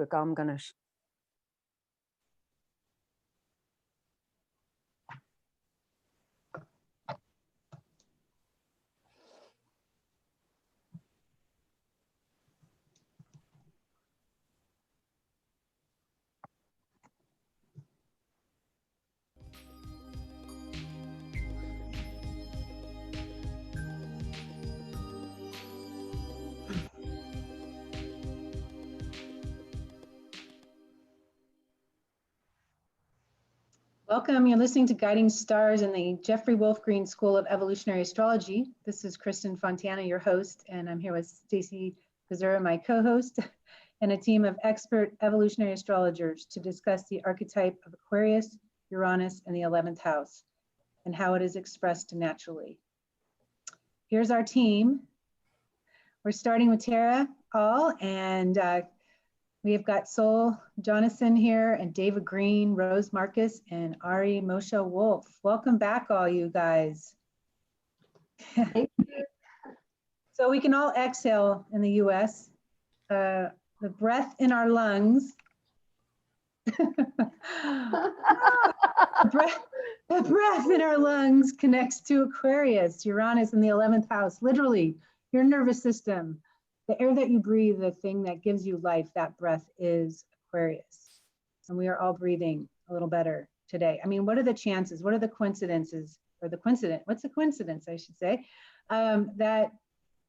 begann ganis. Welcome, you're listening to Guiding Stars in the Jeffrey Wolfe Green School of Evolutionary Astrology. This is Kristin Fontana, your host, and I'm here with Stacie, Pazura, my co-host, and a team of expert evolutionary astrologers to discuss the archetype of Aquarius, Uranus, and the 11th house, and how it is expressed naturally. Here's our team. We're starting with Tara All, and we have got Sol Jonassen here, and Deva Green, Rose Marcus, and Ari Moshe Wolfe. Welcome back, all you guys. Thank you. So we can all exhale in the US. The breath in our lungs. the breath in our lungs connects to Aquarius, Uranus in the 11th house, literally your nervous system. The air that you breathe, the thing that gives you life, that breath is Aquarius. And we are all breathing a little better today. I mean, what are the chances? What are the coincidences, or what's the coincidence, I should say, that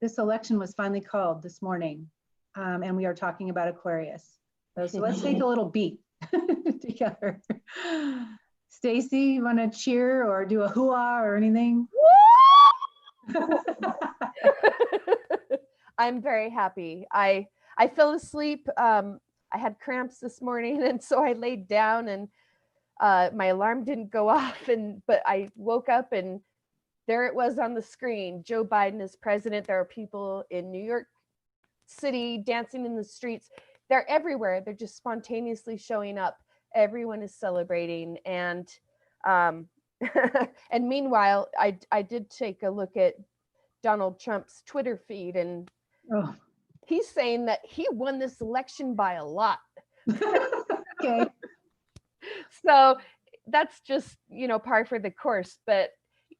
this election was finally called this morning, and we are talking about Aquarius. So let's take a little beat together. Stacie, you want to cheer or do a hoo-ah or anything? I'm very happy. I fell asleep. I had cramps this morning, and so I laid down, and my alarm didn't go off. But I woke up, and there it was on the screen. Joe Biden is president. There are people in New York City dancing in the streets. They're everywhere. They're just spontaneously showing up. Everyone is celebrating, and and meanwhile, I did take a look at Donald Trump's Twitter feed, and he's saying that he won this election by a lot. Okay. So that's just, par for the course, but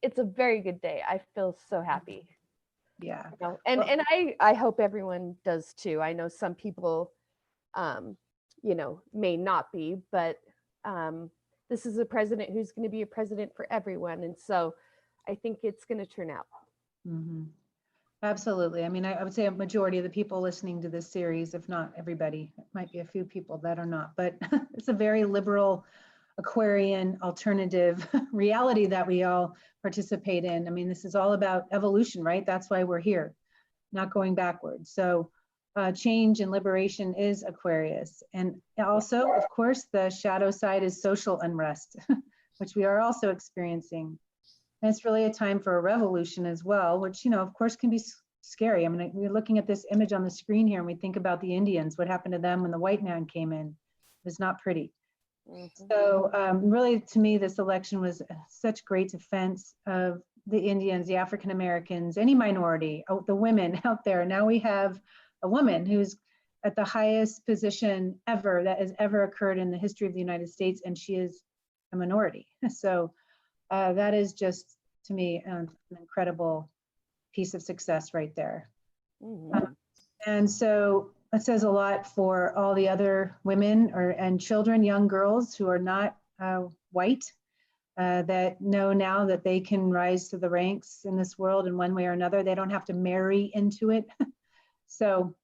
it's a very good day. I feel so happy. Yeah. And I hope everyone does too. I know some people, may not be, but this is a president who's going to be a president for everyone. And so I think it's going to turn out. Mm-hmm. Absolutely. I mean, I would say a majority of the people listening to this series, if not everybody, it might be a few people that are not, but it's a very liberal Aquarian alternative reality that we all participate in. I mean, this is all about evolution, right? That's why we're here, not going backwards. So change and liberation is Aquarius. And also, of course, the shadow side is social unrest, which we are also experiencing. And it's really a time for a revolution as well, which, of course, can be scary. I mean, we're looking at this image on the screen here, and we think about the Indians, what happened to them when the white man came in. It was not pretty. Mm-hmm. So really, to me, this election was such great defense of the Indians, the African Americans, any minority, the women out there. Now we have a woman who's at the highest position ever that has ever occurred in the history of the United States, and she is a minority. So that is just, to me, an incredible piece of success right there. Mm-hmm. And so it says a lot for all the other women and children, young girls who are not white, that know now that they can rise to the ranks in this world in one way or another. They don't have to marry into it. So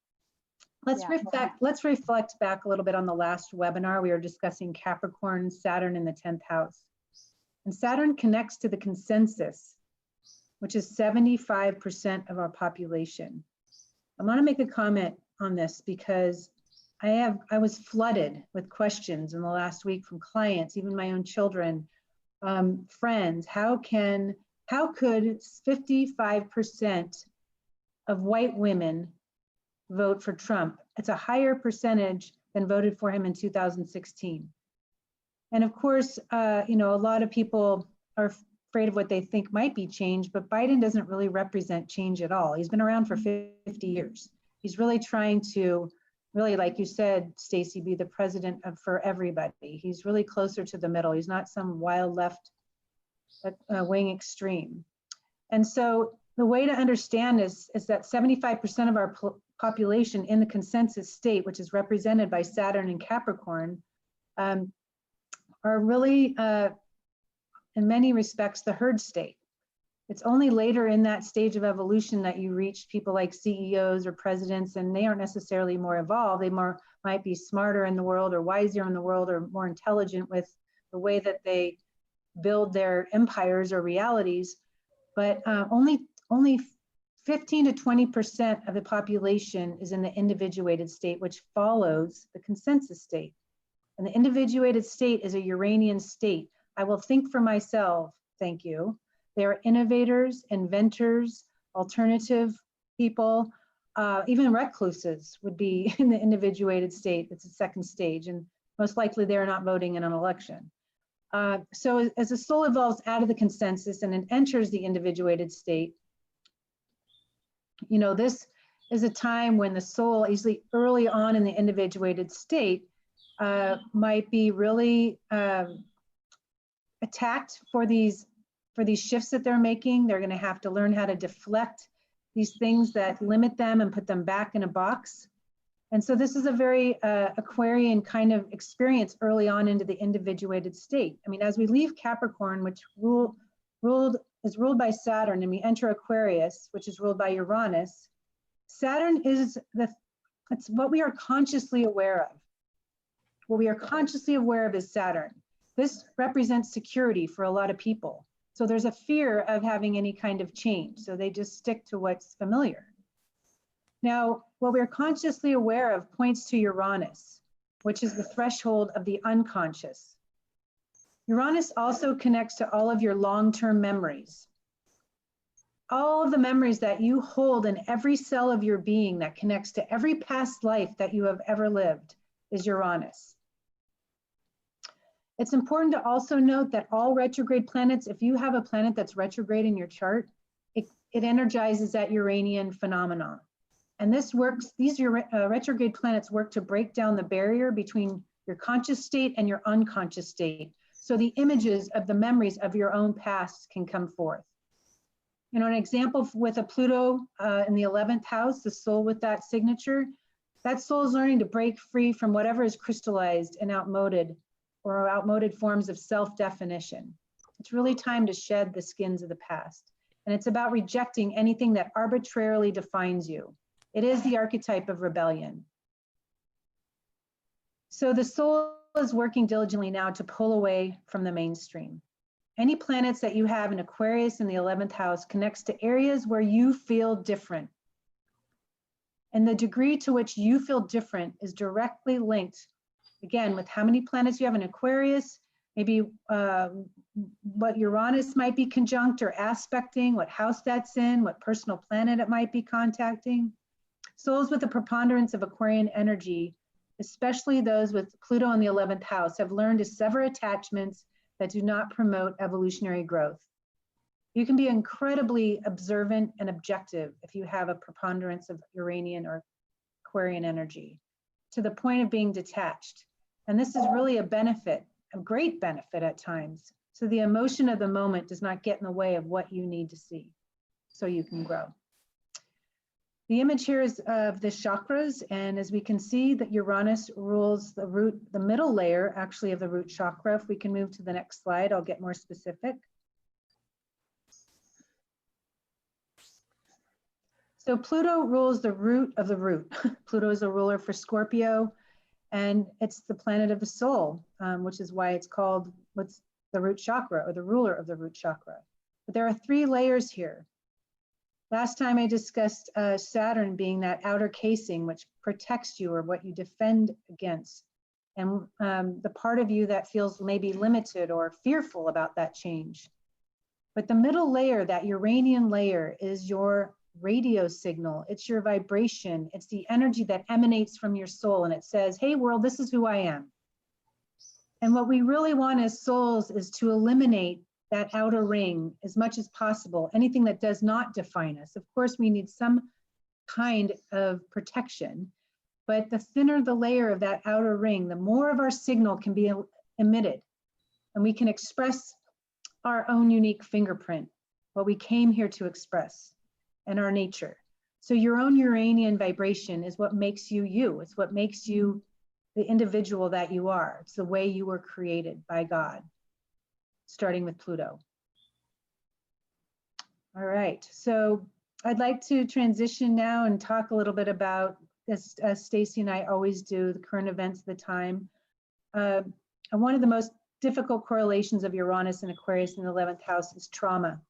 let's reflect back a little bit on the last webinar. We were discussing Capricorn, Saturn in the 10th house. And Saturn connects to the consensus, which is 75% of our population. I want to make a comment on this because I was flooded with questions in the last week from clients, even my own children, friends. How could 55% of white women vote for Trump? It's a higher percentage than voted for him in 2016. And of course, a lot of people are afraid of what they think might be change, but Biden doesn't really represent change at all. He's been around for 50 years. He's really trying to really, like you said, Stacie, be the president for everybody. He's really closer to the middle. He's not some wild left wing extreme. And so the way to understand is that 75% of our population in the consensus state, which is represented by Saturn and Capricorn, are really, in many respects, the herd state. It's only later in that stage of evolution that you reach people like CEOs or presidents, and they aren't necessarily more evolved. They might be smarter in the world or wiser in the world or more intelligent with the way that they build their empires or realities. But only 15 to 20% of the population is in the individuated state, which follows the consensus state. And the individuated state is a Uranian state. I will think for myself, thank you. They are innovators, inventors, alternative people, even recluses would be in the individuated state. It's the second stage, and most likely they're not voting in an election. So as the soul evolves out of the consensus and it enters the individuated state, you know, this is a time when the soul, usually early on in the individuated state, might be really attacked for these shifts that they're making. They're going to have to learn how to deflect these things that limit them and put them back in a box. And so this is a very Aquarian kind of experience early on into the individuated state. I mean, as we leave Capricorn, which is ruled by Saturn, and we enter Aquarius, which is ruled by Uranus, Saturn is it's what we are consciously aware of. What we are consciously aware of is Saturn. This represents security for a lot of people. So there's a fear of having any kind of change. So they just stick to what's familiar. Now, what we're consciously aware of points to Uranus, which is the threshold of the unconscious. Uranus also connects to all of your long-term memories. All of the memories that you hold in every cell of your being that connects to every past life that you have ever lived is Uranus. It's important to also note that all retrograde planets, if you have a planet that's retrograde in your chart, it energizes that Uranian phenomenon. And this works, these retrograde planets work to break down the barrier between your conscious state and your unconscious state. So the images of the memories of your own past can come forth. You know, an example with a Pluto in the 11th house, the soul with that signature, that soul is learning to break free from whatever is crystallized and outmoded forms of self-definition. It's really time to shed the skins of the past. And it's about rejecting anything that arbitrarily defines you. It is the archetype of rebellion. So the soul is working diligently now to pull away from the mainstream. Any planets that you have in Aquarius in the 11th house connects to areas where you feel different. And the degree to which you feel different is directly linked, again, with how many planets you have in Aquarius, maybe what Uranus might be conjunct or aspecting, what house that's in, what personal planet it might be contacting. Souls with a preponderance of Aquarian energy, especially those with Pluto in the 11th house, have learned to sever attachments that do not promote evolutionary growth. You can be incredibly observant and objective if you have a preponderance of Uranian or Aquarian energy, to the point of being detached. And this is really a benefit, a great benefit at times. So the emotion of the moment does not get in the way of what you need to see so you can grow. The image here is of the chakras, and as we can see that Uranus rules the root, the middle layer actually of the root chakra. If we can move to the next slide, I'll get more specific. So Pluto rules the root of the root. Pluto is a ruler for Scorpio, and it's the planet of the soul, which is why it's called what's the root chakra, or the ruler of the root chakra. But there are 3 layers here. Last time I discussed Saturn being that outer casing which protects you or what you defend against, and the part of you that feels maybe limited or fearful about that change. But the middle layer, that Uranian layer, is your radio signal. It's your vibration. It's the energy that emanates from your soul, and it says, hey world, this is who I am. And what we really want as souls is to eliminate that outer ring as much as possible, anything that does not define us. Of course, we need some kind of protection. But the thinner the layer of that outer ring, the more of our signal can be emitted, and we can express our own unique fingerprint, what we came here to express, and our nature. So your own Uranian vibration is what makes you you. It's what makes you the individual that you are. It's the way you were created by God, starting with Pluto. All right, so I'd like to transition now and talk a little bit about, as Stacie and I always do, the current events of the time. And one of the most difficult correlations of Uranus and Aquarius in the 11th house is trauma.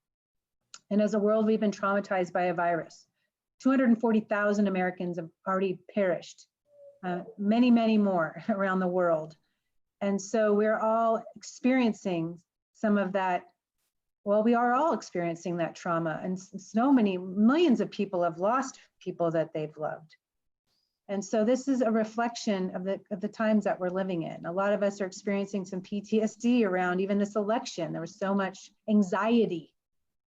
And as a world, we've been traumatized by a virus. 240,000 Americans have already perished, many, many more around the world. And so we're all experiencing some of that. Well, we are all experiencing that trauma, and so many millions of people have lost people that they've loved. And so this is a reflection of the times that we're living in. A lot of us are experiencing some PTSD around even this election. There was so much anxiety.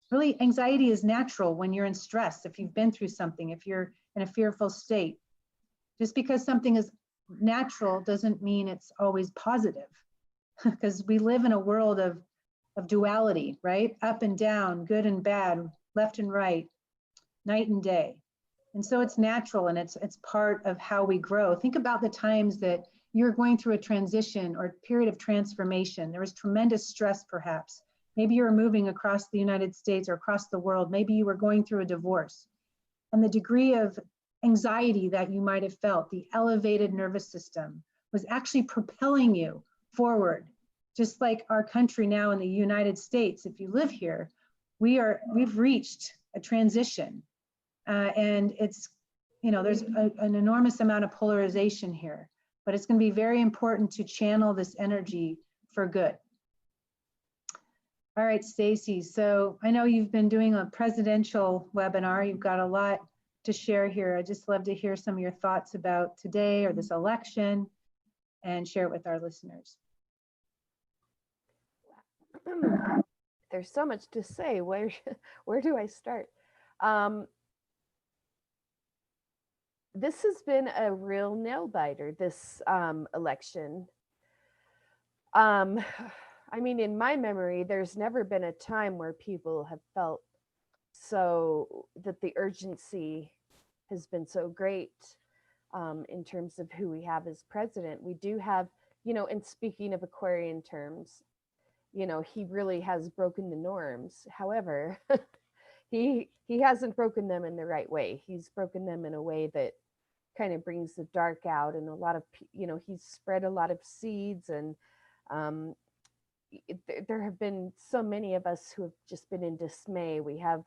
Really, anxiety is natural when you're in stress, if you've been through something, if you're in a fearful state. Just because something is natural doesn't mean it's always positive, because we live in a world of duality, right? Up and down, good and bad, left and right, night and day. And so it's natural, and it's part of how we grow. Think about the times that you're going through a transition or a period of transformation. There was tremendous stress, perhaps. Maybe you were moving across the United States or across the world. Maybe you were going through a divorce. And the degree of anxiety that you might have felt, the elevated nervous system, was actually propelling you forward. Just like our country now in the United States, if you live here, we've reached a transition. And it's, there's an enormous amount of polarization here, but it's going to be very important to channel this energy for good. All right, Stacie, so I know you've been doing a presidential webinar. You've got a lot to share here. I'd just love to hear some of your thoughts about today or this election and share it with our listeners. There's so much to say. Where do I start? This has been a real nail biter, this election. I mean, in my memory, there's never been a time where people have felt so that the urgency has been so great in terms of who we have as president. We do have, and speaking of Aquarian terms, he really has broken the norms. However, he hasn't broken them in the right way. He's broken them in a way that kind of brings the dark out, and a lot of, he's spread a lot of seeds, and there have been so many of us who have just been in dismay. We have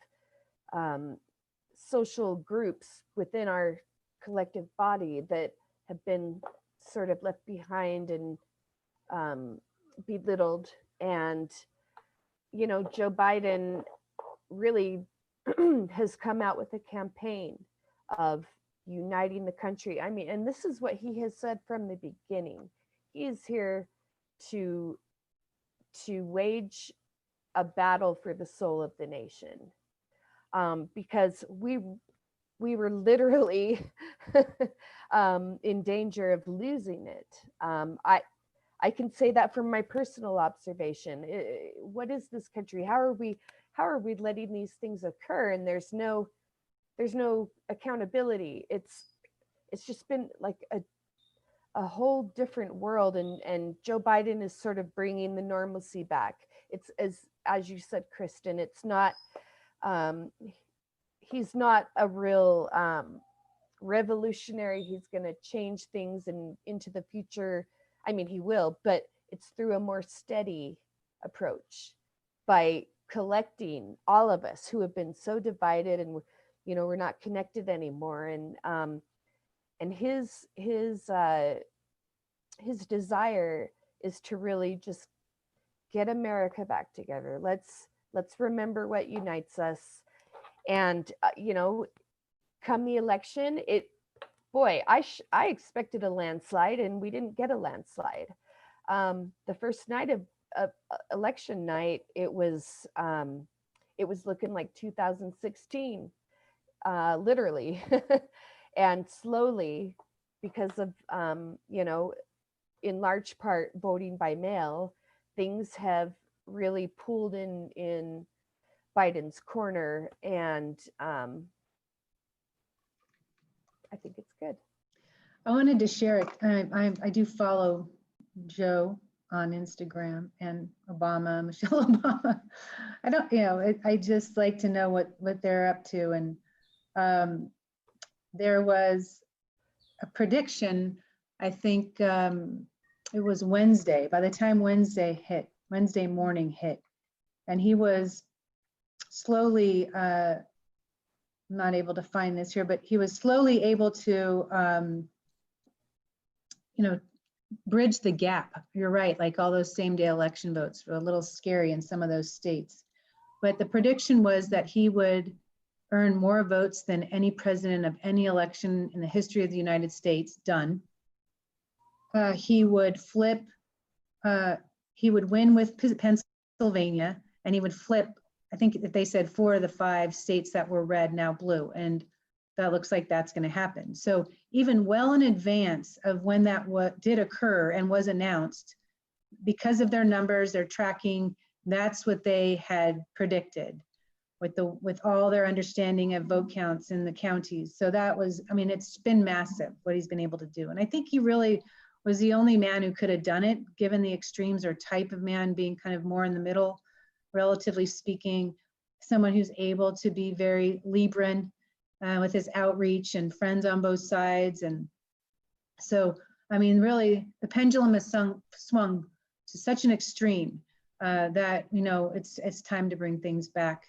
social groups within our collective body that have been sort of left behind and belittled. And, Joe Biden really has come out with a campaign of uniting the country. I mean, and this is what he has said from the beginning. He is here to wage a battle for the soul of the nation, because we were literally in danger of losing it. I can say that from my personal observation. What is this country? How are we letting these things occur? And there's no accountability. It's just been like a whole different world, and Joe Biden is sort of bringing the normalcy back. It's as you said, Kristin, it's not, he's not a real revolutionary. He's going to change things into the future. I mean, he will, but it's through a more steady approach by collecting all of us who have been so divided, and we're not connected anymore. And his desire is to really just get America back together. Let's remember what unites us. And come the election, I expected a landslide, and we didn't get a landslide. The first night of election night, it was looking like 2016, literally. And slowly because of, in large part voting by mail, things have really pulled in Biden's corner, and I think it's good. I wanted to share it. I do follow Joe on Instagram and Obama, Michelle Obama. I don't, I just like to know what they're up to. And there was a prediction, I think it was Wednesday, by the time Wednesday morning hit, and he was slowly, I'm not able to find this here, but he was slowly able to, bridge the gap. You're right, like all those same day election votes were a little scary in some of those states. But the prediction was that he would earn more votes than any president of any election in the history of the United States done. He would flip, he would win with Pennsylvania, and he would flip, I think that they said 4 of the 5 states that were red, now blue. And that looks like that's going to happen. So even well in advance of when that did occur and was announced, because of their numbers, their tracking, that's what they had predicted with all their understanding of vote counts in the counties. So that was, I mean, it's been massive what he's been able to do. And I think he really was the only man who could have done it, given the extremes or type of man being kind of more in the middle, relatively speaking, someone who's able to be very Libran, with his outreach and friends on both sides. And so, I mean, really, the pendulum has swung to such an extreme that, it's time to bring things back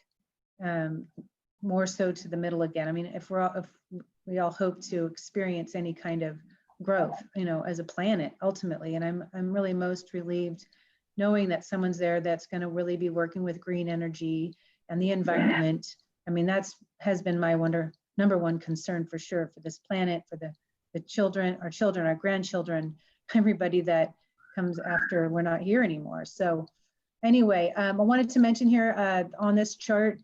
more so to the middle again. I mean, if we all hope to experience any kind of growth, as a planet ultimately. And I'm really most relieved knowing that someone's there that's going to really be working with green energy and the environment. I mean, has been my number one concern for sure, for this planet, for the children, our grandchildren, everybody that comes after we're not here anymore. So anyway, I wanted to mention here on this chart,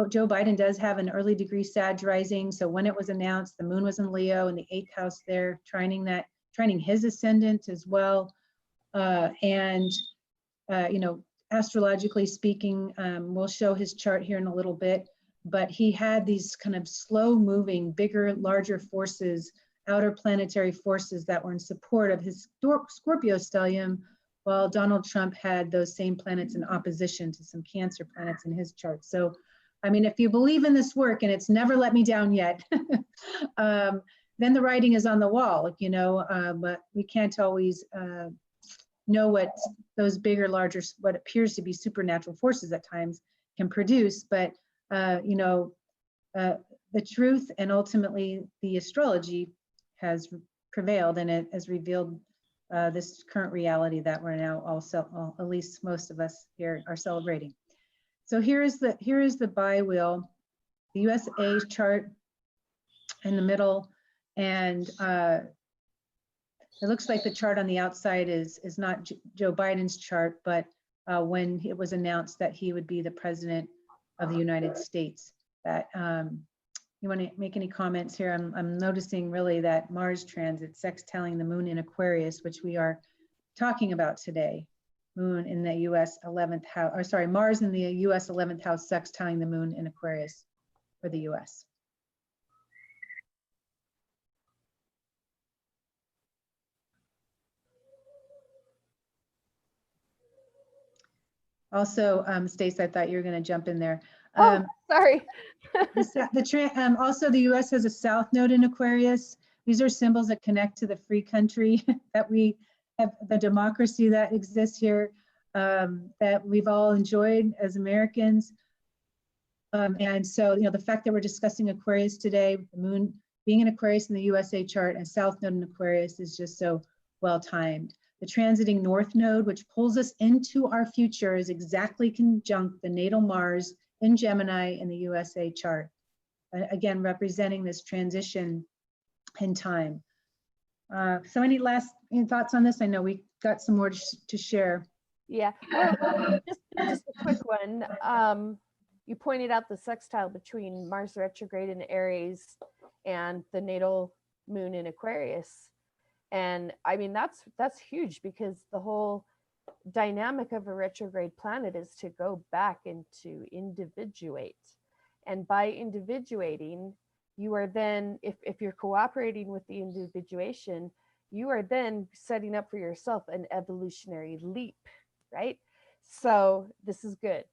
Joe Biden does have an early degree Sag rising. So when it was announced, the moon was in Leo in the 8th house there, trining his ascendant as well. Astrologically speaking, we'll show his chart here in a little bit, but he had these kind of slow moving, bigger, larger forces, outer planetary forces that were in support of his Scorpio stellium, while Donald Trump had those same planets in opposition to some Cancer planets in his chart. So, I mean, if you believe in this work, and it's never let me down yet, then the writing is on the wall, but we can't always know what those bigger, larger, what appears to be supernatural forces at times can produce. But the truth and ultimately the astrology has prevailed, and it has revealed this current reality that we're now also, at least most of us here, are celebrating. So here is the bi-wheel, the USA chart in the middle, and it looks like the chart on the outside is not Joe Biden's chart, but when it was announced that he would be the president of the United States. That you want to make any comments here? I'm noticing really that Mars transit sextiling the moon in Aquarius, which we are talking about today. Moon in the U.S. 11th house, or sorry, Mars in the U.S. 11th house sextiling the moon in Aquarius for the U.S. Also, Stacie, I thought you were going to jump in there. Sorry. Also, the U.S. has a south node in Aquarius. These are symbols that connect to the free country that we have, the democracy that exists here, that we've all enjoyed as Americans. And so, the fact that we're discussing Aquarius today, the moon being in Aquarius in the USA chart and south node in Aquarius is just so well timed. The transiting north node, which pulls us into our future, is exactly conjunct the natal Mars in Gemini in the USA chart. Again, representing this transition in time. So any thoughts on this? I know we got some more to share. Yeah, well, just a quick one. You pointed out the sextile between Mars retrograde in Aries and the natal moon in Aquarius. And I mean, that's huge, because the whole dynamic of a retrograde planet is to go back and to individuate. And by individuating, you are then, if you're cooperating with the individuation, you are then setting up for yourself an evolutionary leap, right? So this is good.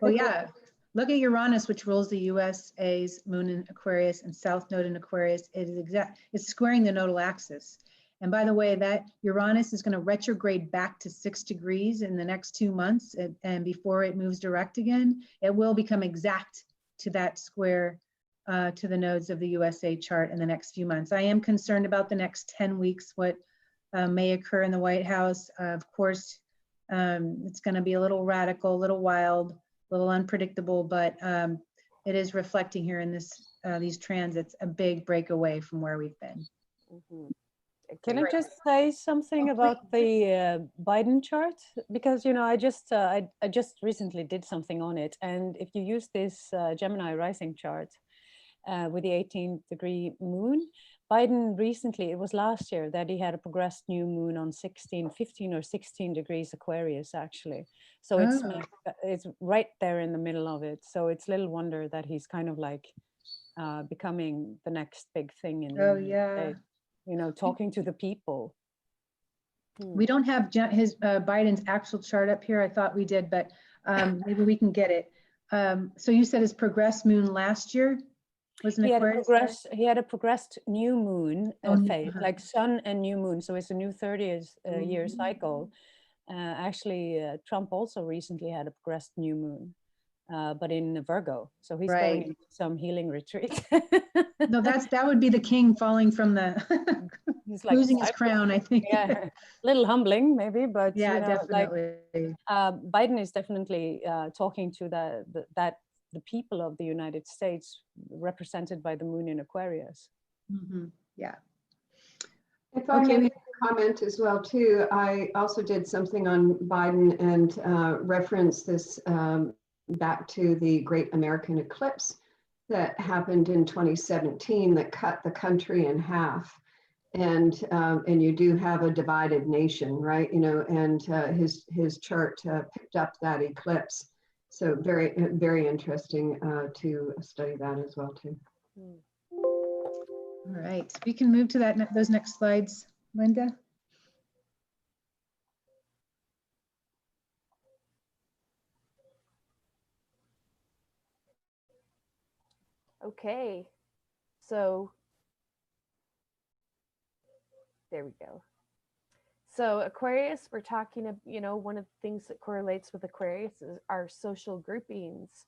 Well, yeah. Look at Uranus, which rules the USA's moon in Aquarius and south node in Aquarius. It's squaring the nodal axis. And by the way, that Uranus is going to retrograde back to 6 degrees in the next 2 months. And before it moves direct again, it will become exact to that square to the nodes of the USA chart in the next few months. I am concerned about the next 10 weeks, what may occur in the White House. Of course, it's going to be a little radical, a little wild, a little unpredictable, but it is reflecting here in these transits a big breakaway from where we've been. Mm-hmm. Can I just say something about the Biden chart? Because, you know, I just recently did something on it. And if you use this Gemini rising chart with the 18th degree moon, Biden recently, it was last year that he had a progressed new moon on 15 or 16 degrees Aquarius, actually. So it's right there in the middle of it. So it's little wonder that he's kind of like becoming the next big thing in the United States. You know, talking to the people. We don't have his Biden's actual chart up here. I thought we did, but maybe we can get it. So you said his progressed moon last year was an Aquarius? He had a progressed new moon phase, like sun and new moon. So it's a new 30th year cycle. Actually, Trump also recently had a progressed new moon. But in Virgo, so he's going into some healing retreat. No, that would be the king falling from the he's like losing his crown, I think. Yeah, a little humbling maybe, but yeah, you know, definitely. Biden is definitely talking to the people of the United States, represented by the moon in Aquarius. Mm-hmm. Yeah. If I may comment as well too, I also did something on Biden and referenced this back to the Great American Eclipse that happened in 2017 that cut the country in half. And you do have a divided nation, right? You know, and his chart picked up that eclipse. So very, very interesting to study that as well too. All right, we can move to those next slides, Linda. Okay, so there we go. So Aquarius, we're talking, you know, one of the things that correlates with Aquarius is our social groupings.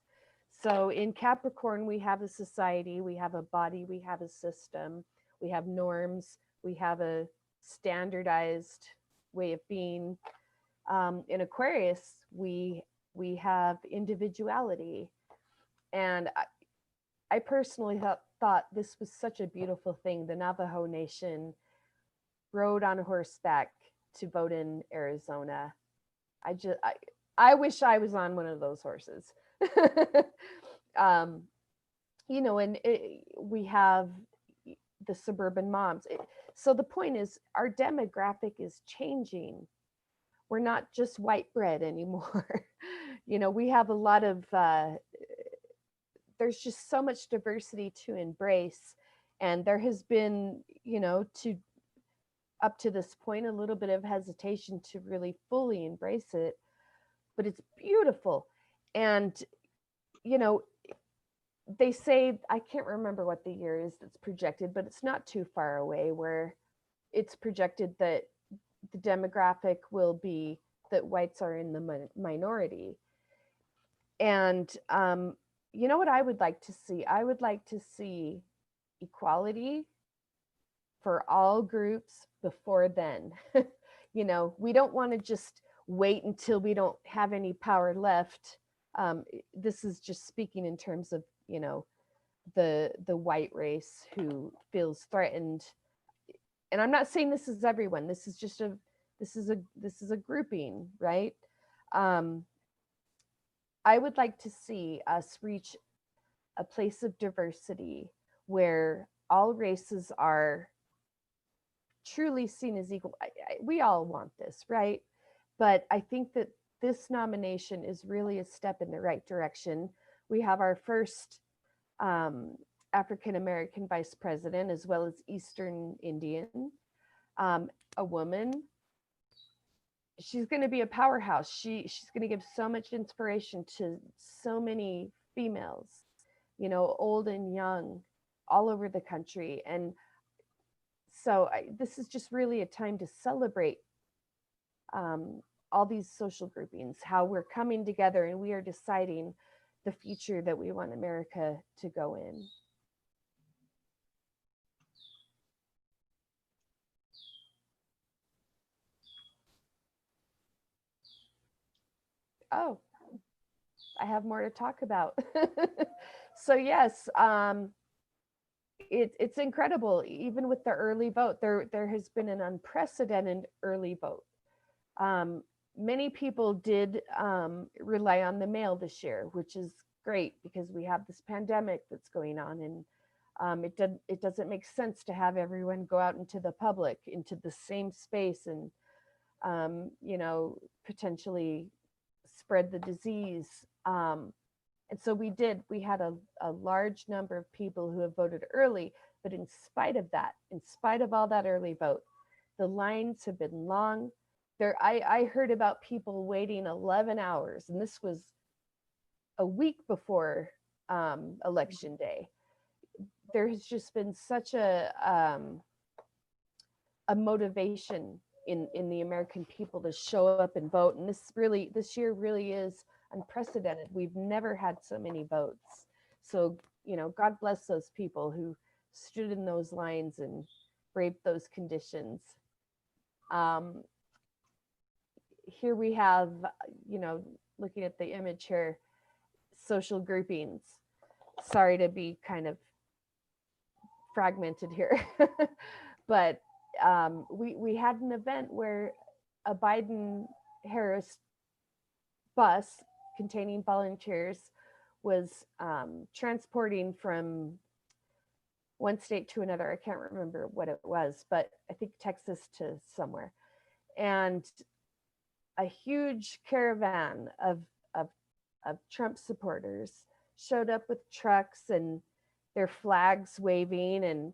So in Capricorn, we have a society, we have a body, we have a system, we have norms, we have a standardized way of being. In Aquarius, we have individuality. And I personally thought this was such a beautiful thing. The Navajo Nation rode on horseback to vote in Arizona. I wish I was on one of those horses. You know, and we have the suburban moms. So the point is, our demographic is changing. We're not just white bread anymore. You know, we have a lot of there's just so much diversity to embrace. And there has been, you know, up to this point, a little bit of hesitation to really fully embrace it, but it's beautiful. And, you know, they say, I can't remember what the year is that's projected, but it's not too far away, where it's projected that the demographic will be that whites are in the minority. And, you know what I would like to see? I would like to see equality for all groups before then. You know, we don't want to just wait until we don't have any power left. This is just speaking in terms of, you know, the white race who feels threatened. And I'm not saying this is everyone. This is just this is a grouping, right? I would like to see us reach a place of diversity where all races are truly seen as equal. We all want this, right? But I think that this nomination is really a step in the right direction. We have our first African American vice president, as well as Eastern Indian, a woman. She's going to be a powerhouse. She's going to give so much inspiration to so many females, you know, old and young, all over the country. And so this is just really a time to celebrate all these social groupings, how we're coming together and we are deciding the future that we want America to go in. Oh, I have more to talk about. So yes, it's incredible. Even with the early vote, there has been an unprecedented early vote. Many people did rely on the mail this year, which is great because we have this pandemic that's going on, and it doesn't make sense to have everyone go out into the public, into the same space, and you know, potentially spread the disease. And so we had a large number of people who have voted early, but in spite of that, in spite of all that early vote, the lines have been long. I heard about people waiting 11 hours, and this was a week before election day. There has just been such a motivation in the American people to show up and vote, and this year really is unprecedented. We've never had so many votes. So, you know, God bless those people who stood in those lines and braved those conditions. Here we have, you know, looking at the image here, social groupings. Sorry to be kind of fragmented here, but we had an event where a Biden-Harris bus containing volunteers was transporting from one state to another. I can't remember what it was, but I think Texas to somewhere. And a huge caravan of Trump supporters showed up with trucks and their flags waving and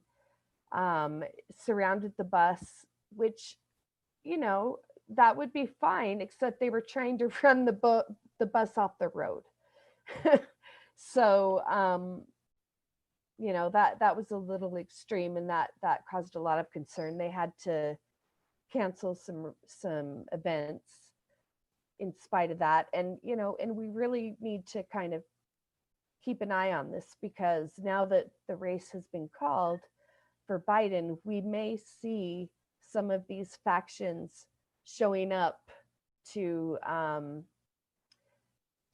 surrounded the bus, which, you know, that would be fine, except they were trying to run the bus off the road. So, you know, that was a little extreme, and that caused a lot of concern. They had to cancel some events in spite of that. And, you know, and we really need to kind of keep an eye on this, because now that the race has been called for Biden, we may see some of these factions showing up to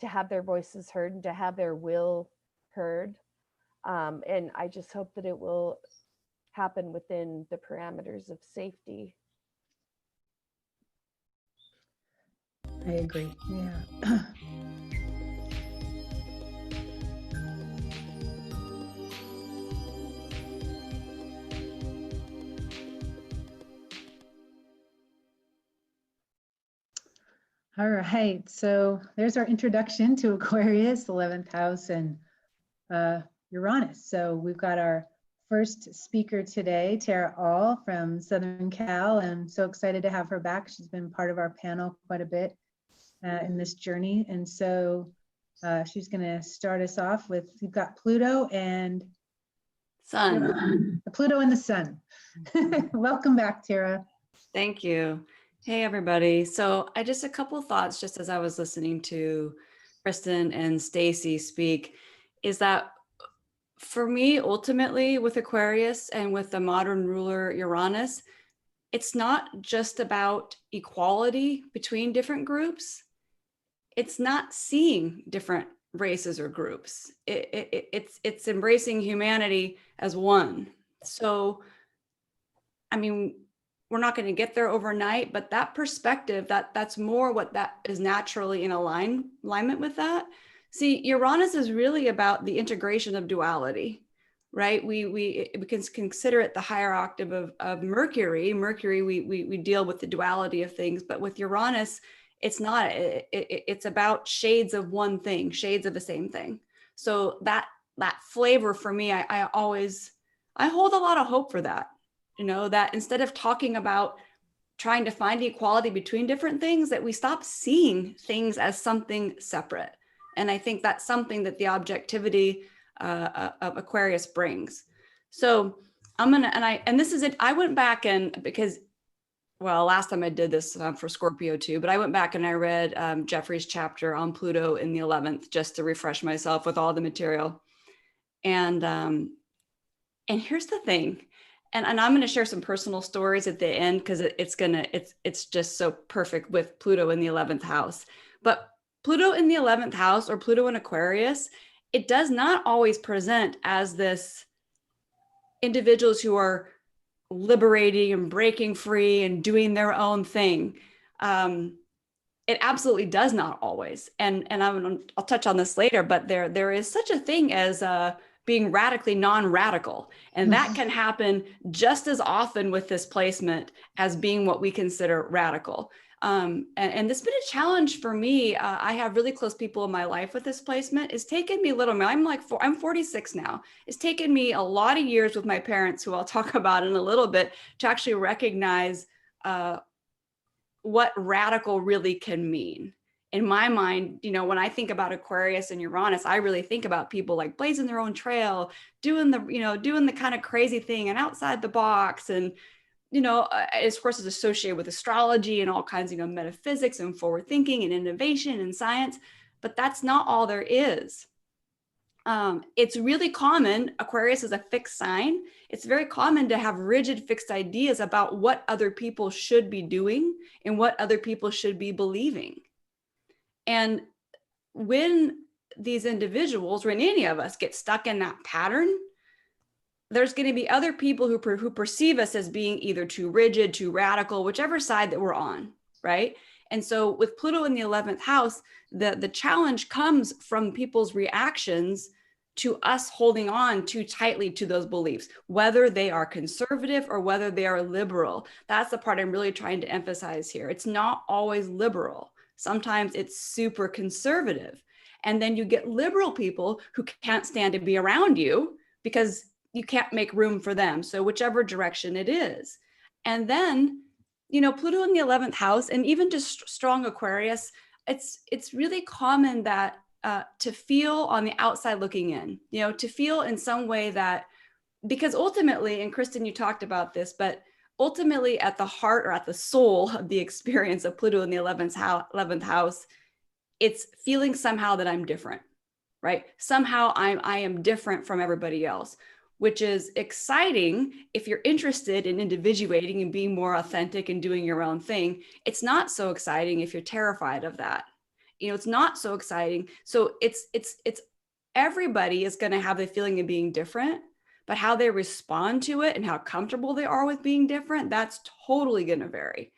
have their voices heard and to have their will heard. And I just hope that it will happen within the parameters of safety. I agree. Yeah. All right, so there's our introduction to Aquarius, 11th house, and Uranus. So we've got our first speaker today, Tara All from Southern Cal. I'm so excited to have her back. She's been part of our panel quite a bit in this journey. And so she's going to start us off with, we've got Pluto and Sun. Pluto and the Sun. Welcome back, Tara. Thank you. Hey, everybody. So I just a couple thoughts just as I was listening to Kristin and Stacie speak, is that for me, ultimately with Aquarius and with the modern ruler Uranus, it's not just about equality between different groups. It's not seeing different races or groups. It's embracing humanity as one. So, I mean, we're not going to get there overnight, but that perspective, that's more what that is naturally in alignment with that. See, Uranus is really about the integration of duality. right? We can consider it the higher octave of Mercury. Mercury, we deal with the duality of things, but with Uranus, it's not. It's about shades of one thing, shades of the same thing. So that flavor for me, I hold a lot of hope for that. You know, that instead of talking about trying to find equality between different things, that we stop seeing things as something separate. And I think that's something that the objectivity of Aquarius brings. So I'm gonna, and this is it. I went back and because, well, last time I did this for Scorpio too, but I went back and I read Jeffrey's chapter on Pluto in the 11th, just to refresh myself with all the material. And here's the thing. And I'm going to share some personal stories at the end because it's just so perfect with Pluto in the 11th house. But Pluto in the 11th house or Pluto in Aquarius, it does not always present as this individuals who are liberating and breaking free and doing their own thing. It absolutely does not always. And I'll touch on this later, but there is such a thing as being radically non-radical. And that can happen just as often with this placement as being what we consider radical. And it's been a challenge for me. I have really close people in my life with this placement. It's taken me a little, I'm 46 now. It's taken me a lot of years with my parents, who I'll talk about in a little bit, to actually recognize what radical really can mean. In my mind, you know, when I think about Aquarius and Uranus, I really think about people like blazing their own trail, doing the kind of crazy thing and outside the box. And, you know, of course, is associated with astrology and all kinds of, you know, metaphysics and forward thinking and innovation and science. But that's not all there is. It's really common. Aquarius is a fixed sign. It's very common to have rigid fixed ideas about what other people should be doing and what other people should be believing. And when these individuals, when any of us get stuck in that pattern, there's going to be other people who perceive us as being either too rigid, too radical, whichever side that we're on, right? And so with Pluto in the 11th house, the challenge comes from people's reactions to us holding on too tightly to those beliefs, whether they are conservative or whether they are liberal. That's the part I'm really trying to emphasize here. It's not always liberal. Sometimes it's super conservative. And then you get liberal people who can't stand to be around you because you can't make room for them. So whichever direction it is. And then, you know, Pluto in the 11th house, and even just strong Aquarius, it's really common that to feel on the outside looking in, you know, to feel in some way that, because ultimately, and Kristin, you talked about this, but ultimately at the heart or at the soul of the experience of Pluto in the 11th house, it's feeling somehow that I'm different, right? Somehow I am different from everybody else, which is exciting if you're interested in individuating and being more authentic and doing your own thing. It's not so exciting if you're terrified of that. You know, it's not so exciting. So it's everybody is going to have the feeling of being different, but how they respond to it and how comfortable they are with being different, that's totally going to vary.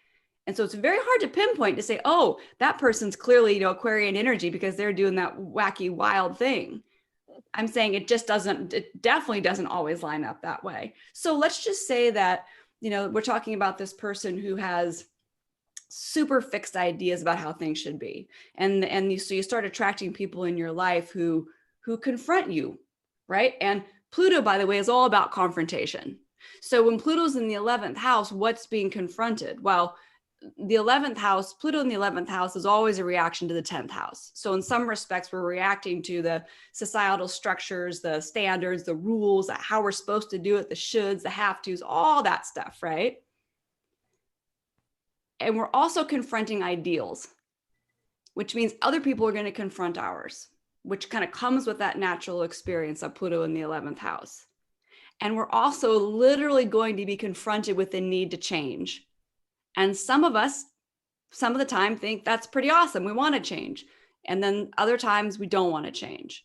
And so it's very hard to pinpoint to say, oh, that person's clearly, you know, Aquarian energy because they're doing that wacky, wild thing. I'm saying it definitely doesn't always line up that way. So let's just say that, you know, we're talking about this person who has super fixed ideas about how things should be. So you start attracting people in your life who confront you, right? And Pluto, by the way, is all about confrontation. So when Pluto's in the 11th house, what's being confronted? Well, the 11th house, Pluto in the 11th house is always a reaction to the 10th house. So in some respects, we're reacting to the societal structures, the standards, the rules, how we're supposed to do it, the shoulds, the have tos, all that stuff, right? And we're also confronting ideals, which means other people are going to confront ours, which kind of comes with that natural experience of Pluto in the 11th house. And we're also literally going to be confronted with the need to change. And some of us, some of the time, think that's pretty awesome. We want to change. And then other times we don't want to change.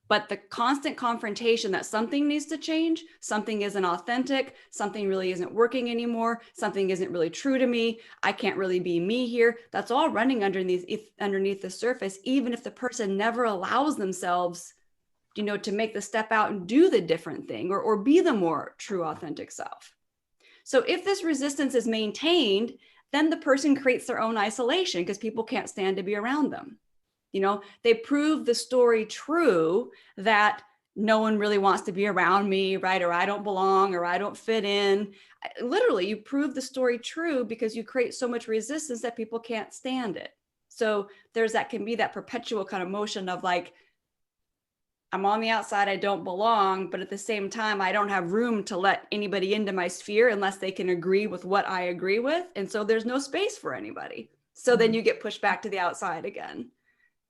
But the constant confrontation that something needs to change, something isn't authentic, something really isn't working anymore, something isn't really true to me, I can't really be me here, that's all running underneath the surface, even if the person never allows themselves you know, to make the step out and do the different thing, or be the more true, authentic self. So if this resistance is maintained, then the person creates their own isolation because people can't stand to be around them. You know, they prove the story true that no one really wants to be around me, right? Or I don't belong, or I don't fit in. Literally, you prove the story true because you create so much resistance that people can't stand it. So there's that, can be that perpetual kind of motion of like, I'm on the outside, I don't belong, but at the same time, I don't have room to let anybody into my sphere unless they can agree with what I agree with. And so there's no space for anybody. So then you get pushed back to the outside again.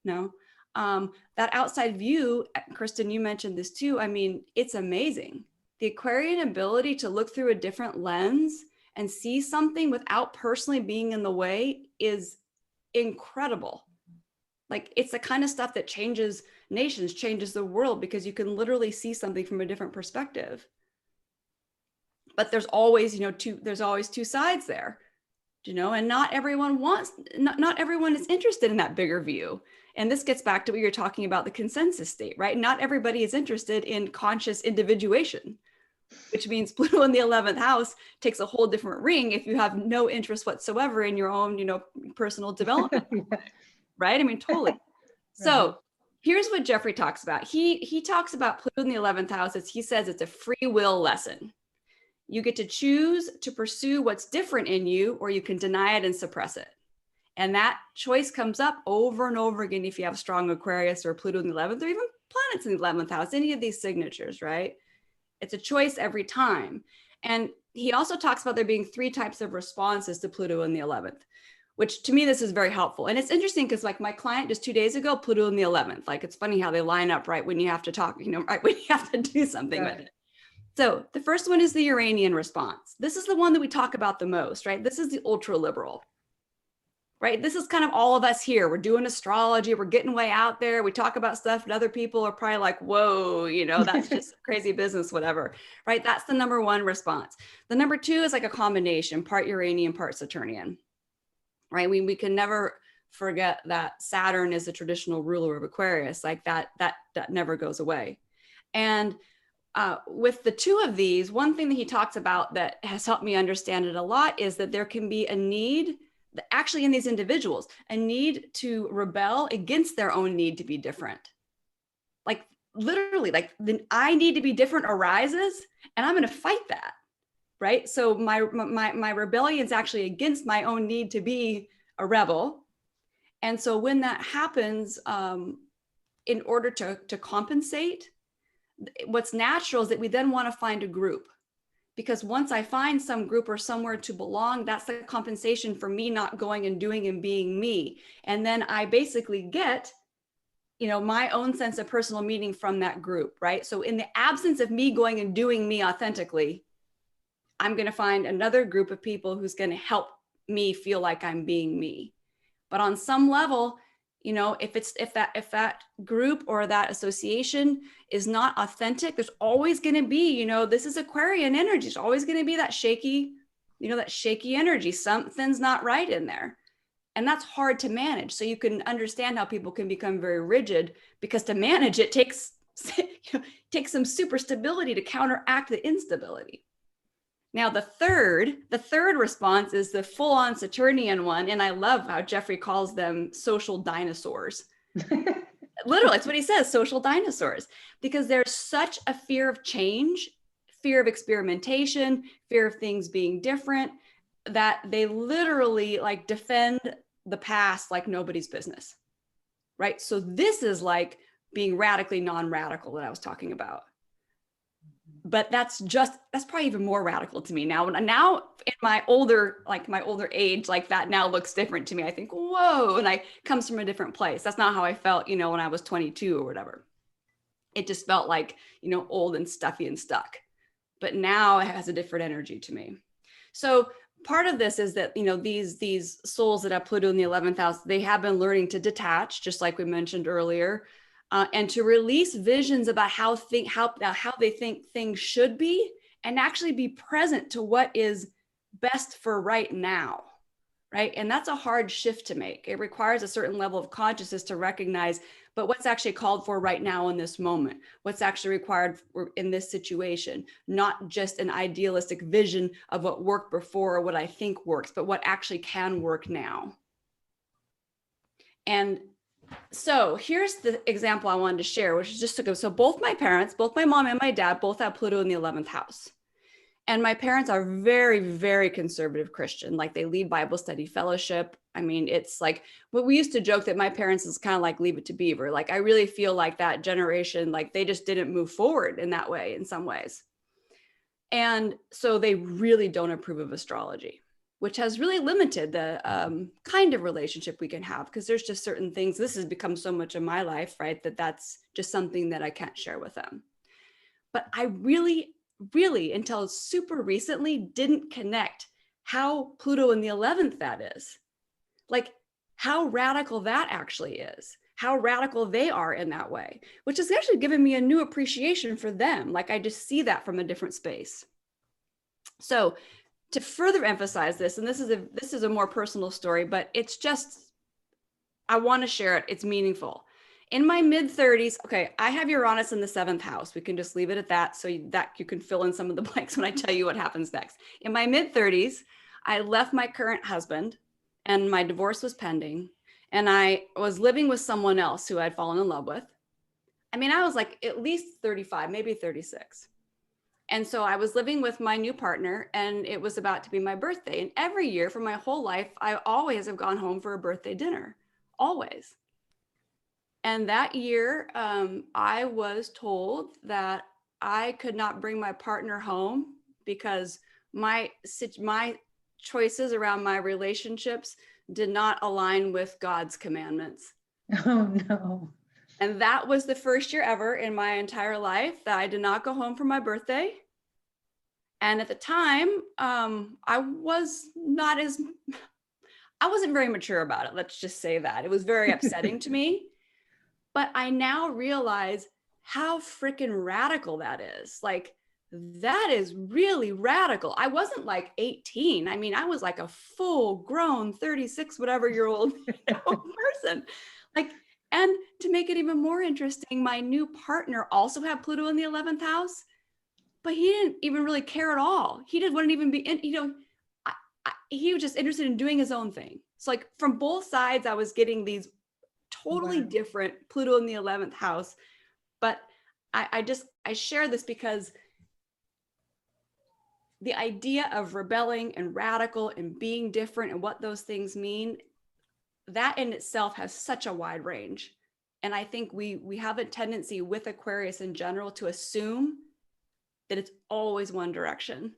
No, that outside view, Kristin, you mentioned this too. I mean, it's amazing. The Aquarian ability to look through a different lens and see something without personally being in the way is incredible. Like, it's the kind of stuff that changes nations, changes the world, because you can literally see something from a different perspective. But there's always, you know, there's always two sides there, you know, and not everyone is interested in that bigger view. And this gets back to what you're talking about, the consensus state, right? Not everybody is interested in conscious individuation, which means Pluto in the 11th house takes a whole different ring if you have no interest whatsoever in your own, you know, personal development. Right? I mean, totally. So here's what Jeffrey talks about. He talks about Pluto in the 11th house as he says it's a free will lesson. You get to choose to pursue what's different in you, or you can deny it and suppress it. And that choice comes up over and over again if you have a strong Aquarius or Pluto in the 11th, or even planets in the 11th house, any of these signatures, right? It's a choice every time. And he also talks about there being 3 types of responses to Pluto in the 11th, which to me, this is very helpful. And it's interesting because like my client just 2 days ago, Pluto in the 11th, like it's funny how they line up right when you have to talk, you know, right when you have to do something with it. So the first one is the Uranian response. This is the one that we talk about the most, right? This is the ultra liberal, right? This is kind of all of us here. We're doing astrology. We're getting way out there. We talk about stuff and other people are probably like, whoa, you know, that's just crazy business, whatever, right? That's the number 1 response. The number 2 is like a combination, part Uranian, part Saturnian, right? We can never forget that Saturn is the traditional ruler of Aquarius. Like that never goes away. And with the 2 of these, one thing that he talks about that has helped me understand it a lot is that there can be a need, actually in these individuals, a need to rebel against their own need to be different. Like literally, like the I need to be different arises, and I'm going to fight that, right? So my rebellion is actually against my own need to be a rebel. And so when that happens, in order to compensate, what's natural is that we then want to find a group, because once I find some group or somewhere to belong, that's the compensation for me not going and doing and being me. And then I basically get, you know, my own sense of personal meaning from that group, right? So in the absence of me going and doing me authentically, I'm going to find another group of people who's going to help me feel like I'm being me. But on some level, you know, if that group or that association is not authentic, there's always going to be, you know, this is Aquarian energy. There's always going to be that shaky, you know, that shaky energy. Something's not right in there. And that's hard to manage. So you can understand how people can become very rigid, because to manage it takes, you know, takes some super stability to counteract the instability. Now, the third response is the full-on Saturnian one. And I love how Jeffrey calls them social dinosaurs. Literally, that's what he says, social dinosaurs, because there's such a fear of change, fear of experimentation, fear of things being different, that they literally like defend the past like nobody's business, right? So this is like being radically non-radical that I was talking about. But that's probably even more radical to me now. Now in my older age, like that now looks different to me. I think, whoa, and I comes from a different place. That's not how I felt, you know, when I was 22 or whatever. It just felt like, you know, old and stuffy and stuck. But now it has a different energy to me. So part of this is that, you know, these souls that have Pluto in the 11th house, they have been learning to detach, just like we mentioned earlier. And to release visions about how they think things should be, and actually be present to what is best for right now, right? And that's a hard shift to make. It requires a certain level of consciousness to recognize, but what's actually called for right now in this moment, what's actually required in this situation, not just an idealistic vision of what worked before or what I think works, but what actually can work now. And so here's the example I wanted to share, which is just to go. So both my parents, both my mom and my dad, both have Pluto in the 11th house. And my parents are very, very conservative Christian. Like they lead Bible study fellowship. I mean, it's like what we used to joke that my parents is kind of like Leave It to Beaver. Like I really feel like that generation, like they just didn't move forward in that way in some ways. And so they really don't approve of astrology, which has really limited the kind of relationship we can have, because there's just certain things. This has become so much of my life, right? That's just something that I can't share with them. But I really, until super recently, didn't connect how Pluto in the 11th that is. Like how radical that actually is, how radical they are in that way, which has actually given me a new appreciation for them. Like I just see that from a different space. So to further emphasize this, and this is a more personal story, but it's just, I want to share it. It's meaningful. In my mid 30s, okay, I have Uranus in the 7th house. We can just leave it at that so that you can fill in some of the blanks when I tell you what happens next. In my mid 30s, I left my current husband and my divorce was pending. And I was living with someone else who I'd fallen in love with. I mean, I was like at least 35, maybe 36. And so I was living with my new partner and it was about to be my birthday. And every year for my whole life, I always have gone home for a birthday dinner, always. And that year, I was told that I could not bring my partner home because my choices around my relationships did not align with God's commandments. Oh, no. And that was the first year ever in my entire life that I did not go home for my birthday. And at the time, I wasn't very mature about it. Let's just say that. It was very upsetting to me. But I now realize how freaking radical that is. Like, that is really radical. I wasn't like 18. I mean, I was like a full grown 36, whatever year old person. Like, and to make it even more interesting, my new partner also had Pluto in the 11th house, but he didn't even really care at all. He just wouldn't even be in, he was just interested in doing his own thing. So like from both sides, I was getting these totally different Pluto in the 11th house. But I share this because the idea of rebelling and radical and being different and what those things mean, that in itself has such a wide range. And I think we have a tendency with Aquarius in general to assume that it's always one direction.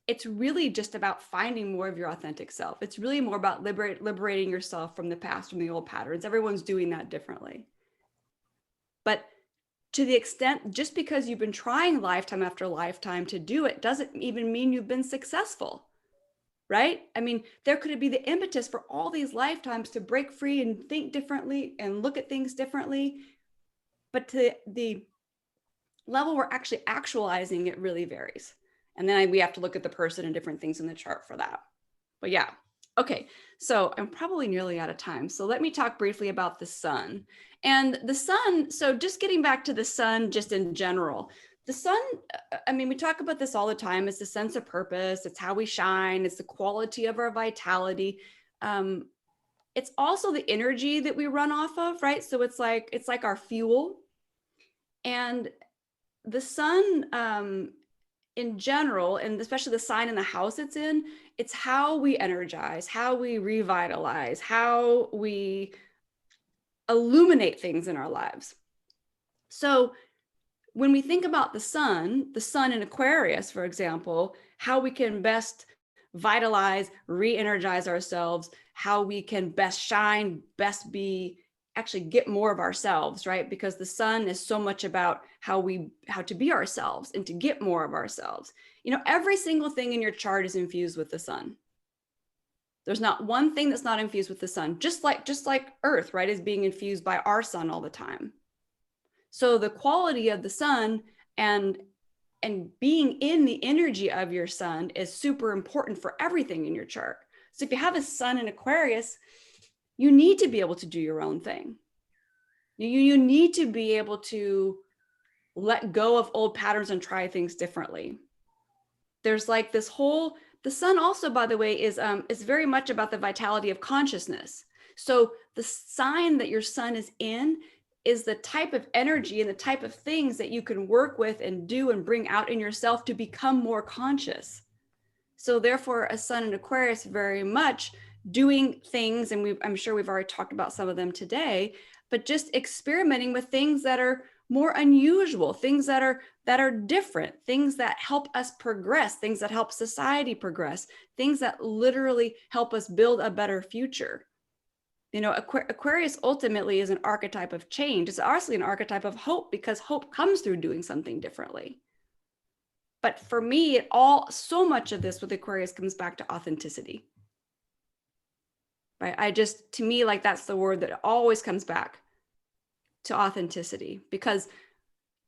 It's really just about finding more of your authentic self. It's really more about liberating yourself from the past, from the old patterns. Everyone's doing that differently. But to the extent, just because you've been trying lifetime after lifetime to do it, doesn't even mean you've been successful, right? I mean, there could be the impetus for all these lifetimes to break free and think differently and look at things differently. But to the level we're actually actualizing it really varies. And then we have to look at the person and different things in the chart for that. But yeah, okay. So I'm probably nearly out of time. So let me talk briefly about the sun. And the sun, so just getting back to the sun, just in general, the sun, I mean, we talk about this all the time. It's the sense of purpose. It's how we shine. It's the quality of our vitality. It's also the energy that we run off of, right? So it's like our fuel. And the sun, in general, and especially the sign in the house it's in, it's how we energize, how we revitalize, how we illuminate things in our lives. So when we think about the sun in Aquarius, for example, how we can best vitalize, re-energize ourselves, how we can best shine, best be, actually get more of ourselves, right? Because the sun is so much about how to be ourselves and to get more of ourselves. You know, every single thing in your chart is infused with the sun. There's not one thing that's not infused with the sun, just like Earth, right, is being infused by our sun all the time. So the quality of the sun and being in the energy of your sun is super important for everything in your chart. So if you have a sun in Aquarius, you need to be able to do your own thing. You need to be able to let go of old patterns and try things differently. There's like this whole, the sun also, by the way, is very much about the vitality of consciousness. So the sign that your sun is in is the type of energy and the type of things that you can work with and do and bring out in yourself to become more conscious. So therefore, a sun in Aquarius very much doing things, and I'm sure we've already talked about some of them today, but just experimenting with things that are more unusual, things that are different, things that help us progress, things that help society progress, things that literally help us build a better future. You know, Aquarius ultimately is an archetype of change. It's honestly an archetype of hope, because hope comes through doing something differently. But for me, so much of this with Aquarius comes back to authenticity. Right? To me, like, that's the word that always comes back to authenticity, because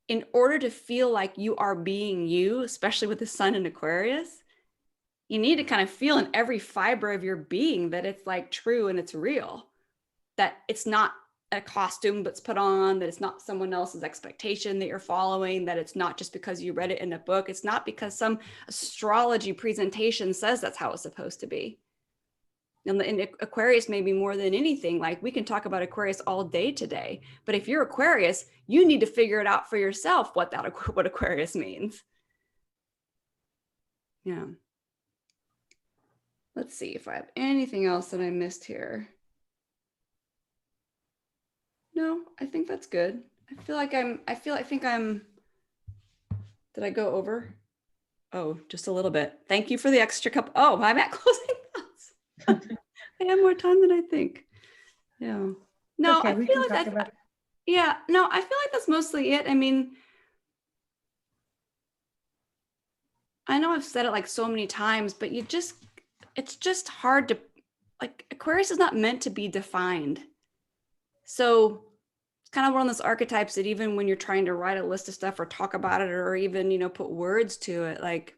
in order to feel like you are being you, especially with the sun in Aquarius, you need to kind of feel in every fiber of your being that it's like true and it's real, that it's not a costume that's put on, that it's not someone else's expectation that you're following, that it's not just because you read it in a book. It's not because some astrology presentation says that's how it's supposed to be. And Aquarius, maybe more than anything, like, we can talk about Aquarius all day today, but if you're Aquarius, you need to figure it out for yourself what Aquarius means. Yeah. Let's see if I have anything else that I missed here. No, I think that's good. I think I'm, did I go over? Oh, just a little bit. Thank you for the extra cup. Oh, I'm at closing thoughts. I have more time than I think. Yeah. No, okay, I feel like yeah, no, I feel like that's mostly it. I mean, I know I've said it like so many times, but it's just hard to, like, Aquarius is not meant to be defined. So it's kind of one of those archetypes that even when you're trying to write a list of stuff or talk about it, or even, you know, put words to it, like,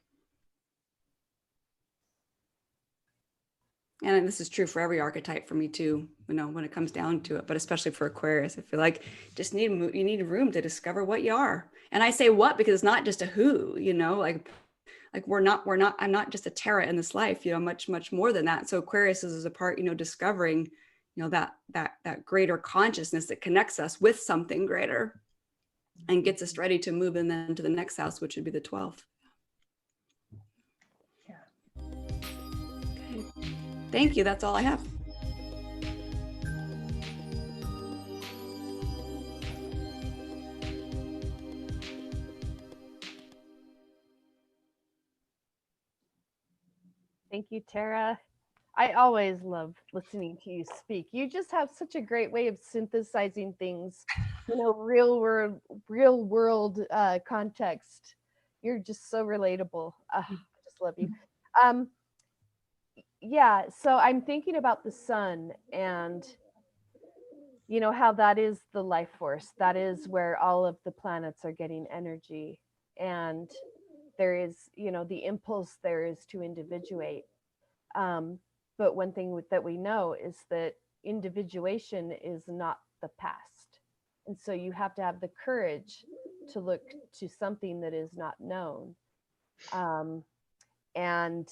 and this is true for every archetype for me too, you know, when it comes down to it, but especially for Aquarius, I feel like you need room to discover what you are. And I say what, because it's not just a who, you know, like I'm not just a Terra in this life, you know, much more than that. So Aquarius is a part, you know, discovering, you know, that greater consciousness that connects us with something greater and gets us ready to move in then to the next house, which would be the 12th. Yeah. Okay. Thank you. That's all I have. Thank you, Tara. I always love listening to you speak. You just have such a great way of synthesizing things, you know, real world context. You're just so relatable. I just love you. Yeah, so I'm thinking about the sun, and you know how that is the life force. That is where all of the planets are getting energy, and there is, you know, the impulse there is to individuate. But one thing that we know is that individuation is not the past. And so you have to have the courage to look to something that is not known. And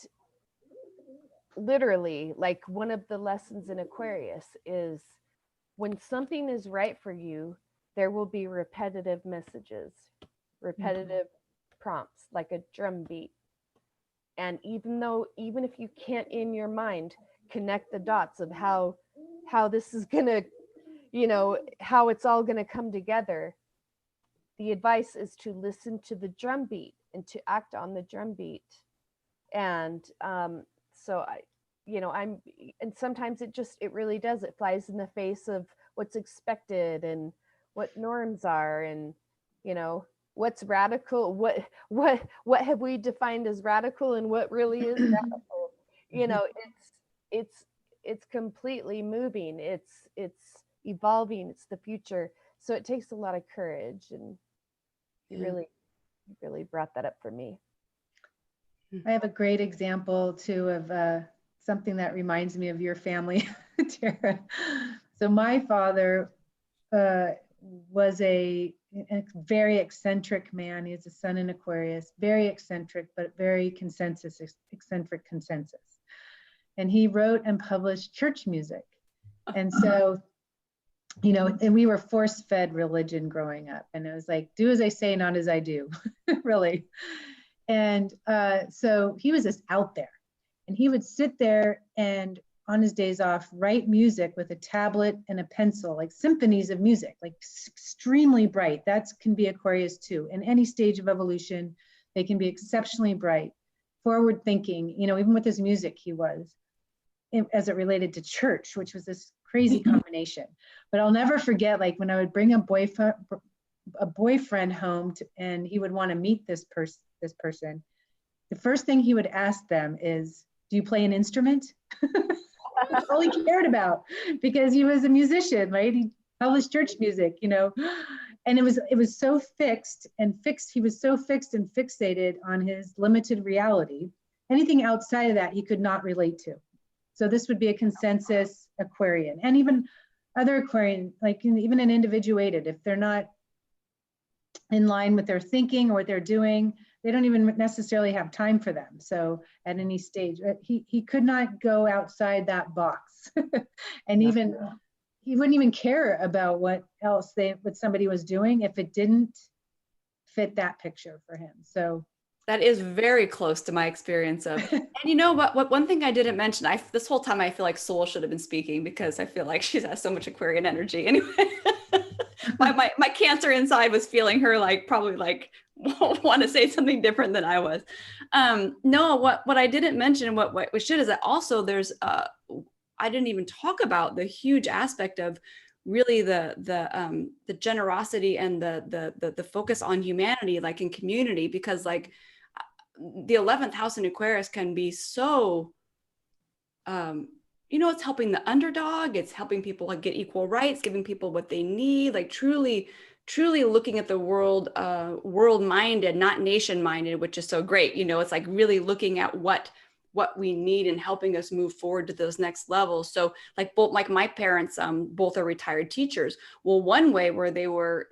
literally, like, one of the lessons in Aquarius is when something is right for you, there will be repetitive messages, repetitive prompts, like a drum beat. And even if you can't in your mind connect the dots of how this is gonna, you know, how it's all gonna come together, the advice is to listen to the drum beat and to act on the drum beat. And so and sometimes it really does, it flies in the face of what's expected and what norms are, and, you know, what's radical, what have we defined as radical, and what really is radical. You know, it's completely moving, it's evolving, it's the future. So it takes a lot of courage, and you really brought that up for me. I have a great example too of something that reminds me of your family, Tara. So my father was a very eccentric man. He has a sun in Aquarius, very eccentric, but very eccentric consensus. And he wrote and published church music. And so, you know, and we were force-fed religion growing up. And it was like, do as I say, not as I do, really. And so he was just out there. And he would sit there and on his days off, write music with a tablet and a pencil, like symphonies of music, like extremely bright. That can be Aquarius too. In any stage of evolution, they can be exceptionally bright, forward thinking, you know, even with his music, he was, as it related to church, which was this crazy combination. But I'll never forget, like when I would bring a boyfriend home and he would want to meet this person, the first thing he would ask them is, do you play an instrument? That's all he cared about, because he was a musician, right? He published church music, you know, and it was so fixed. He was so fixed and fixated on his limited reality. Anything outside of that, he could not relate to. So this would be a consensus Aquarian, and even other Aquarian, like even an individuated, if they're not in line with their thinking or what they're doing, they don't even necessarily have time for them. So at any stage, he could not go outside that box. And even he wouldn't even care about what somebody was doing if it didn't fit that picture for him. So that is very close to my experience of, and you know what, one thing I didn't mention, this whole time I feel like Soul should have been speaking, because I feel like she has so much Aquarian energy anyway. my Cancer inside was feeling her like probably like want to say something different than I was. No, what I didn't mention, what we should, is that also there's I didn't even talk about the huge aspect of really the generosity and the focus on humanity, like in community, because like the 11th house in Aquarius can be so you know, it's helping the underdog, it's helping people like get equal rights, giving people what they need, like truly looking at the world, world minded, not nation minded, which is so great. You know, it's like really looking at what we need and helping us move forward to those next levels. So like like my parents, both are retired teachers. Well, one way where they were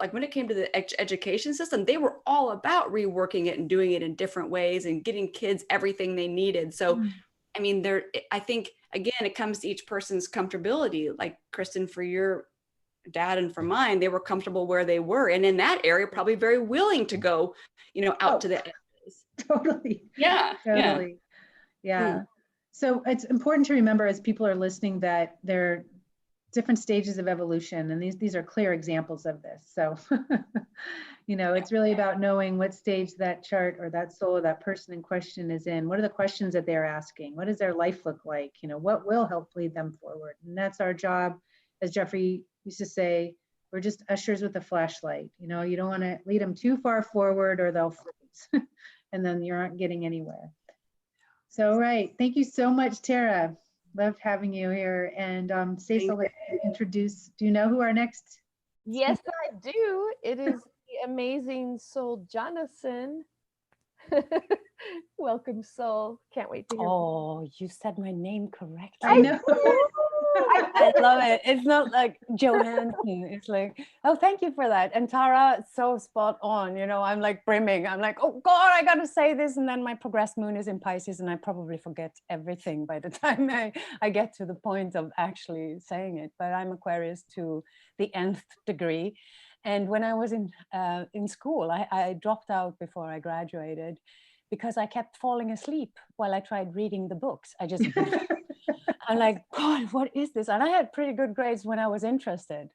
like, when it came to the education system, they were all about reworking it and doing it in different ways and getting kids everything they needed. So, I mean, I think, again, it comes to each person's comfortability. Like Kristin, for your dad and for mine, they were comfortable where they were. And in that area, probably very willing to go, you know, out to the edges. Totally. Yeah. Totally. Yeah. So it's important to remember, as people are listening, that there are different stages of evolution, and these are clear examples of this. So, you know, it's really about knowing what stage that chart or that soul or that person in question is in. What are the questions that they're asking? What does their life look like? You know, what will help lead them forward? And that's our job. As Jeffrey used to say, we're just ushers with a flashlight. You know, you don't want to lead them too far forward or they'll freeze and then you aren't getting anywhere. So, right. Thank you so much, Tara. Loved having you here. And Stacie, I'll let you introduce. Do you know who our next? Yes, I do. It is the amazing soul Jonassen. Welcome, soul. Can't wait to hear. Oh, you said my name correctly. I know. I love it. It's not like Jonassen. It's like, oh, thank you for that. And Tara, so spot on. You know, I'm like brimming. I'm like, oh God, I got to say this. And then my progressed moon is in Pisces and I probably forget everything by the time I get to the point of actually saying it. But I'm Aquarius to the nth degree. And when I was in school, I dropped out before I graduated because I kept falling asleep while I tried reading the books. I'm like, God, what is this? And I had pretty good grades when I was interested,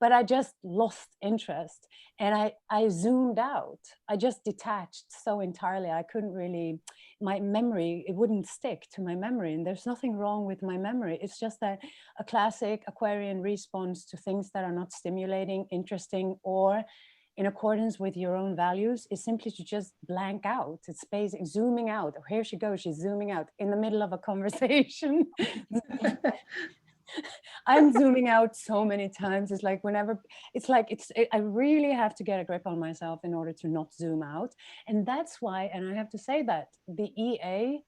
but I just lost interest. And I zoomed out. I just detached so entirely. I couldn't really, my memory, it wouldn't stick to my memory. And there's nothing wrong with my memory. It's just that a classic Aquarian response to things that are not stimulating, interesting, or in accordance with your own values is simply to just blank out. It's space, zooming out. Oh, here she goes, she's zooming out in the middle of a conversation. I'm zooming out so many times. It's like I really have to get a grip on myself in order to not zoom out. And that's why, and I have to say that the EA,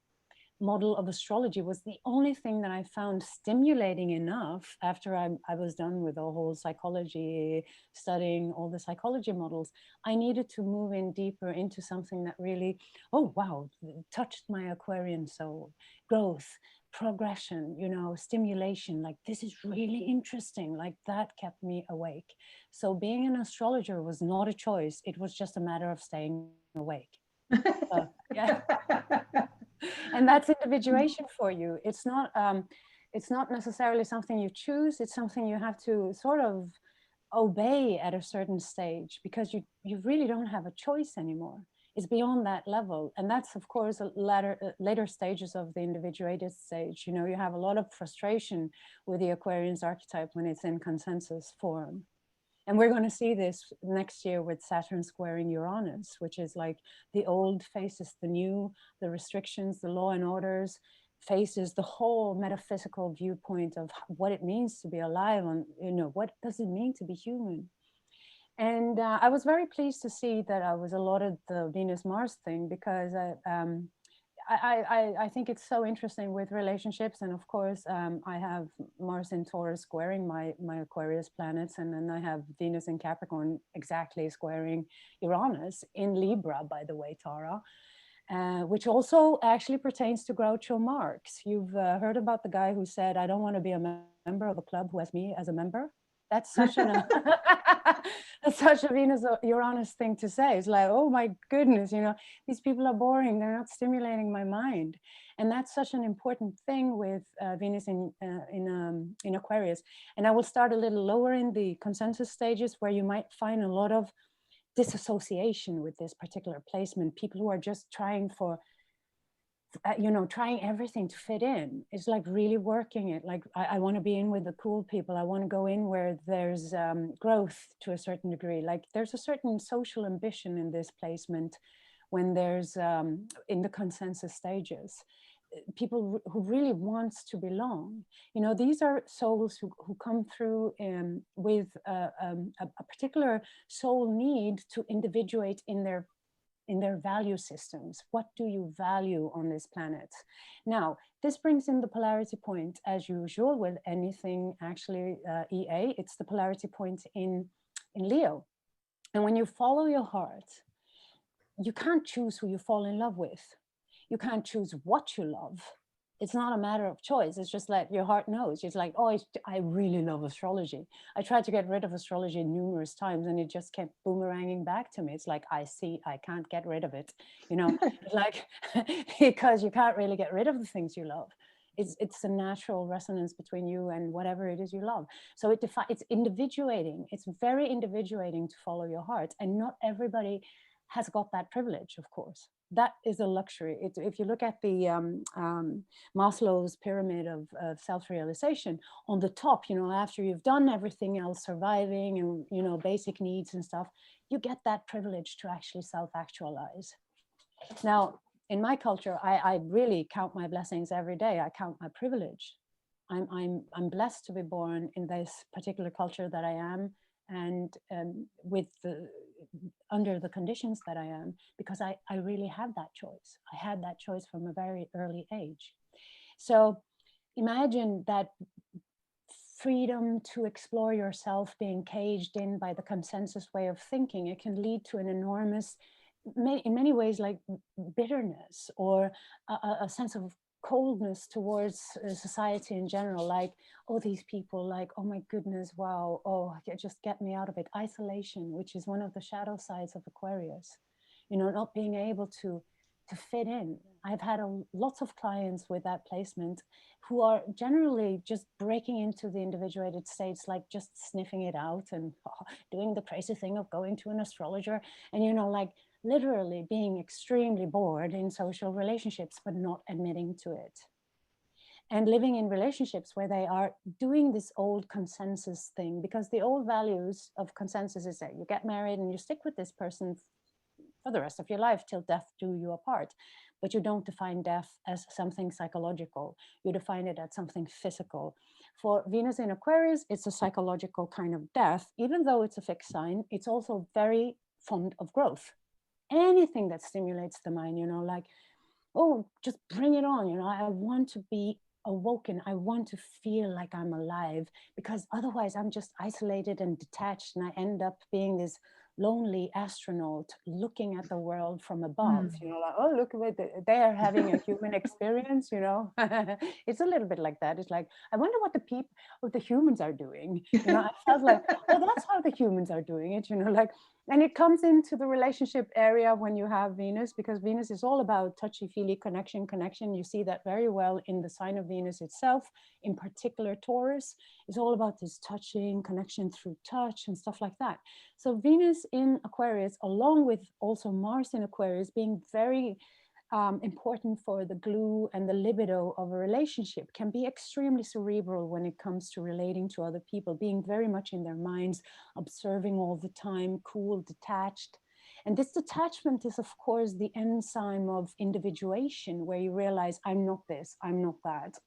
model of astrology was the only thing that I found stimulating enough after I was done with the whole psychology, studying all the psychology models. I needed to move in deeper into something that really, oh wow, touched my Aquarian soul. Growth, progression, you know, stimulation, like this is really interesting. Like that kept me awake. So being an astrologer was not a choice. It was just a matter of staying awake. Yeah. And that's individuation for you. It's not necessarily something you choose. It's something you have to sort of obey at a certain stage, because you really don't have a choice anymore. It's beyond that level. And that's, of course, later stages of the individuated stage. You know, you have a lot of frustration with the Aquarian's archetype when it's in consensus form. And we're going to see this next year with Saturn squaring Uranus, which is like the old faces the new, the restrictions, the law and orders, faces the whole metaphysical viewpoint of what it means to be alive, and, you know, what does it mean to be human? And I was very pleased to see that I was allotted the Venus-Mars thing, because I think it's so interesting with relationships. And of course, I have Mars in Taurus squaring my Aquarius planets. And then I have Venus in Capricorn exactly squaring Uranus in Libra, by the way, Tara, which also actually pertains to Groucho Marx. You've heard about the guy who said, I don't want to be a member of a club who has me as a member. That's such that's such a Venus Uranus thing to say. It's like, oh my goodness, you know, these people are boring. They're not stimulating my mind. And that's such an important thing with Venus in Aquarius. And I will start a little lower in the consensus stages, where you might find a lot of disassociation with this particular placement. People who are just trying for, you know, trying everything to fit in. It's like really working it. Like, I want to be in with the cool people. I want to go in where there's growth to a certain degree. Like, there's a certain social ambition in this placement when there's in the consensus stages. People who really wants to belong. You know, these are souls who come through with a particular soul need to individuate in their value systems. What do you value on this planet? Now, this brings in the polarity point, as usual with anything actually EA, it's the polarity point in Leo. And when you follow your heart, you can't choose who you fall in love with. You can't choose what you love. It's not a matter of choice. It's just like your heart knows. It's like, oh, I really love astrology. I tried to get rid of astrology numerous times, and it just kept boomeranging back to me. It's like, I can't get rid of it, you know, like, because you can't really get rid of the things you love. It's a natural resonance between you and whatever it is you love. So it's individuating. It's very individuating to follow your heart. And not everybody has got that privilege, of course. That is a luxury. If you look at the Maslow's pyramid of self-realization, on the top, you know, after you've done everything else, surviving and, you know, basic needs and stuff, you get that privilege to actually self-actualize. Now, in my culture, I really count my blessings every day. I count my privilege. I'm blessed to be born in this particular culture that I am, and with under the conditions that I am, because I really have that choice. I had that choice from a very early age. So imagine that freedom to explore yourself being caged in by the consensus way of thinking. It can lead to an enormous, in many ways, like bitterness, or a sense of coldness towards society in general. Like, oh, these people, like, oh my goodness, wow, oh, just get me out of it. Isolation, which is one of the shadow sides of Aquarius, you know, not being able to fit in. I've had lots of clients with that placement who are generally just breaking into the individuated states, like just sniffing it out and doing the crazy thing of going to an astrologer and, you know, like literally being extremely bored in social relationships, but not admitting to it. And living in relationships where they are doing this old consensus thing, because the old values of consensus is that you get married and you stick with this person for the rest of your life till death do you apart. But you don't define death as something psychological. You define it as something physical. For Venus in Aquarius, it's a psychological kind of death. Even though it's a fixed sign, it's also very fond of growth. Anything that stimulates the mind, you know, like oh, just bring it on. I want to be awoken. I want to feel like I'm alive, because otherwise I'm just isolated and detached, and I end up being this lonely astronaut looking at the world from above, like, oh, look at it, they are having a human experience. It's a little bit like that. It's like, I wonder what the humans are doing. I felt like, oh, that's how the humans are doing it, like. And it comes into the relationship area when you have Venus, because Venus is all about touchy-feely connection. You see that very well in the sign of Venus itself, in particular Taurus. It's all about this touching, connection through touch and stuff like that. So Venus in Aquarius, along with also Mars in Aquarius, being very important for the glue and the libido of a relationship, can be extremely cerebral when it comes to relating to other people, being very much in their minds, observing all the time, cool, detached. And this detachment is, of course, the enzyme of individuation, where you realize, I'm not this, I'm not that.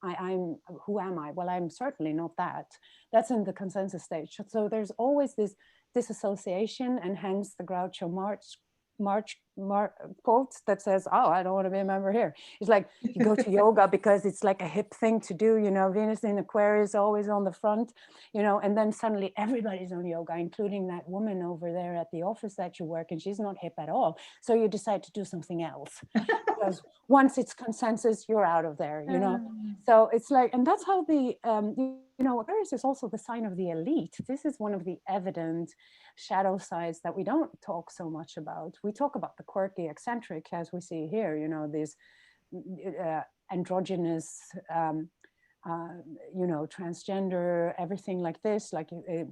Who am I? Well, I'm certainly not that. That's in the consensus stage. So there's always this disassociation, and hence the Groucho Marx quote that says, oh, I don't want to be a member here. It's like, you go to yoga because it's like a hip thing to do, Venus in Aquarius always on the front, and then suddenly everybody's on yoga, including that woman over there at the office that you work, and she's not hip at all. So you decide to do something else, because once it's consensus, you're out of there, So it's like, and that's how the, Aquarius is also the sign of the elite. This is one of the evident shadow sides that we don't talk so much about. We talk about the quirky, eccentric, as we see here, this androgynous, transgender, everything like this,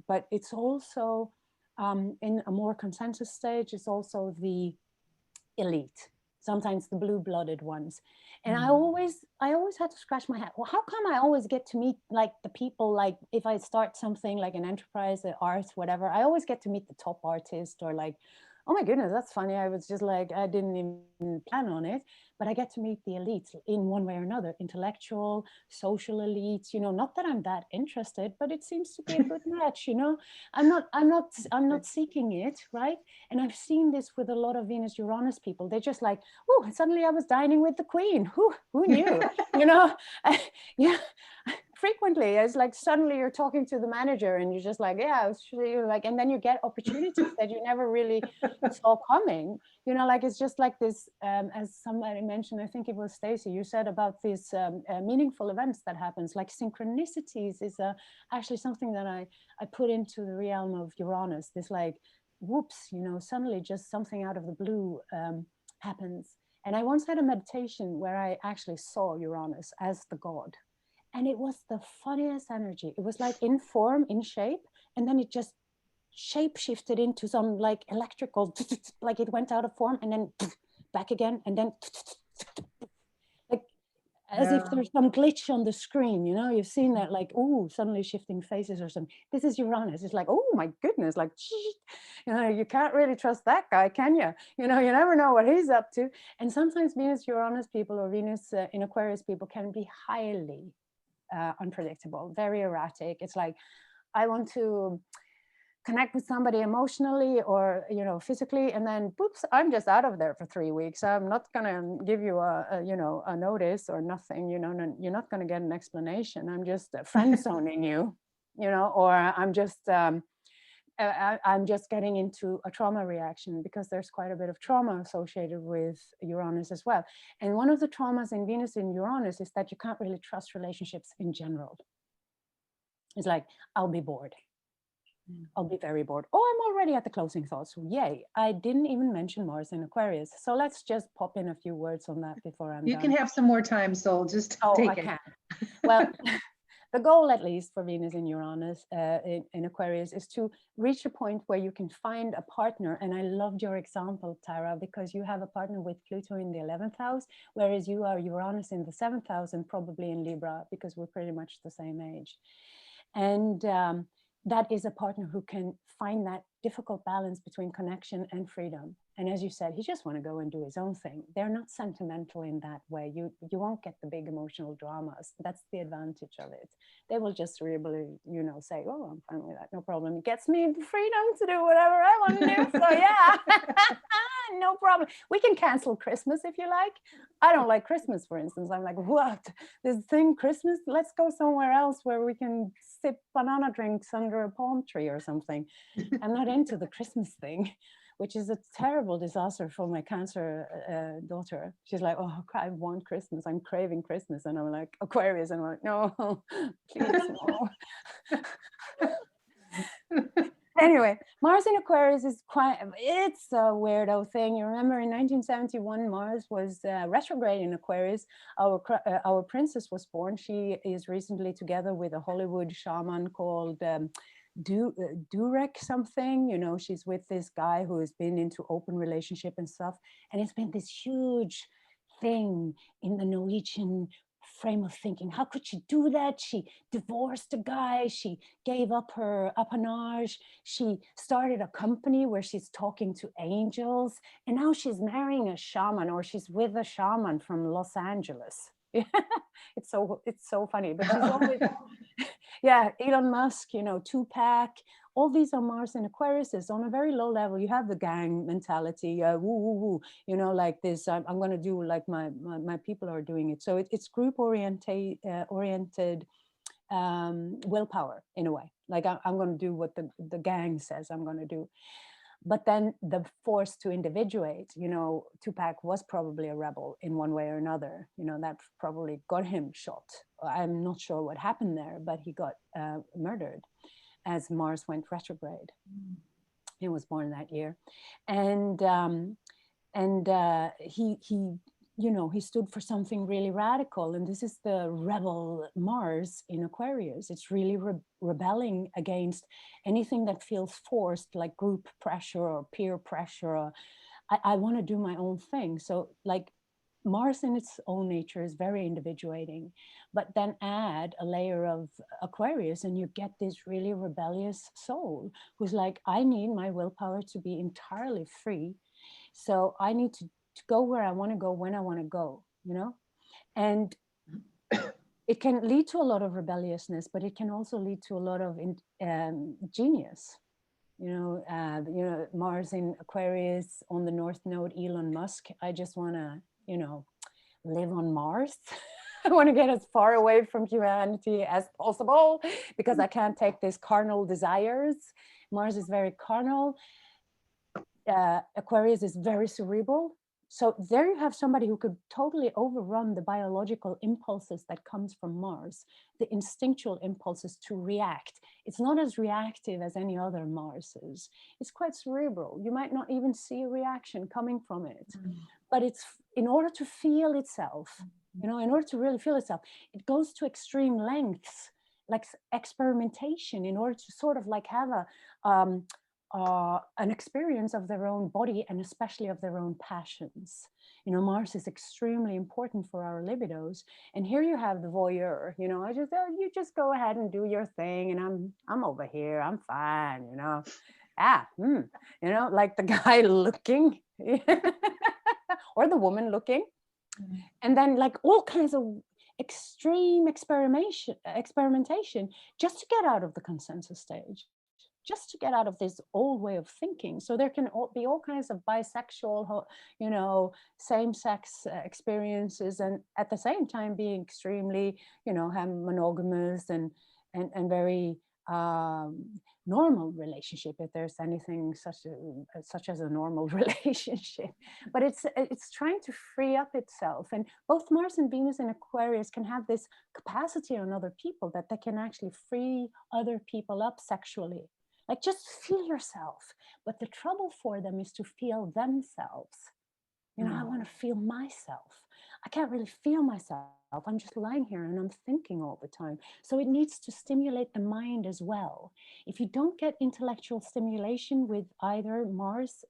but it's also in a more consensus stage, it's also the elite, sometimes the blue-blooded ones. And I always had to scratch my head. Well, how come I always get to meet like the people, like if I start something like an enterprise, art, whatever, I always get to meet the top artist, or like, oh my goodness, that's funny. I was just like, I didn't even plan on it, but I get to meet the elites in one way or another, intellectual, social elites, not that I'm that interested, but it seems to be a good match, I'm not seeking it, right? And I've seen this with a lot of Venus Uranus people. They're just like, oh, suddenly I was dining with the queen. Who knew? Yeah. Frequently, it's like suddenly you're talking to the manager and you're just like, yeah, like, and then you get opportunities that you never really saw coming. Like it's just like this, as somebody mentioned, I think it was Stacie, you said about these meaningful events that happens, like synchronicities is actually something that I put into the realm of Uranus. This like, whoops, suddenly just something out of the blue happens. And I once had a meditation where I actually saw Uranus as the god. And it was the funniest energy. It was like in form, in shape, and then it just shape shifted into some like electrical, like it went out of form and then back again, and then like as if there's some glitch on the screen, you've seen that, like, oh, suddenly shifting faces or something. This is Uranus. It's like, oh my goodness, like, you can't really trust that guy, can you? You never know what he's up to. And sometimes Venus Uranus people, or Venus in Aquarius people, can be highly unpredictable, very erratic. It's like, I want to connect with somebody emotionally or physically, and then oops, I'm just out of there for 3 weeks. I'm not gonna give you a notice or nothing. You're not gonna get an explanation. I'm just friend zoning you, or I'm just getting into a trauma reaction, because there's quite a bit of trauma associated with Uranus as well. And one of the traumas in Venus in Uranus is that you can't really trust relationships in general. It's like, I'll be bored. I'll be very bored. Oh, I'm already at the closing thoughts. Yay. I didn't even mention Mars in Aquarius. So let's just pop in a few words on that before I'm done. You can have some more time, Sol. Just take it. Can. Well, the goal, at least for Venus in Uranus, in Aquarius, is to reach a point where you can find a partner. And I loved your example, Tara, because you have a partner with Pluto in the 11th house, whereas you are Uranus in the 7th house and probably in Libra, because we're pretty much the same age. And that is a partner who can find that difficult balance between connection and freedom. And as you said, he just want to go and do his own thing. They're not sentimental in that way. You won't get the big emotional dramas. That's the advantage of it. They will just really, you know, say, oh, I'm fine with that, no problem. It gets me the freedom to do whatever I want to do. So yeah, no problem. We can cancel Christmas if you like. I don't like Christmas, for instance. I'm like, what? This thing, Christmas? Let's go somewhere else where we can sip banana drinks under a palm tree or something. I'm not into the Christmas thing, which is a terrible disaster for my Cancer daughter. She's like, oh, I want Christmas. I'm craving Christmas. And I'm like, Aquarius. And I'm like, no, please, no. Anyway, Mars in Aquarius is it's a weirdo thing. You remember in 1971, Mars was retrograde in Aquarius. Our princess was born. She is recently together with a Hollywood shaman called Durek something. You know, she's with this guy who has been into open relationship and stuff. And it's been this huge thing in the Norwegian frame of thinking. How could she do that? She divorced a guy. She gave up her appanage. She started a company where she's talking to angels. And now she's marrying a shaman, or she's with a shaman from Los Angeles. It's so funny, but she's always, yeah, Elon Musk, you know, Tupac, all these are Mars in Aquarius. On a very low level, you have the gang mentality, woo, woo, woo, you know, like this, I'm going to do like my people are doing it. So it's group oriented willpower in a way. Like I'm going to do what the gang says I'm going to do. But then the force to individuate, you know, Tupac was probably a rebel in one way or another. You know, that probably got him shot. I'm not sure what happened there, but he got murdered as Mars went retrograde. He was born that year. And he you know, he stood for something really radical. And this is the rebel Mars in Aquarius. It's really rebelling against anything that feels forced, like group pressure or peer pressure. Or, I want to do my own thing. So like Mars in its own nature is very individuating, but then add a layer of Aquarius and you get this really rebellious soul who's like, I need my willpower to be entirely free. So I need to go where I want to go, when I want to go, you know? And it can lead to a lot of rebelliousness, but it can also lead to a lot of genius. You know, Mars in Aquarius on the North Node, Elon Musk. I just want to, you know, live on Mars. I want to get as far away from humanity as possible because I can't take these carnal desires. Mars is very carnal. Aquarius is very cerebral. So there you have somebody who could totally overrun the biological impulses that comes from Mars, the instinctual impulses to react. It's not as reactive as any other Mars is. It's quite cerebral. You might not even see a reaction coming from it, but it's in order to feel itself, you know, in order to really feel itself, it goes to extreme lengths, like experimentation, in order to sort of like have an experience of their own body and especially of their own passions. You know, Mars is extremely important for our libidos. And here you have the voyeur, you know, you just go ahead and do your thing and I'm over here, I'm fine, you know. You know, like the guy looking or the woman looking. And then like all kinds of extreme experimentation just to get out of the consensus stage, just to get out of this old way of thinking. So there can be all kinds of bisexual, you know, same-sex experiences, and at the same time being extremely, you know, have monogamous and very normal relationship, if there's anything such as a normal relationship. But it's trying to free up itself. And both Mars and Venus in Aquarius can have this capacity on other people that they can actually free other people up sexually. Like just feel yourself. But the trouble for them is to feel themselves. You know, I want to feel myself. I can't really feel myself. I'm just lying here and I'm thinking all the time. So it needs to stimulate the mind as well. If you don't get intellectual stimulation with either Mars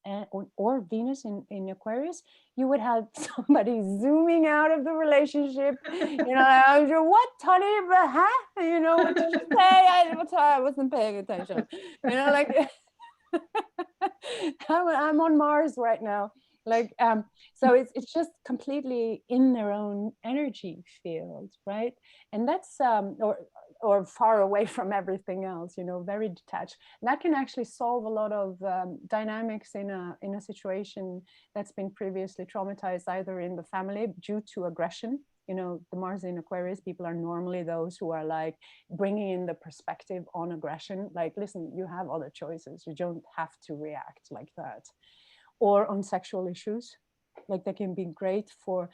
or Venus in Aquarius, you would have somebody zooming out of the relationship. You know, what, honey? Huh? You know, what did you say? I wasn't paying attention. You know, like I'm on Mars right now. Like, so it's just completely in their own energy field, right? And that's, or far away from everything else, you know, very detached. And that can actually solve a lot of dynamics in a situation that's been previously traumatized, either in the family due to aggression. You know, the Mars in Aquarius people are normally those who are like bringing in the perspective on aggression. Like, listen, you have other choices. You don't have to react like that. Or on sexual issues, like they can be great for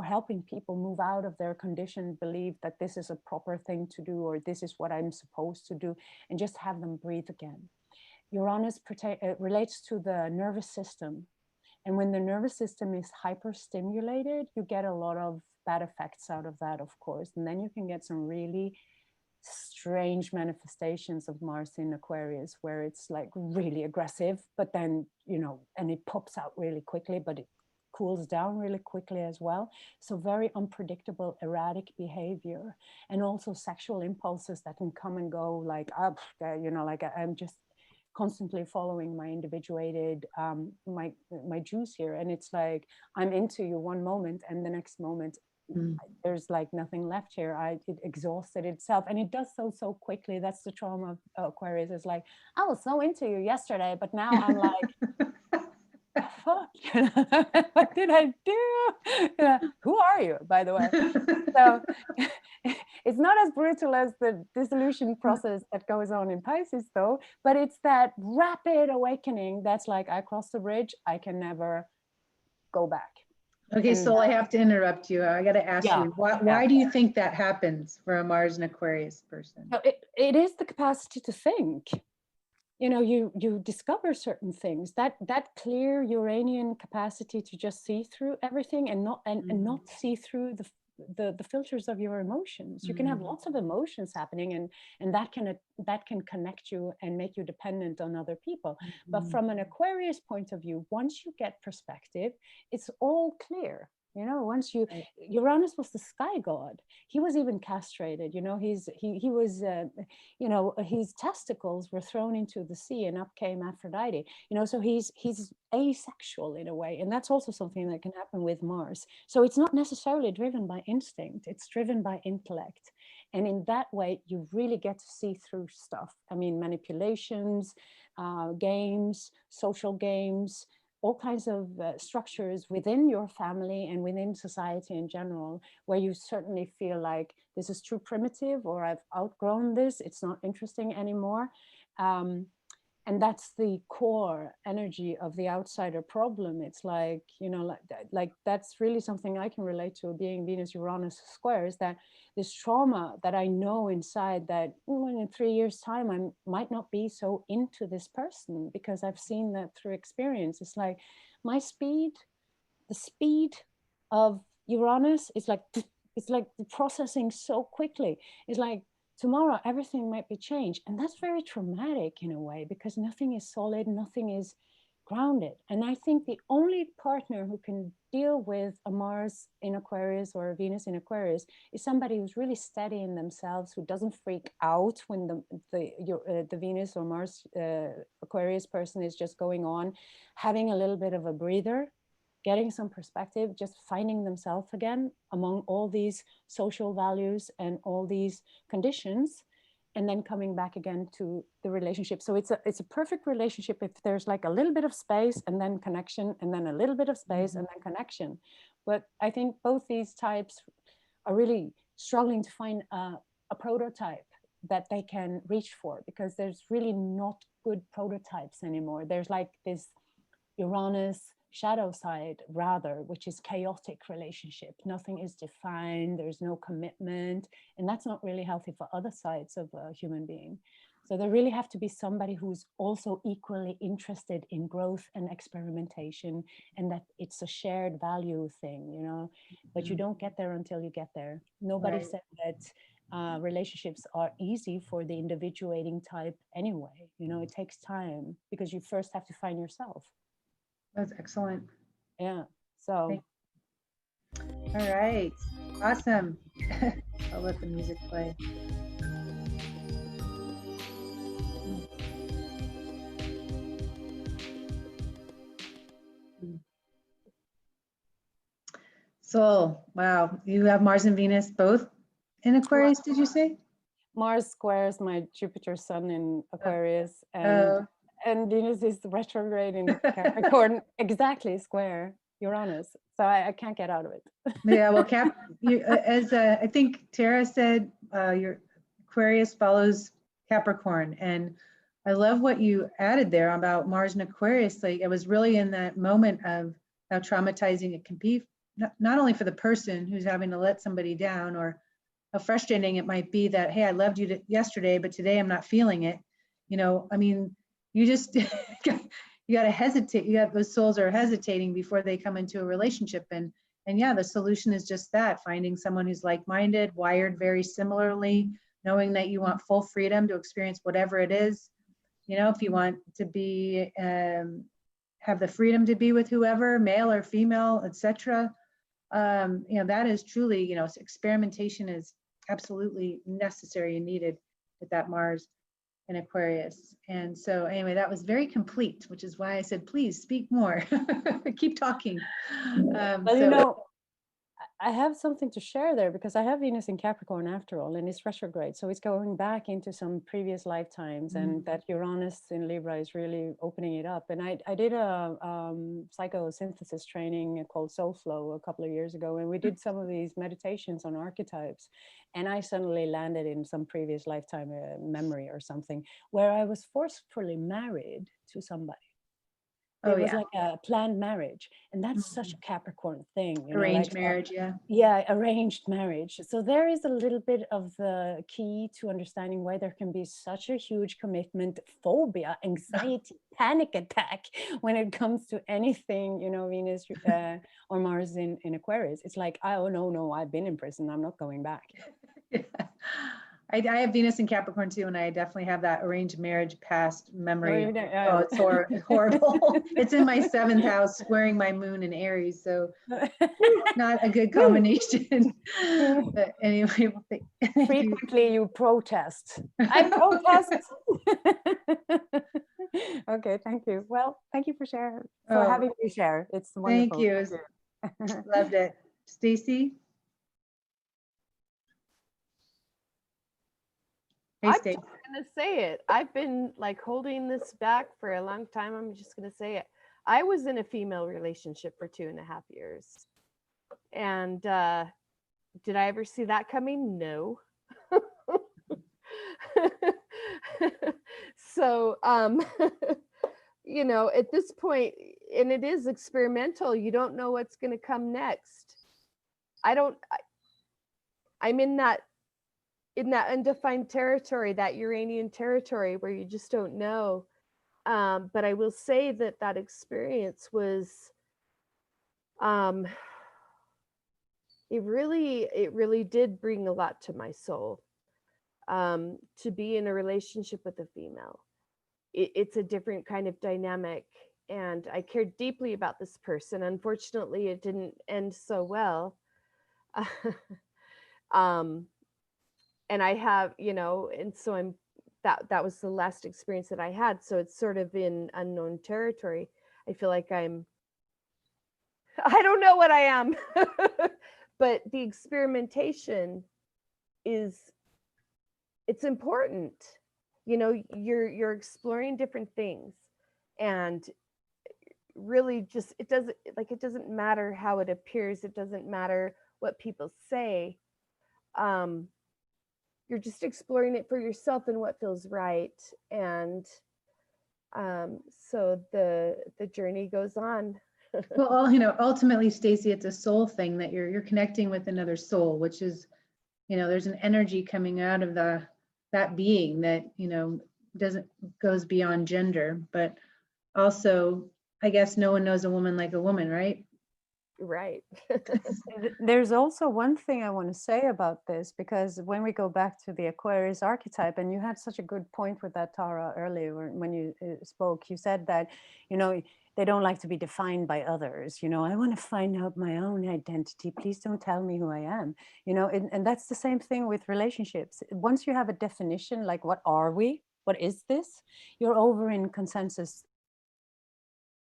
helping people move out of their conditioned belief that this is a proper thing to do, or this is what I'm supposed to do, and just have them breathe again. Uranus relates to the nervous system. And when the nervous system is hyperstimulated, you get a lot of bad effects out of that, of course. And then you can get some really strange manifestations of Mars in Aquarius, where it's like really aggressive, but then, you know, and it pops out really quickly, but it cools down really quickly as well. So very unpredictable, erratic behavior, and also sexual impulses that can come and go, like, you know, like I'm just constantly following my individuated, my juice here. And it's like, I'm into you one moment, and the next moment, there's like nothing left here. It exhausted itself, and it does so quickly. That's the trauma of Aquarius. Is like, I was so into you yesterday, but now I'm like, fuck, what did I do? Who are you, by the way? So it's not as brutal as the dissolution process that goes on in Pisces, though, but it's that rapid awakening that's like, I crossed the bridge, I can never go back. Okay, so I have to interrupt you. I got to ask you, why do you think that happens for a Mars and Aquarius person? It is the capacity to think. You know, you discover certain things, that clear Uranian capacity to just see through everything and not see through the filters of your emotions. You can have lots of emotions happening, and that can connect you and make you dependent on other people. But from an Aquarius point of view, once you get perspective, it's all clear. You know, once Uranus was the sky god. He was even castrated. You know, he was, you know, his testicles were thrown into the sea, and up came Aphrodite. You know, so he's asexual in a way, and that's also something that can happen with Mars. So it's not necessarily driven by instinct; it's driven by intellect, and in that way, you really get to see through stuff. I mean, manipulations, games, social games, all kinds of structures within your family and within society in general, where you certainly feel like this is too primitive, or I've outgrown this, it's not interesting anymore. And that's the core energy of the outsider problem. It's like, you know, like that's really something I can relate to, being Venus-Uranus squares, that this trauma that I know inside, that in 3 years' time, I might not be so into this person, because I've seen that through experience. It's like the speed of Uranus is like, it's like processing so quickly. It's like, tomorrow everything might be changed, and that's very traumatic in a way, because nothing is solid, nothing is grounded. And I think the only partner who can deal with a Mars in Aquarius or a Venus in Aquarius is somebody who's really steady in themselves, who doesn't freak out when the Venus or Mars Aquarius person is just going on, having a little bit of a breather, getting some perspective, just finding themselves again among all these social values and all these conditions, and then coming back again to the relationship. So it's a perfect relationship if there's like a little bit of space and then connection, and then a little bit of space and then connection. But I think both these types are really struggling to find a prototype that they can reach for, because there's really not good prototypes anymore. There's like this Uranus shadow side, rather, which is chaotic relationship. Nothing is defined, there's no commitment, and that's not really healthy for other sides of a human being. So there really have to be somebody who's also equally interested in growth and experimentation, and that it's a shared value thing, you know. But you don't get there until you get there. Nobody said that relationships are easy for the individuating type anyway. You know, it takes time, because you first have to find yourself. That's excellent. Yeah. So. All right. Awesome. I'll let the music play. Soul. Wow. You have Mars and Venus both in Aquarius, did you say? Mars squares my Jupiter Sun in Aquarius, Oh, and Venus is retrograde in Capricorn, exactly square Uranus. So I can't get out of it. yeah. Well, as I think Tara said, your Aquarius follows Capricorn, and I love what you added there about Mars and Aquarius. Like, it was really in that moment of how traumatizing it can be, not only for the person who's having to let somebody down, or how frustrating it might be that, hey, I loved you yesterday, but today I'm not feeling it. You know, I mean, you just you got to hesitate. You got, those souls are hesitating before they come into a relationship, and yeah, the solution is just that: finding someone who's like-minded, wired very similarly, knowing that you want full freedom to experience whatever it is. You know, if you want to be have the freedom to be with whoever, male or female, etc. You know, that is truly, you know, experimentation is absolutely necessary and needed with that Mars in Aquarius. And so anyway, that was very complete, which is why I said, please speak more. Keep talking. Well, you know, I have something to share there, because I have Venus in Capricorn after all, and it's retrograde. So it's going back into some previous lifetimes, and that Uranus in Libra is really opening it up. And I did a psychosynthesis training called Soul Flow a couple of years ago, and we did some of these meditations on archetypes. And I suddenly landed in some previous lifetime memory or something where I was forcefully married to somebody. It was like a planned marriage, and that's such a Capricorn thing, you know, arranged like, marriage, yeah, arranged marriage. So there is a little bit of the key to understanding why there can be such a huge commitment, phobia, anxiety, panic attack when it comes to anything, you know, Venus or Mars in Aquarius. It's like, oh no, I've been in prison, I'm not going back. Yeah. I have Venus in Capricorn too, and I definitely have that arranged marriage past memory. Oh, it's horrible. It's in my 7th house, squaring my moon in Aries, so not a good combination. But anyway, frequently you protest. I protest. Okay, thank you. Well, thank you for sharing, for having me share. It's wonderful. Thank you. Loved it. Stacie? Hey, I'm just gonna say it. I've been like holding this back for a long time. I'm just gonna say it. I was in a female relationship for 2.5 years. And did I ever see that coming? No. So you know, at this point, and it is experimental, you don't know what's gonna come next. I'm in that undefined territory, that Uranian territory where you just don't know. But I will say that that experience was, it really did bring a lot to my soul. To be in a relationship with a female, it's a different kind of dynamic, and I cared deeply about this person. Unfortunately, it didn't end so well. And I have, you know, and so that was the last experience that I had. So it's sort of in unknown territory. I feel like I don't know what I am, but the experimentation it's important. You know, you're exploring different things, and really just, it doesn't matter how it appears. It doesn't matter what people say. You're just exploring it for yourself and what feels right. And so the journey goes on. Well, you know, ultimately, Stacie, it's a soul thing that you're connecting with another soul, which is, you know, there's an energy coming out of that being that, you know, goes beyond gender. But also, I guess no one knows a woman like a woman, right? Right. There's also one thing I want to say about this, because when we go back to the Aquarius archetype, and you had such a good point with that, Tara, earlier when you spoke, you said that, you know, they don't like to be defined by others. You know, I want to find out my own identity. Please don't tell me who I am. You know, and that's the same thing with relationships. Once you have a definition, like what are we? What is this? You're over in consensus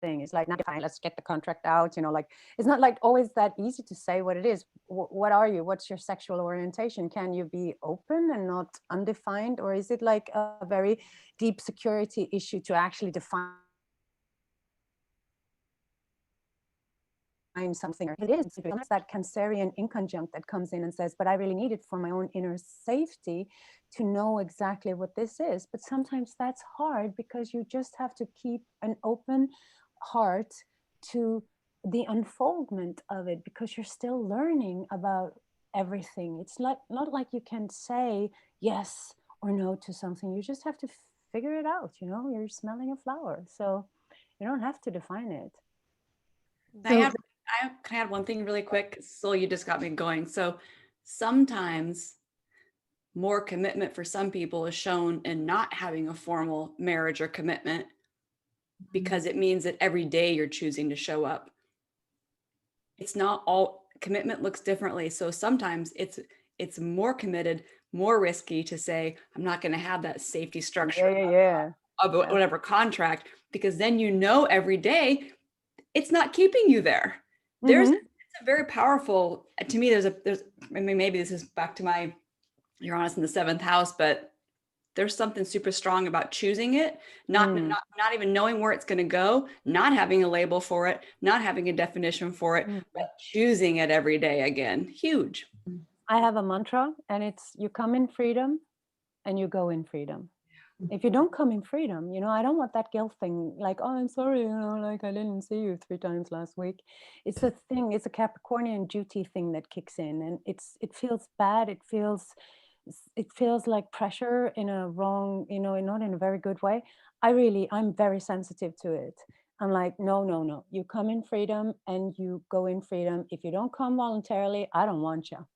thing. It's like, now fine, let's get the contract out, you know, like, it's not like always that easy to say what it is. What are you? What's your sexual orientation? Can you be open and not undefined? Or is it like a very deep security issue to actually define something? It is. It's that Cancerian inconjunct that comes in and says, but I really need it for my own inner safety to know exactly what this is. But sometimes that's hard because you just have to keep an open heart to the unfoldment of it, because you're still learning about everything. It's like not like you can say yes or no to something. You just have to figure it out. You know, you're smelling a flower, so you don't have to define it. Can I add one thing really quick? So you just got me going. So sometimes more commitment for some people is shown in not having a formal marriage or commitment, because it means that every day you're choosing to show up. It's not all, commitment looks differently. So sometimes it's more committed, more risky to say, I'm not going to have that safety structure of whatever contract, because then you know every day it's not keeping you there. It's a very powerful, to me, there's I mean, maybe this is back to my Uranus in the 7th house, but there's something super strong about choosing it, not even knowing where it's going to go, not having a label for it, not having a definition for it, but choosing it every day again. Huge. I have a mantra, and it's, you come in freedom and you go in freedom. If you don't come in freedom, you know, I don't want that guilt thing, like, oh, I'm sorry, you know, like I didn't see you 3 times last week. It's a thing, it's a Capricornian duty thing that kicks in, and it feels bad. It feels like pressure in a wrong, you know, not in a very good way. I'm very sensitive to it. I'm like, no, you come in freedom and you go in freedom. If you don't come voluntarily, I don't want you.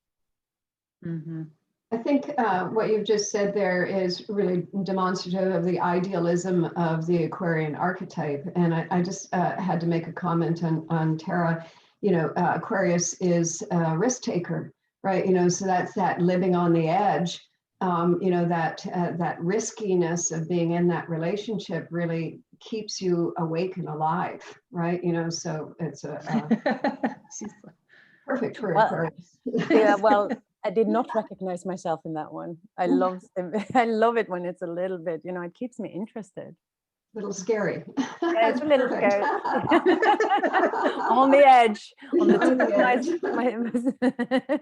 I think what you've just said there is really demonstrative of the idealism of the Aquarian archetype. And I just had to make a comment on Tara. You know, Aquarius is a risk taker, right? You know, so that's that living on the edge. You know, that riskiness of being in that relationship really keeps you awake and alive, right? You know, so it's a perfect for Aquarius. Yeah, well, I did not recognize myself in that one. I love it when it's a little bit, you know, it keeps me interested. A little scary. Yeah, it's a little scary. On the edge. On the tip of my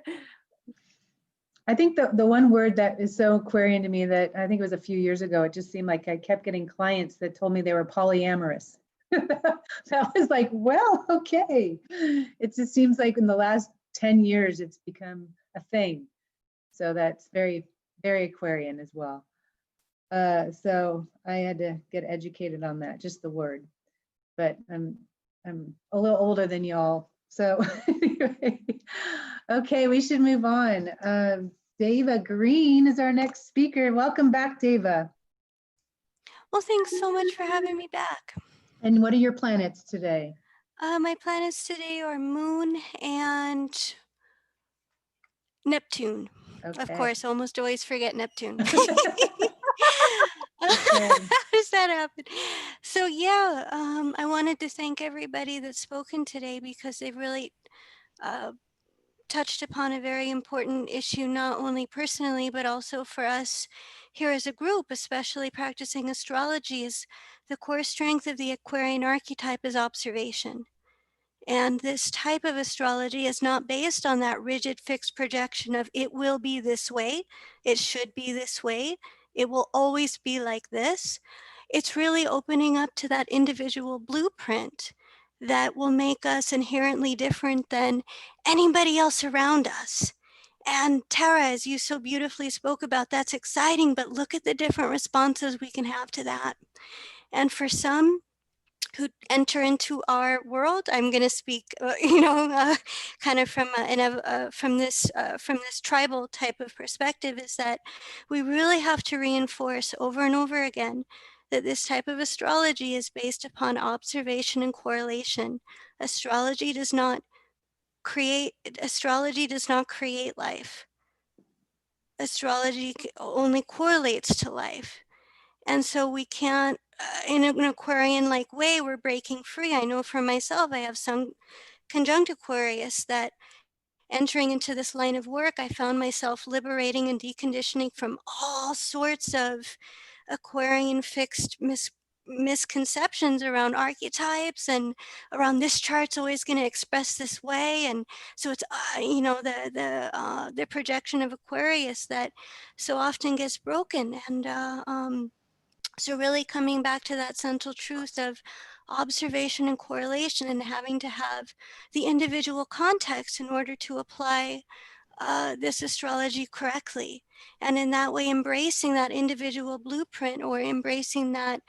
I think the one word that is so Aquarian to me, that I think it was a few years ago, it just seemed like I kept getting clients that told me they were polyamorous. I was like, well, okay. It just seems like in the last 10 years, it's become a thing. So that's very, very Aquarian as well. So I had to get educated on that, just the word. But I'm a little older than y'all. So anyway, okay, we should move on. Deva Green is our next speaker. Welcome back, Deva. Well, thanks so much for having me back. And what are your planets today? My planets today are Moon and Neptune. Okay. Of course, almost always forget Neptune. How does that happen? So yeah, I wanted to thank everybody that's spoken today, because they've really touched upon a very important issue, not only personally, but also for us here as a group, especially practicing astrology. Is the core strength of the Aquarian archetype is observation. And this type of astrology is not based on that rigid fixed projection of it will be this way, it should be this way, it will always be like this. It's really opening up to that individual blueprint that will make us inherently different than anybody else around us. And Tara, as you so beautifully spoke about, that's exciting, but look at the different responses we can have to that. And for some who enter into our world, I'm going to speak, kind of from this tribal type of perspective, is that we really have to reinforce over and over again that this type of astrology is based upon observation and correlation. Astrology does not create life. Astrology only correlates to life. And so we can't in an Aquarian-like way, we're breaking free. I know for myself, I have some conjunct Aquarius that entering into this line of work, I found myself liberating and deconditioning from all sorts of Aquarian fixed misconceptions around archetypes and around this chart's always going to express this way, and so it's you know, the projection of Aquarius that so often gets broken, and so really coming back to that central truth of observation and correlation, and having to have the individual context in order to apply this astrology correctly. And in that way, embracing that individual blueprint, or embracing that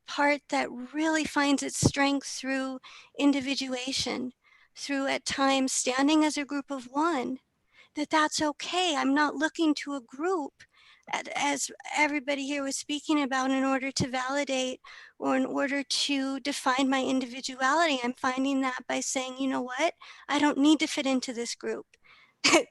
part that really finds its strength through individuation, through at times standing as a group of one, that's okay. I'm not looking to a group, as everybody here was speaking about, in order to validate or in order to define my individuality. I'm finding that by saying, you know what, I don't need to fit into this group.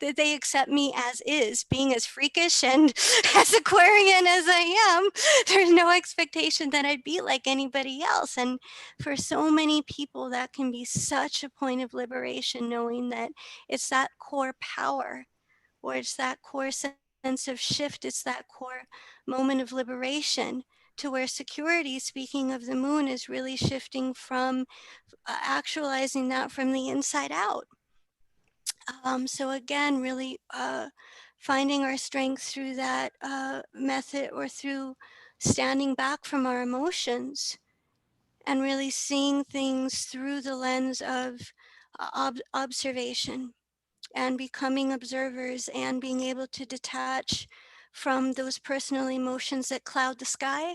That they accept me as is, being as freakish and as Aquarian as I am. There's no expectation that I'd be like anybody else. And for so many people, that can be such a point of liberation, knowing that it's that core power, or it's that core sense of shift, it's that core moment of liberation, to where security, speaking of the moon, is really shifting from actualizing that from the inside out. So again, really finding our strength through that method, or through standing back from our emotions and really seeing things through the lens of observation, and becoming observers, and being able to detach from those personal emotions that cloud the sky,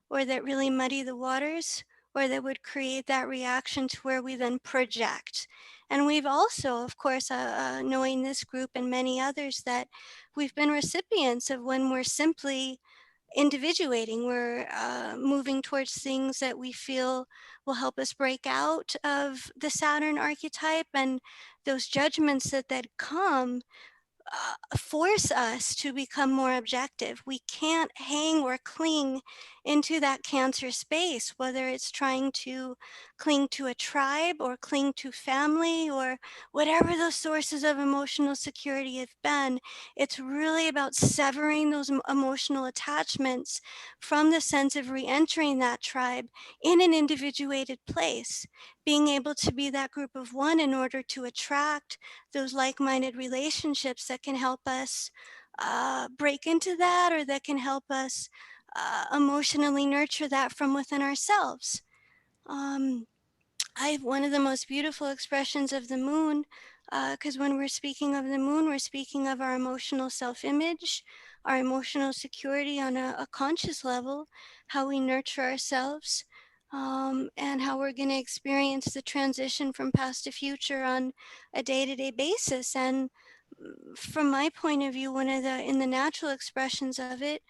or that really muddy the waters, or that would create that reaction to where we then project. And we've also, of course, knowing this group and many others, that we've been recipients of when we're simply individuating, we're moving towards things that we feel will help us break out of the Saturn archetype, and those judgments that come force us to become more objective. We can't hang or cling into that Cancer space, whether it's trying to cling to a tribe, or cling to family, or whatever those sources of emotional security have been. It's really about severing those emotional attachments from the sense of re-entering that tribe in an individuated place, being able to be that group of one in order to attract those like-minded relationships that can help us break into that, or that can help us emotionally nurture that from within ourselves. I have one of the most beautiful expressions of the moon, because when we're speaking of the moon, we're speaking of our emotional self-image, our emotional security on a conscious level, how we nurture ourselves, and how we're going to experience the transition from past to future on a day-to-day basis. And from my point of view, in the natural expressions of it,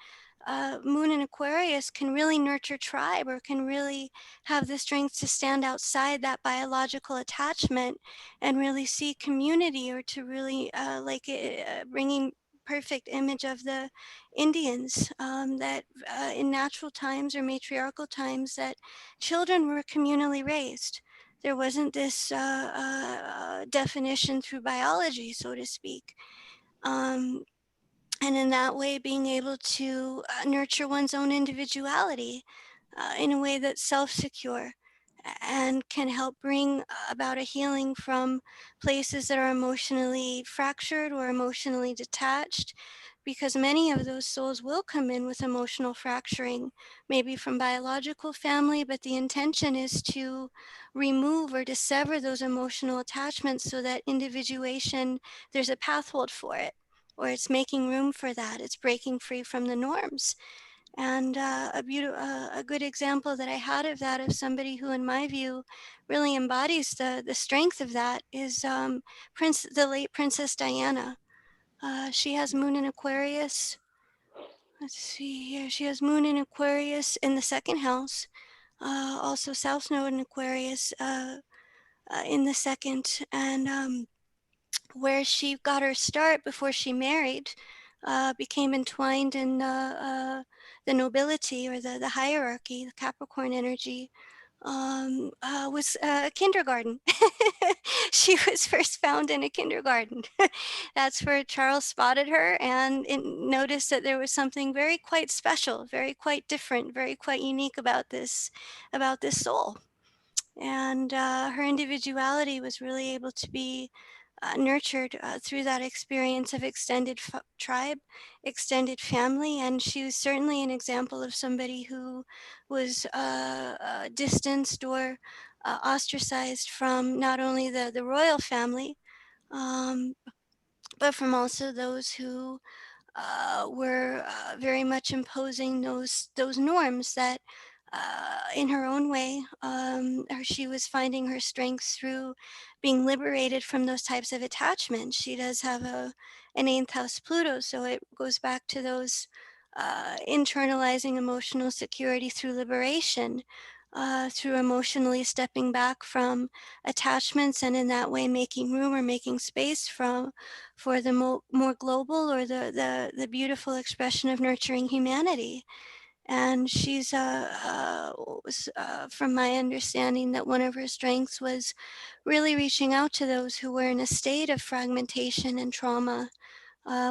moon in Aquarius can really nurture tribe, or can really have the strength to stand outside that biological attachment and really see community, or to really bringing perfect image of the Indians, that in natural times or matriarchal times, that children were communally raised. There wasn't this definition through biology, so to speak. And in that way, being able to nurture one's own individuality in a way that's self-secure, and can help bring about a healing from places that are emotionally fractured or emotionally detached, because many of those souls will come in with emotional fracturing, maybe from biological family, but the intention is to remove or to sever those emotional attachments, so that individuation, there's a pathhold for it, or it's making room for that. It's breaking free from the norms. And a good example that I had of that, of somebody who, in my view, really embodies the strength of that, is the late Princess Diana. She has moon in Aquarius. Let's see here. She has moon in Aquarius in the second house. Also South Node in Aquarius in the second. And where she got her start before she married, became entwined in the nobility or the hierarchy, the Capricorn energy, was kindergarten. She was first found in a kindergarten. That's where Charles spotted her and noticed that there was something very quite special, very quite different, very quite unique about this soul. And her individuality was really able to be nurtured through that experience of extended tribe, extended family. And she was certainly an example of somebody who was distanced or ostracized from not only the royal family, um, but from also those who were very much imposing those norms that in her own way, she was finding her strength through being liberated from those types of attachments. She does have an 8th house Pluto, so it goes back to those internalizing emotional security through liberation, through emotionally stepping back from attachments, and in that way making room or making space for the more global or the beautiful expression of nurturing humanity. And she's, from my understanding, that one of her strengths was really reaching out to those who were in a state of fragmentation and trauma,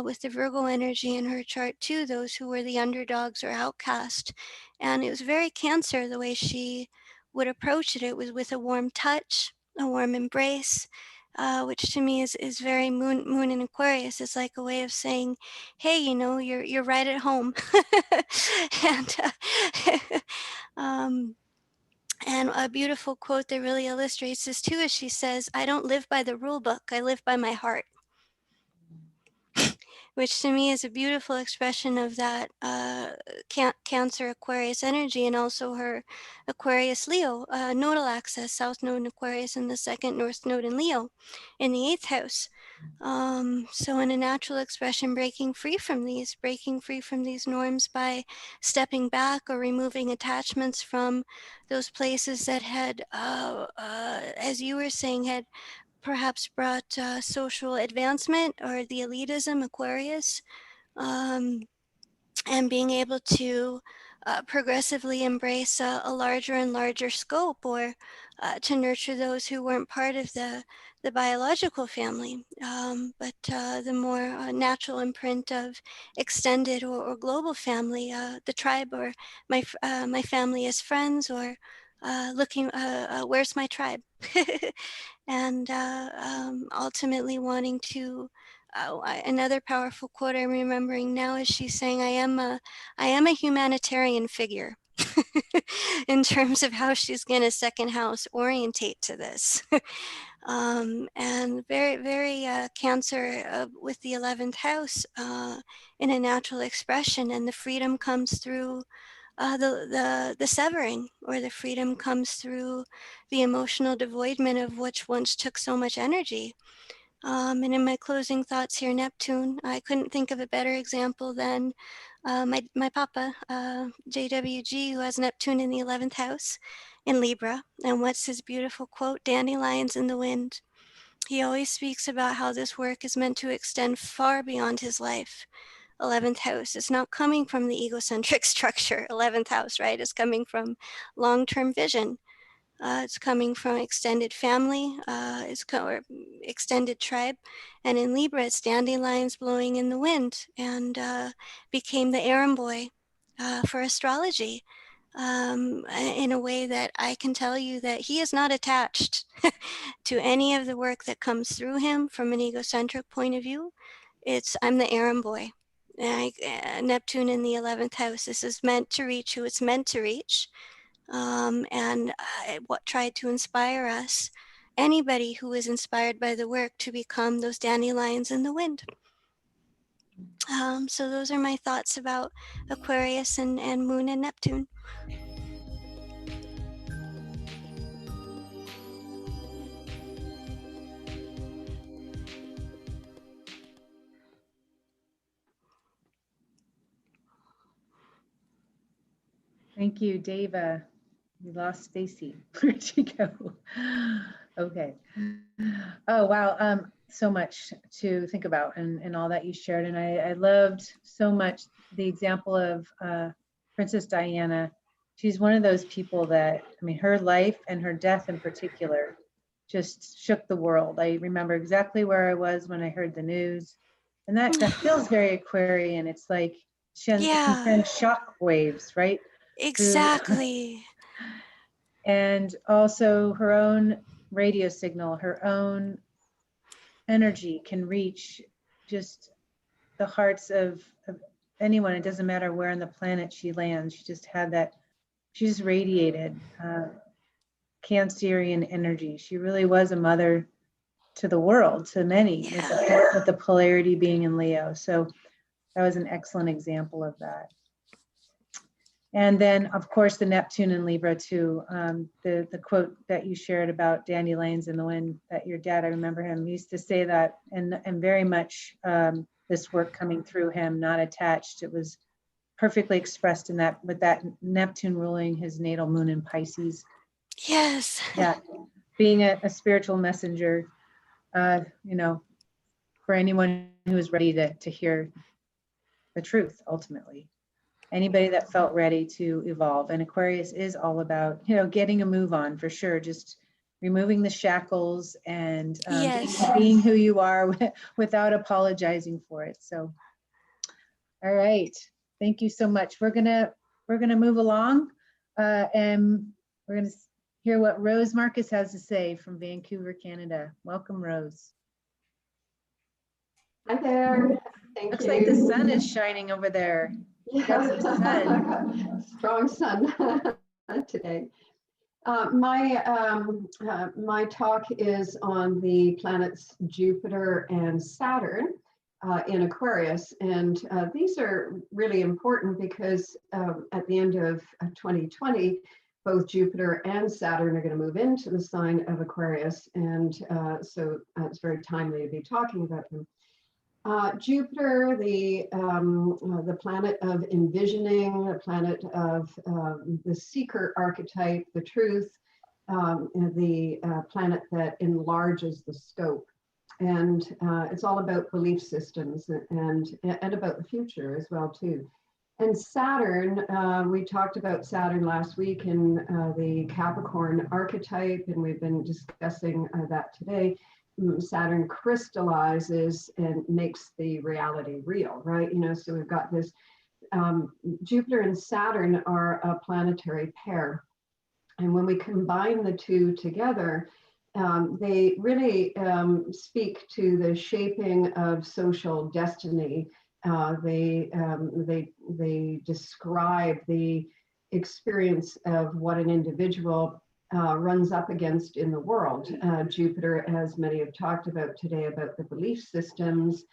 with the Virgo energy in her chart too, those who were the underdogs or outcast. And it was very Cancer the way she would approach it. It was with a warm touch, a warm embrace, which to me is very moon in Aquarius. It's like a way of saying, hey, you know, you're right at home. and um, and a beautiful quote that really illustrates this too is she says, I don't live by the rule book, I live by my heart. Which to me is a beautiful expression of that Cancer Aquarius energy, and also her Aquarius Leo nodal axis, South Node in Aquarius and the 2nd North Node in Leo in the 8th house. So in a natural expression, breaking free from these norms by stepping back or removing attachments from those places that had, as you were saying, had perhaps brought social advancement or the elitism, Aquarius, and being able to progressively embrace a larger and larger scope, or to nurture those who weren't part of the biological family, but the more natural imprint of extended or global family, the tribe, or my family as friends, or looking, where's my tribe? And ultimately wanting to, another powerful quote I'm remembering now is she's saying, I am a humanitarian figure. In terms of how she's going to 2nd house orientate to this. And very, very Cancer with the 11th house in a natural expression, and the freedom comes through the severing, or the freedom comes through the emotional devoidment of which once took so much energy. And in my closing thoughts here, Neptune, I couldn't think of a better example than my papa, JWG, who has Neptune in the 11th house in Libra. And what's his beautiful quote? Dandelions in the wind. He always speaks about how this work is meant to extend far beyond his life. 11th house. It's not coming from the egocentric structure. 11th house, right? It's coming from long-term vision. It's coming from extended family, or extended tribe. And in Libra, it's dandelions blowing in the wind, and became the errand boy for astrology, in a way that I can tell you that he is not attached to any of the work that comes through him from an egocentric point of view. I'm the errand boy. Neptune in the 11th house. This is meant to reach who it's meant to reach. And what tried to inspire us, anybody who is inspired by the work, to become those dandelions in the wind. So those are my thoughts about Aquarius and Moon and Neptune. Thank you, Deva. We lost Stacie. Where'd she go? Okay. Oh, wow. So much to think about and all that you shared. And I loved so much the example of Princess Diana. She's one of those people that, I mean, her life and her death in particular just shook the world. I remember exactly where I was when I heard the news. And that feels very Aquarian. It's like she can send shock waves, right? Exactly. And also her own radio signal, her own energy can reach just the hearts of anyone. It doesn't matter where on the planet she lands. She just had that, she just radiated Cancerian energy. She really was a mother to the world, to many, with the polarity being in Leo. So that was an excellent example of that. And then, of course, the Neptune in Libra too. The quote that you shared about dandelions in the wind, that your dad, I remember him, used to say that, and very much this work coming through him, not attached. It was perfectly expressed in that, with that Neptune ruling his natal moon in Pisces. Yes. Yeah, being a spiritual messenger, you know, for anyone who is ready to hear the truth ultimately. Anybody that felt ready to evolve. And Aquarius is all about, you know, getting a move on for sure. Just removing the shackles and being who you are without apologizing for it. So, all right. Thank you so much. We're gonna move along and we're gonna hear what Rose Marcus has to say from Vancouver, Canada. Welcome, Rose. Hi there. Thank Looks you. like the sun is shining over there. Yeah. Sun. Strong sun today. My talk is on the planets Jupiter and Saturn in Aquarius, and these are really important because at the end of 2020, both Jupiter and Saturn are going to move into the sign of Aquarius, and so it's very timely to be talking about them. Jupiter, the planet of envisioning, the planet of the seeker archetype, the truth, the planet that enlarges the scope. And it's all about belief systems and about the future as well, too. And Saturn, we talked about Saturn last week in the Capricorn archetype, and we've been discussing that today. Saturn crystallizes and makes the reality real, right? You know, so we've got this, Jupiter and Saturn are a planetary pair. And when we combine the two together, they really speak to the shaping of social destiny. They describe the experience of what an individual runs up against in the world. Jupiter, as many have talked about today, about the belief systems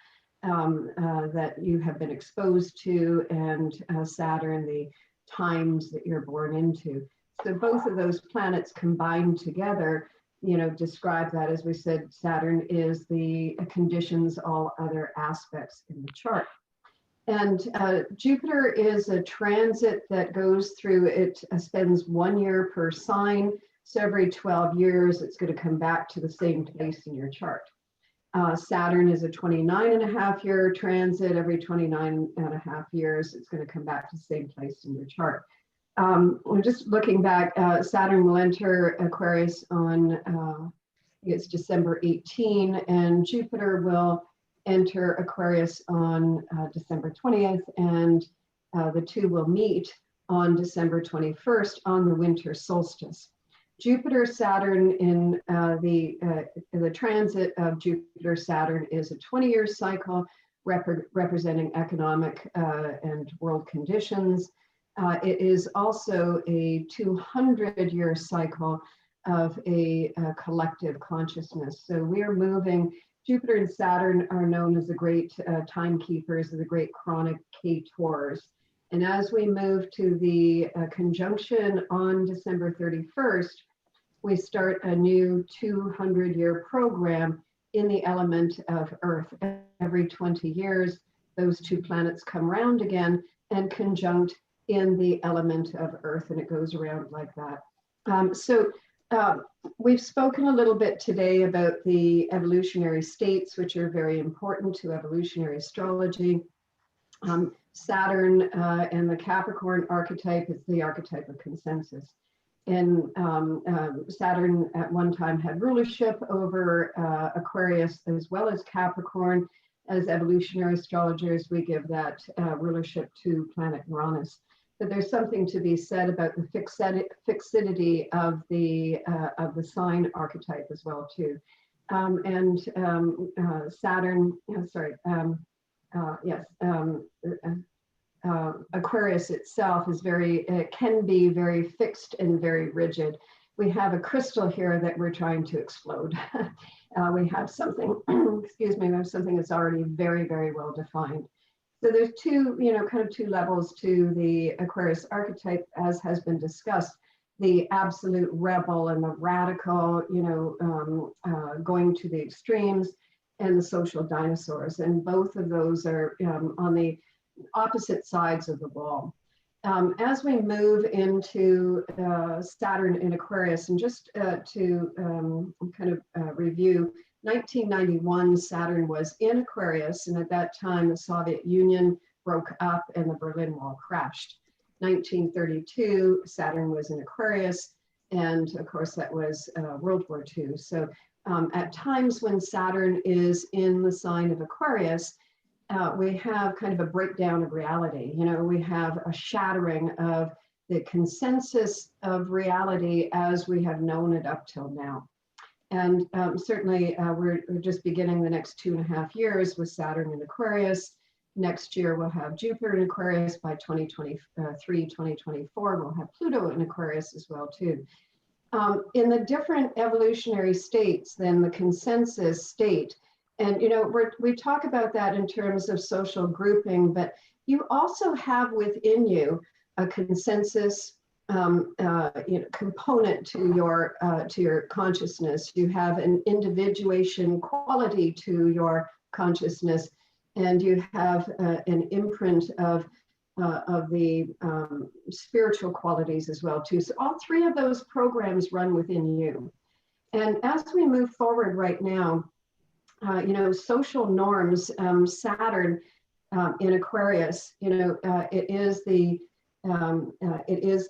that you have been exposed to, and Saturn, the times that you're born into. So both of those planets combined together, you know, describe that. As we said, Saturn is the conditions all other aspects in the chart. And Jupiter is a transit that goes through, it spends 1 year per sign. So every 12 years, it's going to come back to the same place in your chart. Saturn is a 29.5-year transit. Every 29.5 years, it's going to come back to the same place in your chart. We're just looking back, Saturn will enter Aquarius on, it's December 18, and Jupiter will enter Aquarius on December 20th, and the two will meet on December 21st on the winter solstice. Jupiter Saturn in the transit of Jupiter Saturn is a 20-year cycle representing economic and world conditions. It is also a 200-year cycle of a collective consciousness. So we are moving. Jupiter and Saturn are known as the great timekeepers, the great chronicators. And as we move to the conjunction on December 31st, we start a new 200-year program in the element of Earth. Every 20 years, those two planets come round again and conjunct in the element of Earth, and it goes around like that. So We've spoken a little bit today about the evolutionary states, which are very important to evolutionary astrology. Saturn and the Capricorn archetype is the archetype of consensus. And Saturn at one time had rulership over Aquarius as well as Capricorn. As evolutionary astrologers, we give that rulership to planet Uranus. But there's something to be said about the fixity of the sign archetype as well too. Saturn, Aquarius itself is can be very fixed and very rigid. We have a crystal here that we're trying to explode. We have something, excuse me, we have something that's already very, very well defined. So there's two levels to the Aquarius archetype, as has been discussed. The absolute rebel and the radical, going to the extremes, and the social dinosaurs. And both of those are on the opposite sides of the wall. As we move into Saturn in Aquarius, and just to review, 1991, Saturn was in Aquarius, and at that time, the Soviet Union broke up and the Berlin Wall crashed. 1932, Saturn was in Aquarius, and of course, that was World War II. So at times when Saturn is in the sign of Aquarius, we have kind of a breakdown of reality. We have a shattering of the consensus of reality as we have known it up till now. And certainly we're just beginning the next 2.5 years with Saturn in Aquarius. Next year we'll have Jupiter in Aquarius. By 2023, 2024, we'll have Pluto in Aquarius as well too. In the different evolutionary states, then the consensus state, and we talk about that in terms of social grouping, but you also have within you a consensus component to your consciousness. You have an individuation quality to your consciousness, and you have an imprint of the spiritual qualities as well too. So all three of those programs run within you. And as we move forward right now, social norms, Saturn in Aquarius, it is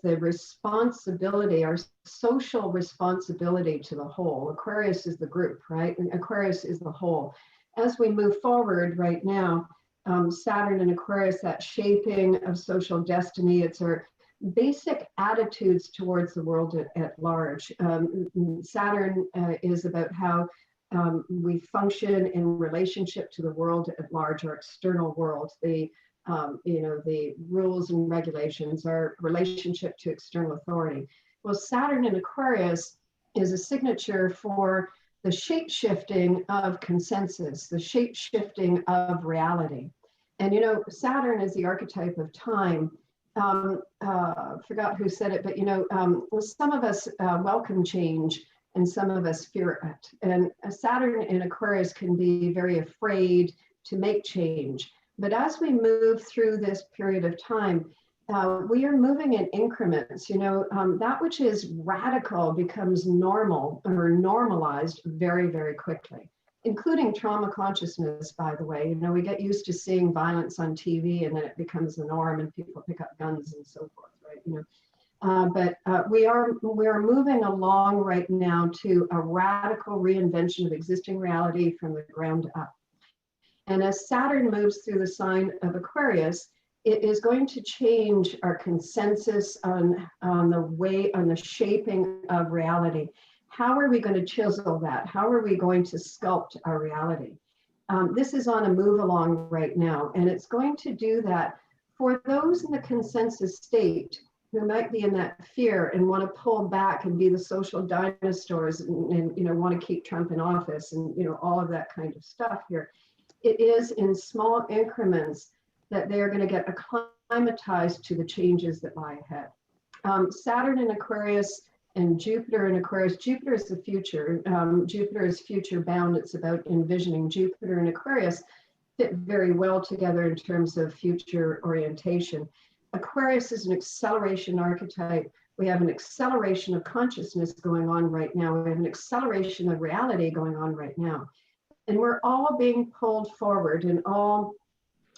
the responsibility, our social responsibility to the whole. Aquarius is the group, right? And Aquarius is the whole. As we move forward right now, Saturn and Aquarius, that shaping of social destiny, it's our basic attitudes towards the world at large. Saturn is about how we function in relationship to the world at large, our external world, the rules and regulations, our relationship to external authority. Well, Saturn in Aquarius is a signature for the shape-shifting of consensus, the shape-shifting of reality. And Saturn is the archetype of time. Forgot who said it, but some of us welcome change and some of us fear it. And Saturn in Aquarius can be very afraid to make change. But as we move through this period of time, we are moving in increments. That which is radical becomes normal or normalized very, very quickly, including trauma consciousness, by the way. We get used to seeing violence on TV, and then it becomes the norm and people pick up guns and so forth, right? But we are moving along right now to a radical reinvention of existing reality from the ground up. And as Saturn moves through the sign of Aquarius, it is going to change our consensus on the shaping of reality. How are we going to chisel that? How are we going to sculpt our reality? This is on a move along right now, and it's going to do that for those in the consensus state who might be in that fear and want to pull back and be the social dinosaurs and want to keep Trump in office and all of that kind of stuff here. It is in small increments that they're going to get acclimatized to the changes that lie ahead. Saturn in Aquarius and Jupiter in Aquarius. Jupiter is the future. Jupiter is future bound. It's about envisioning. Jupiter and Aquarius fit very well together in terms of future orientation. Aquarius is an acceleration archetype We have an acceleration of consciousness going on right now. We have an acceleration of reality going on right now. And we're all being pulled forward and all,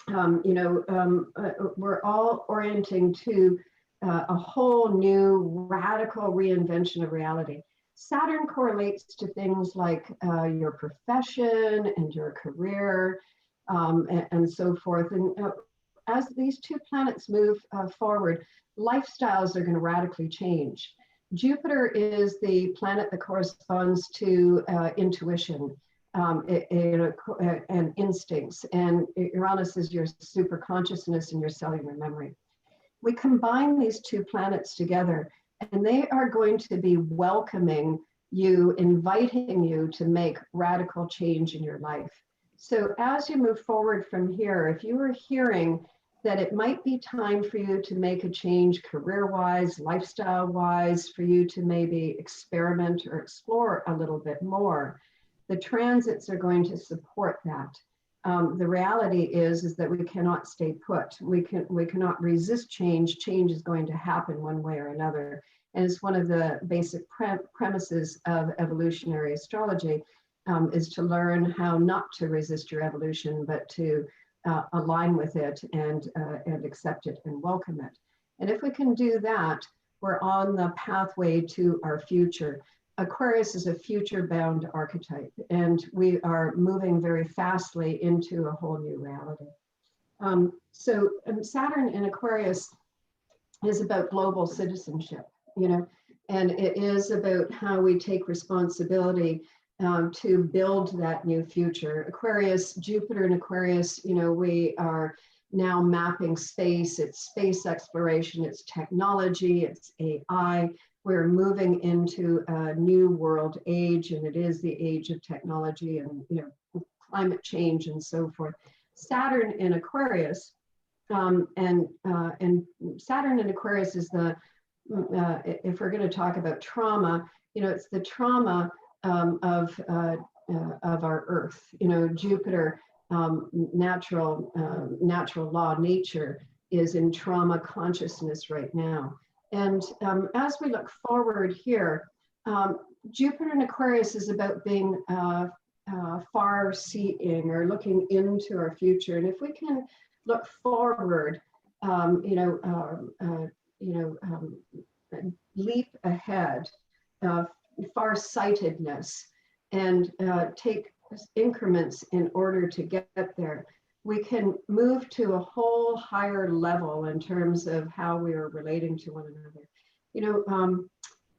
we're all orienting to a whole new radical reinvention of reality. Saturn correlates to things like your profession and your career and so forth. And as these two planets move forward, lifestyles are going to radically change. Jupiter is the planet that corresponds to intuition and instincts, and Uranus is your super consciousness and your cellular memory. We combine these two planets together, and they are going to be welcoming you, inviting you to make radical change in your life. So as you move forward from here, if you are hearing that it might be time for you to make a change career-wise, lifestyle-wise, for you to maybe experiment or explore a little bit more, the transits are going to support that. The reality is that we cannot stay put. We cannot resist change. Change is going to happen one way or another. And it's one of the basic premises of evolutionary astrology, is to learn how not to resist your evolution, but to align with it and accept it and welcome it. And if we can do that, we're on the pathway to our future. Aquarius is a future-bound archetype, and we are moving very fastly into a whole new reality. So Saturn in Aquarius is about global citizenship, and it is about how we take responsibility to build that new future. Aquarius, Jupiter in Aquarius, we are now mapping space. It's space exploration, it's technology, it's AI. We're moving into a new world age, and it is the age of technology and climate change and so forth. Saturn in Aquarius, and Saturn in Aquarius is the, if we're going to talk about trauma, it's the trauma of our Earth. Jupiter, natural law, nature is in trauma consciousness right now. And as we look forward here, Jupiter in Aquarius is about being far-seeing or looking into our future. And if we can look forward, leap ahead, far-sightedness, and take increments in order to get there, we can move to a whole higher level in terms of how we are relating to one another.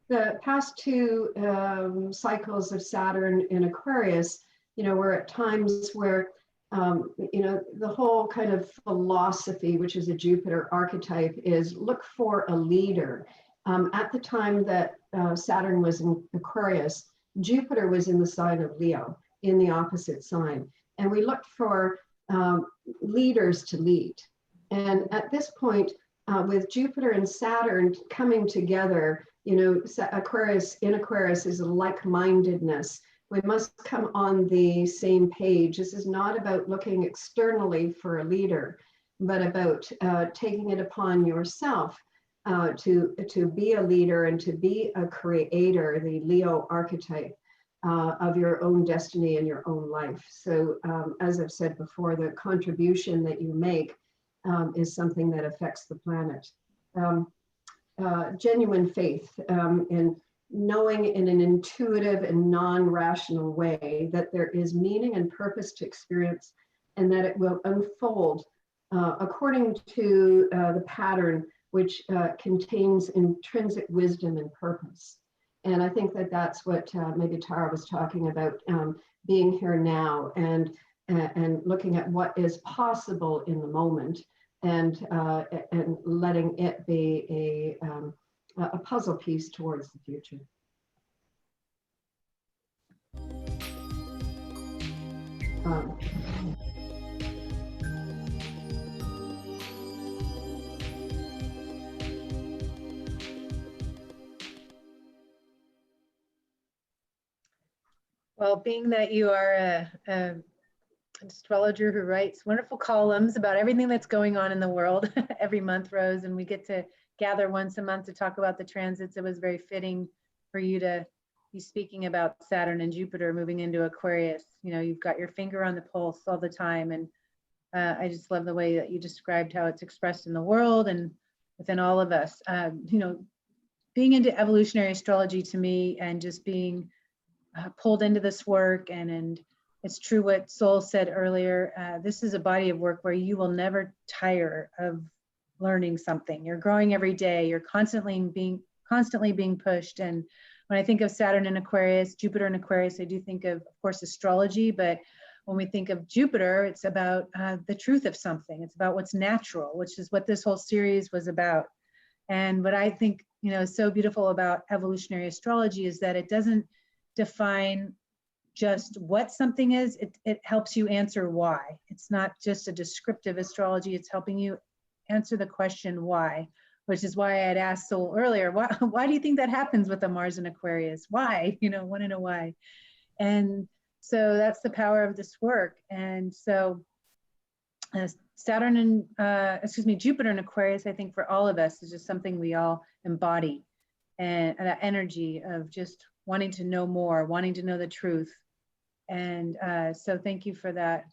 The past two cycles of Saturn in Aquarius, were at times where, the whole kind of philosophy, which is a Jupiter archetype, is look for a leader. At the time that Saturn was in Aquarius, Jupiter was in the sign of Leo, in the opposite sign. And we looked for leaders to lead. And at this point, with Jupiter and Saturn coming together, Aquarius in Aquarius is a like-mindedness. We must come on the same page. This is not about looking externally for a leader, but about taking it upon yourself to be a leader and to be a creator, the Leo archetype. Of your own destiny and your own life. So as I've said before, the contribution that you make is something that affects the planet. Genuine faith in knowing in an intuitive and non-rational way that there is meaning and purpose to experience, and that it will unfold according to the pattern which contains intrinsic wisdom and purpose. And I think that that's what maybe Tara was talking about, being here now and looking at what is possible in the moment, and letting it be a puzzle piece towards the future. Well, being that you are an astrologer who writes wonderful columns about everything that's going on in the world every month, Rose, and we get to gather once a month to talk about the transits, it was very fitting for you to be speaking about Saturn and Jupiter moving into Aquarius. You know, you've got your finger on the pulse all the time. And I just love the way that you described how it's expressed in the world and within all of us. You know, being into evolutionary astrology to me and just being pulled into this work, and it's true what Sol said earlier, this is a body of work where you will never tire of learning something. You're growing every day, you're constantly being pushed. And when I think of Saturn in Aquarius, Jupiter in Aquarius, I do think of course, astrology, but when we think of Jupiter, it's about the truth of something. It's about what's natural, which is what this whole series was about. And what I think, you know, is so beautiful about evolutionary astrology is that it doesn't define just what something is, it helps you answer why. It's not just a descriptive astrology, it's helping you answer the question why, which is why I had asked Sol earlier, why do you think that happens with a Mars in Aquarius? Why? You know, want to know why. And so that's the power of this work. And so Saturn and, Jupiter in Aquarius, I think for all of us is just something we all embody, and that energy of just wanting to know more, wanting to know the truth. And so thank you for that.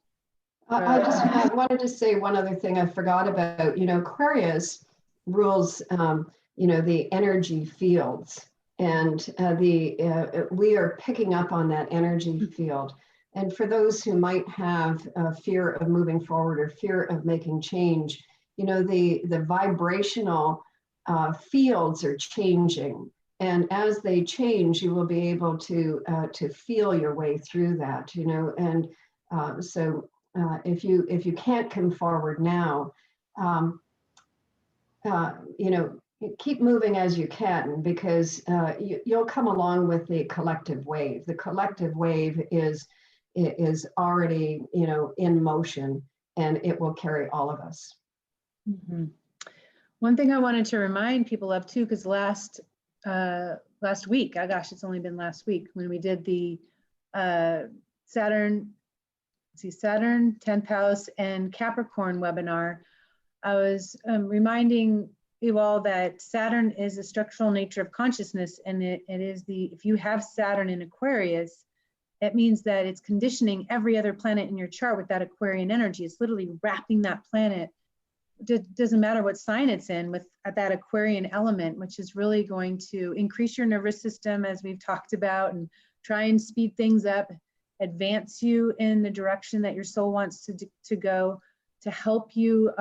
I just wanted to say one other thing I forgot about. You know, Aquarius rules, you know, the energy fields, and we are picking up on that energy field. And for those who might have fear of moving forward or fear of making change, you know, the vibrational fields are changing. And as they change, you will be able to feel your way through that, you know. And so if you can't come forward now, you know, keep moving as you can, because you'll come along with the collective wave. The collective wave is already, you know, in motion, and it will carry all of us. Mm-hmm. One thing I wanted to remind people of too, because last week, oh gosh, it's only been last week when we did the Saturn 10th house and Capricorn webinar, I was reminding you all that Saturn is the structural nature of consciousness, and it is if you have Saturn in Aquarius, it means that it's conditioning every other planet in your chart with that Aquarian energy. It's literally wrapping that planet. It doesn't matter what sign it's in, with that Aquarian element, which is really going to increase your nervous system, as we've talked about, and try and speed things up, advance you in the direction that your soul wants to go, to help you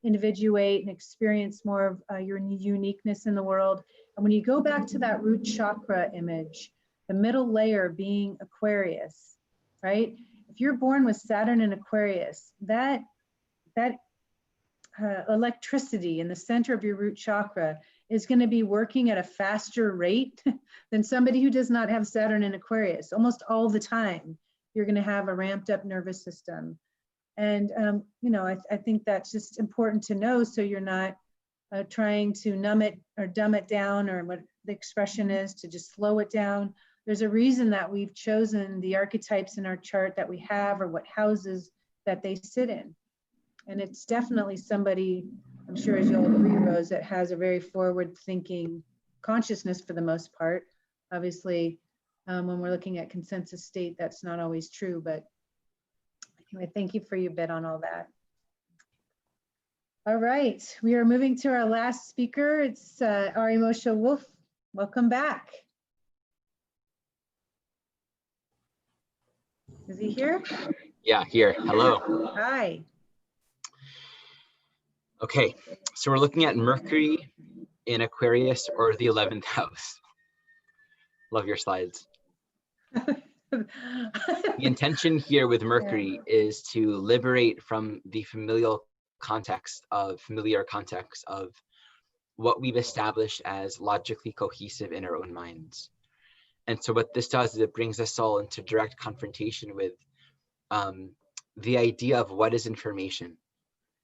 individuate and experience more of your uniqueness in the world. And when you go back to that root chakra image, the middle layer being Aquarius, right? If you're born with Saturn in Aquarius, that electricity in the center of your root chakra is going to be working at a faster rate than somebody who does not have Saturn in Aquarius. Almost all the time, you're going to have a ramped up nervous system. And, you know, I think that's just important to know, so you're not trying to numb it or dumb it down, or what the expression is, to just slow it down. There's a reason that we've chosen the archetypes in our chart that we have, or what houses that they sit in. And it's definitely somebody, I'm sure as you'll agree, Rose, that has a very forward-thinking consciousness for the most part. Obviously, when we're looking at consensus state, that's not always true. But anyway, thank you for your bit on all that. All right, we are moving to our last speaker. It's Moshe Wolfe. Welcome back. Is he here? Yeah, here. Hello. Hi. Okay, so we're looking at Mercury in Aquarius, or the 11th house. Love your slides. The intention here with Mercury is to liberate from the familiar context of what we've established as logically cohesive in our own minds. And so what this does is it brings us all into direct confrontation with the idea of what is information,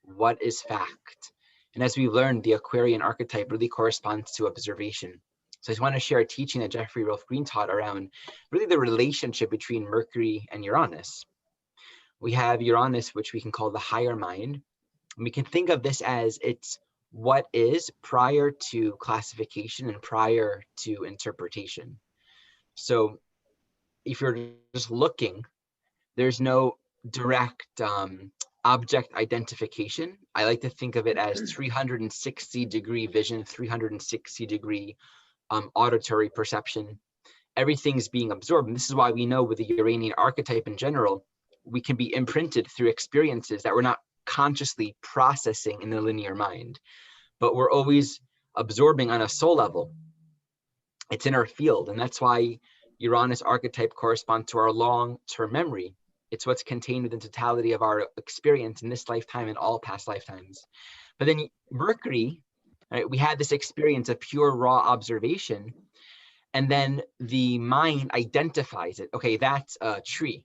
what is fact. And as we learned, the Aquarian archetype really corresponds to observation. So I just want to share a teaching that Jeffrey Rolfe Green taught around really the relationship between Mercury and Uranus. We have Uranus, which we can call the higher mind. And we can think of this as it's what is prior to classification and prior to interpretation. So if you're just looking, there's no direct object identification. I like to think of it as 360-degree vision, 360-degree auditory perception. Everything's being absorbed. And this is why we know with the Uranian archetype in general, we can be imprinted through experiences that we're not consciously processing in the linear mind, but we're always absorbing on a soul level. It's in our field. And that's why Uranus archetype corresponds to our long-term memory. It's what's contained within the totality of our experience in this lifetime and all past lifetimes. But then Mercury, right, we had this experience of pure raw observation, and then the mind identifies it. Okay, that's a tree.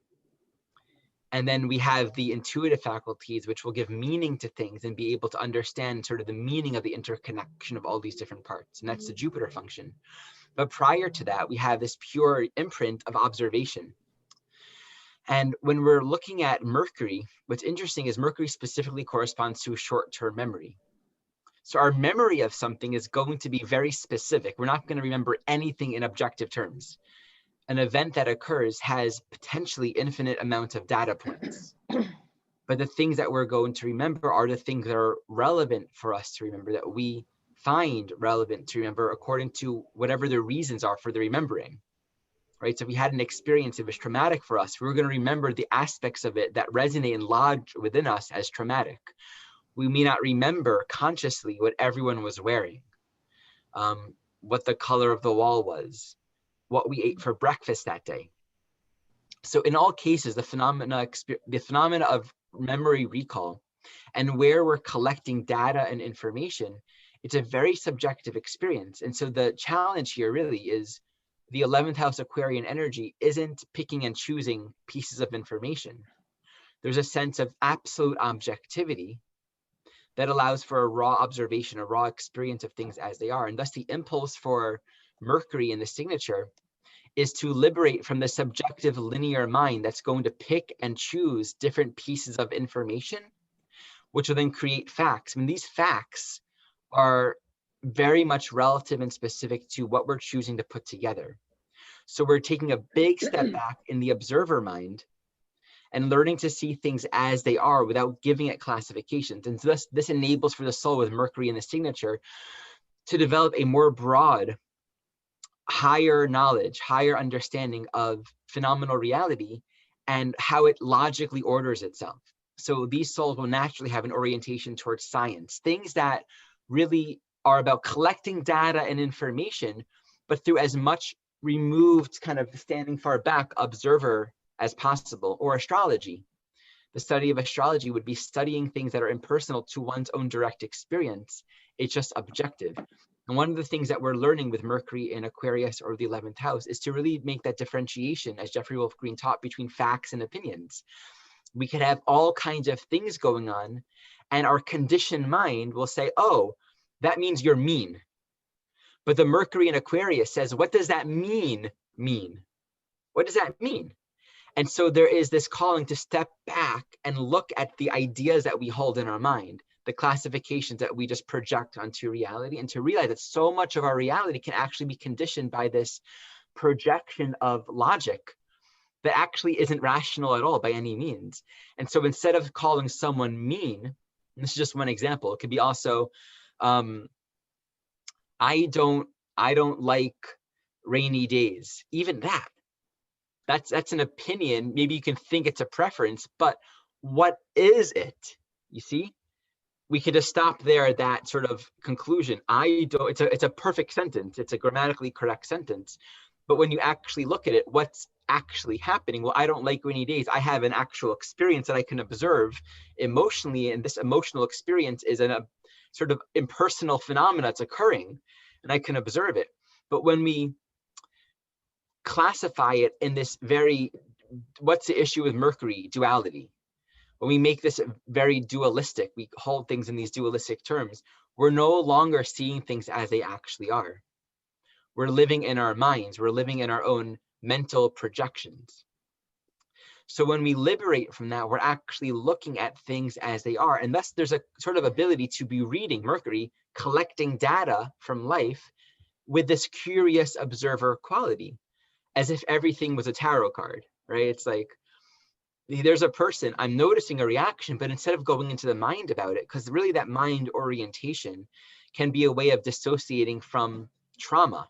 And then we have the intuitive faculties, which will give meaning to things and be able to understand sort of the meaning of the interconnection of all these different parts. And that's the Jupiter function. But prior to that, we have this pure imprint of observation. And when we're looking at Mercury, what's interesting is Mercury specifically corresponds to a short-term memory. So our memory of something is going to be very specific. We're not going to remember anything in objective terms. An event that occurs has potentially infinite amounts of data points. But the things that we're going to remember are the things that are relevant for us to remember, that we find relevant to remember according to whatever the reasons are for the remembering. Right? So if we had an experience that was traumatic for us, we're going to remember the aspects of it that resonate and lodge within us as traumatic. We may not remember consciously what everyone was wearing, what the color of the wall was, what we ate for breakfast that day. So in all cases, the phenomena of memory recall and where we're collecting data and information, it's a very subjective experience. And so the challenge here really is the 11th house Aquarian energy isn't picking and choosing pieces of information. There's a sense of absolute objectivity that allows for a raw observation, a raw experience of things as they are. And thus the impulse for Mercury in the signature is to liberate from the subjective linear mind that's going to pick and choose different pieces of information, which will then create facts. I mean, these facts are very much relative and specific to what we're choosing to put together. So we're taking a big step back in the observer mind and learning to see things as they are without giving it classifications. And so this enables for the soul with Mercury in the signature to develop a more broad, higher knowledge, higher understanding of phenomenal reality and how it logically orders itself. So these souls will naturally have an orientation towards science, things that really are about collecting data and information, but through as much removed, kind of standing far back observer as possible. Or astrology. The study of astrology would be studying things that are impersonal to one's own direct experience. It's just objective. And one of the things that we're learning with Mercury in Aquarius or the 11th house is to really make that differentiation, as Jeffrey Wolfe Green taught, between facts and opinions. We could have all kinds of things going on, and our conditioned mind will say, oh, that means you're mean. But the Mercury in Aquarius says, what does that mean? What does that mean? And so there is this calling to step back and look at the ideas that we hold in our mind, the classifications that we just project onto reality, and to realize that so much of our reality can actually be conditioned by this projection of logic that actually isn't rational at all by any means. And so instead of calling someone mean, and this is just one example, it could be also, I don't like rainy days. Even that's an opinion. Maybe you can think it's a preference, but what is it? You see, we could just stop there at that sort of conclusion. It's a perfect sentence. It's a grammatically correct sentence. But when you actually look at it, what's actually happening? Well, I don't like rainy days. I have an actual experience that I can observe emotionally, and this emotional experience is a sort of impersonal phenomena that's occurring, and I can observe it. But when we classify it in this what's the issue with Mercury? Duality. When we make this very dualistic, we hold things in these dualistic terms, we're no longer seeing things as they actually are. We're living in our minds. We're living in our own mental projections. So when we liberate from that, we're actually looking at things as they are. And thus there's a sort of ability to be reading Mercury, collecting data from life with this curious observer quality, as if everything was a tarot card, right? It's like, there's a person, I'm noticing a reaction, but instead of going into the mind about it, because really that mind orientation can be a way of dissociating from trauma.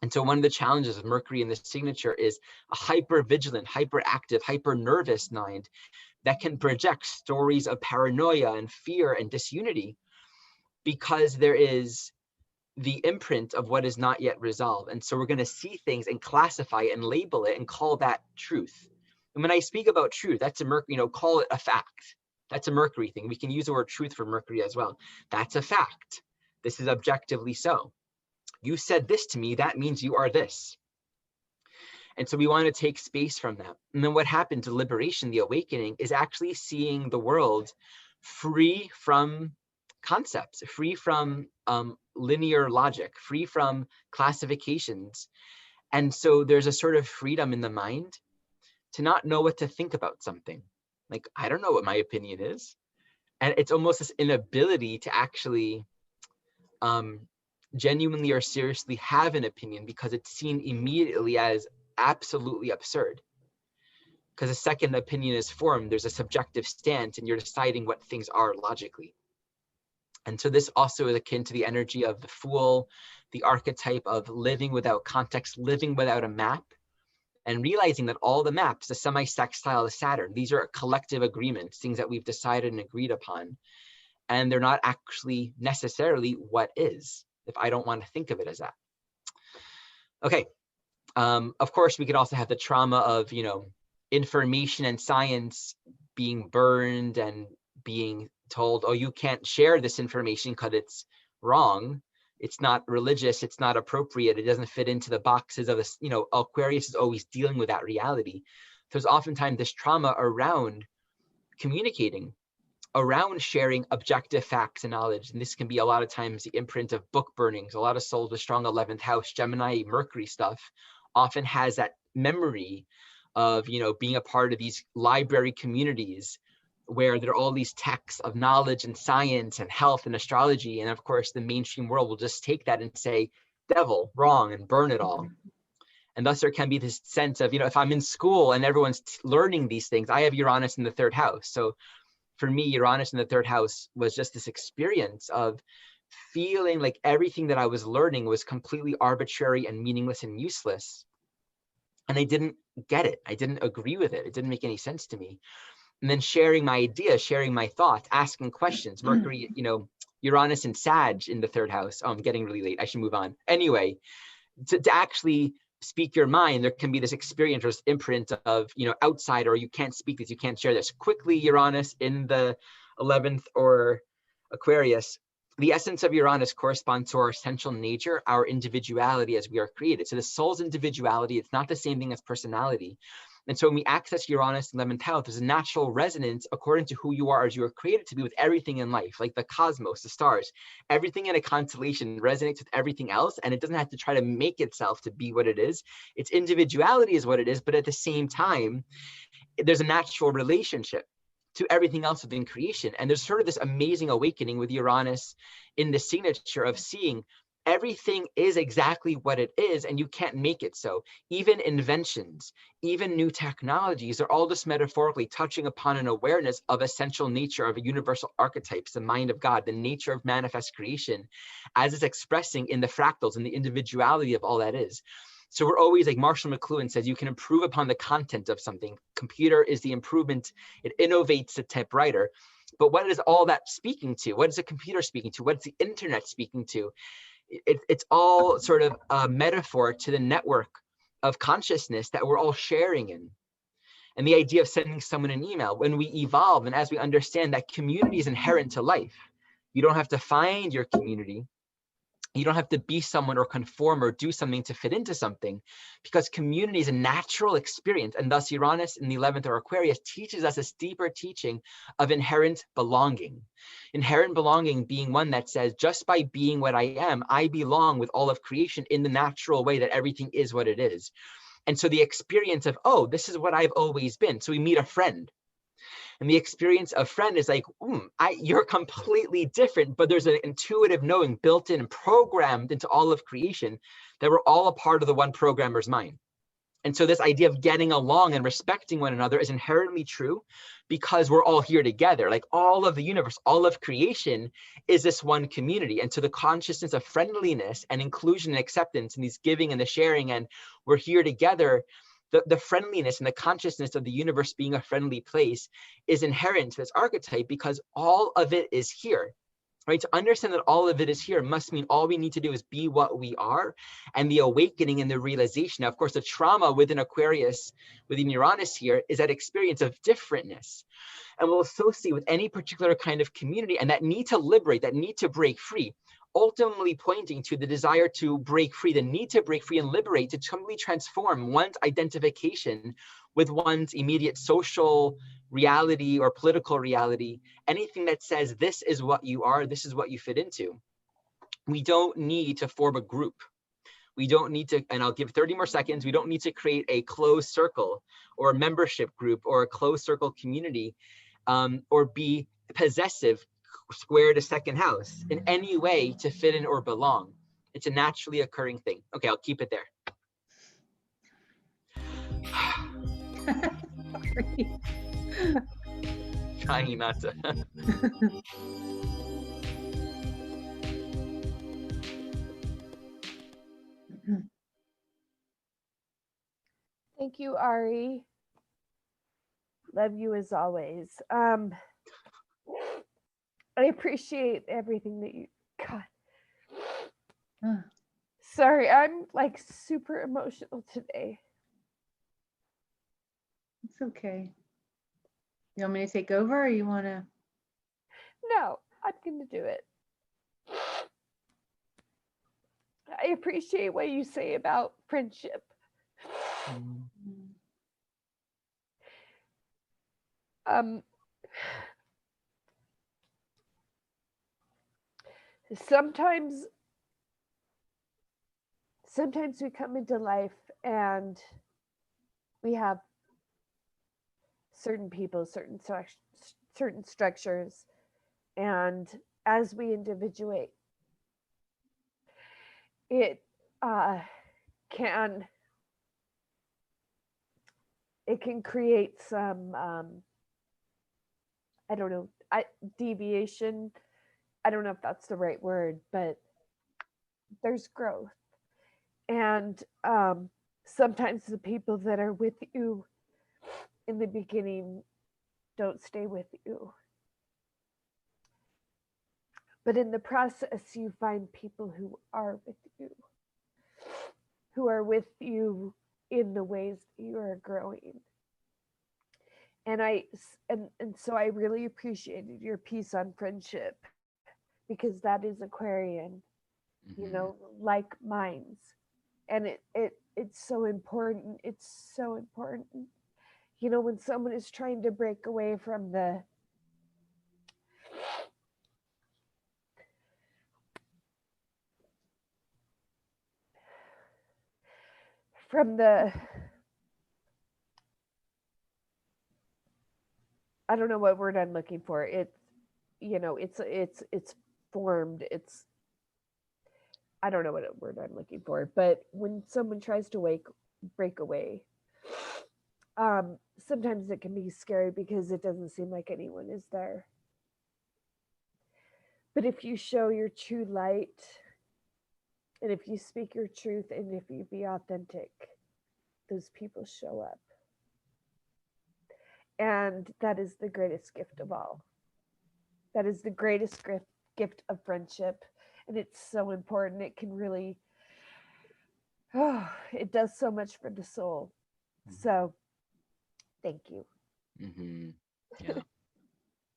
And so one of the challenges of Mercury in this signature is a hyper-vigilant, hyperactive, hyper-nervous mind that can project stories of paranoia and fear and disunity, because there is the imprint of what is not yet resolved. And so we're going to see things and classify it and label it and call that truth. And when I speak about truth, that's a Mercury, call it a fact. That's a Mercury thing. We can use the word truth for Mercury as well. That's a fact. This is objectively so. You said this to me, that means you are this. And so we want to take space from that. And then what happened to liberation, the awakening, is actually seeing the world free from concepts, free from linear logic, free from classifications. And so there's a sort of freedom in the mind to not know what to think about something. Like, I don't know what my opinion is. And it's almost this inability to actually genuinely or seriously have an opinion, because it's seen immediately as absolutely absurd. Because a second opinion is formed, there's a subjective stance, and you're deciding what things are logically. And so this also is akin to the energy of the Fool, the archetype of living without context, living without a map, and realizing that all the maps, the semi-sextile of Saturn, these are collective agreements, things that we've decided and agreed upon. And they're not actually necessarily what is, if I don't want to think of it as that. Okay. Of course, we could also have the trauma of, information and science being burned and being told, oh, you can't share this information because it's wrong. It's not religious. It's not appropriate. It doesn't fit into the boxes of this. Aquarius is always dealing with that reality. There's oftentimes this trauma around communicating, around sharing objective facts and knowledge. And this can be a lot of times the imprint of book burnings. A lot of souls with strong 11th house, Gemini, Mercury stuff often has that memory of, being a part of these library communities where there are all these texts of knowledge and science and health and astrology. And of course, the mainstream world will just take that and say, devil, wrong, and burn it all. And thus there can be this sense of, if I'm in school and everyone's learning these things, I have Uranus in the 3rd house. So for me, Uranus in the 3rd house was just this experience of feeling like everything that I was learning was completely arbitrary and meaningless and useless. And I didn't get it. I didn't agree with it. It didn't make any sense to me. And then sharing my ideas, sharing my thoughts, asking questions. Mercury, Uranus and Sag in the 3rd house. Oh, I'm getting really late. I should move on. Anyway, to actually speak your mind, there can be this experience or this imprint of, outside, or you can't speak this, you can't share this. Quickly, Uranus in the 11th or Aquarius, the essence of Uranus corresponds to our essential nature, our individuality as we are created. So the soul's individuality, it's not the same thing as personality. And so when we access Uranus in 11th house, there's a natural resonance according to who you are as you were created to be with everything in life, like the cosmos, the stars. Everything in a constellation resonates with everything else, and it doesn't have to try to make itself to be what it is. Its individuality is what it is, but at the same time, there's a natural relationship to everything else within creation. And there's sort of this amazing awakening with Uranus in the signature of seeing everything is exactly what it is, and you can't make it so. Even inventions, even new technologies are all just metaphorically touching upon an awareness of essential nature of a universal archetypes, the mind of God, the nature of manifest creation, as it's expressing in the fractals and the individuality of all that is. So we're always, like Marshall McLuhan says, you can improve upon the content of something. Computer is the improvement. It innovates the typewriter. But what is all that speaking to? What is a computer speaking to? What is the internet speaking to? It's all sort of a metaphor to the network of consciousness that we're all sharing in. And the idea of sending someone an email, when we evolve and as we understand that community is inherent to life, you don't have to find your community. You don't have to be someone or conform or do something to fit into something, because community is a natural experience. And thus Uranus in the 11th or Aquarius teaches us this deeper teaching of inherent belonging. Inherent belonging being one that says, just by being what I am, I belong with all of creation in the natural way that everything is what it is. And so the experience of, oh, this is what I've always been. So we meet a friend. And the experience of friend is like, you're completely different, but there's an intuitive knowing built in and programmed into all of creation that we're all a part of the one programmer's mind. And so this idea of getting along and respecting one another is inherently true because we're all here together. Like all of the universe, all of creation is this one community. And so the consciousness of friendliness and inclusion and acceptance and these giving and the sharing, and we're here together, the friendliness and the consciousness of the universe being a friendly place is inherent to this archetype because all of it is here. Right? To understand that all of it is here must mean all we need to do is be what we are, and the awakening and the realization. Now, of course, the trauma within Aquarius, within Uranus here, is that experience of differentness. And we'll associate with any particular kind of community and that need to liberate, that need to break free, ultimately pointing to the desire to break free, the need to break free and liberate, to completely transform one's identification with one's immediate social reality or political reality, anything that says this is what you are, this is what you fit into. We don't need to form a group. We don't need to, and I'll give 30 more seconds, we don't need to create a closed circle or a membership group or a closed circle community or be possessive, square to second house in any way to fit in or belong. It's a naturally occurring thing. Okay, I'll keep it there. Trying not to. Thank you, Ari. Love you as always. I appreciate everything that you got. Sorry, I'm like super emotional today. It's okay. You want me to take over or you want to? No, I'm going to do it. I appreciate what you say about friendship. Sometimes we come into life and we have certain people, certain structures, and as we individuate, it can create some I don't know, deviation. I don't know if that's the right word, but there's growth. And sometimes the people that are with you in the beginning don't stay with you. But in the process, you find people who are with you in the ways that you are growing. And so I really appreciated your piece on friendship, because that is Aquarian, you know, like minds. And it's so important. It's so important. You know, when someone is trying to break away from the I don't know what word I'm looking for. It's, you know, it's formed. I don't know what word I'm looking for, but when someone tries to break away, sometimes it can be scary because it doesn't seem like anyone is there. But if you show your true light, and if you speak your truth, and if you be authentic, those people show up. And that is the greatest gift of all. That is the greatest gift of friendship. And it's so important. It can really, it does so much for the soul. So thank you. Yeah.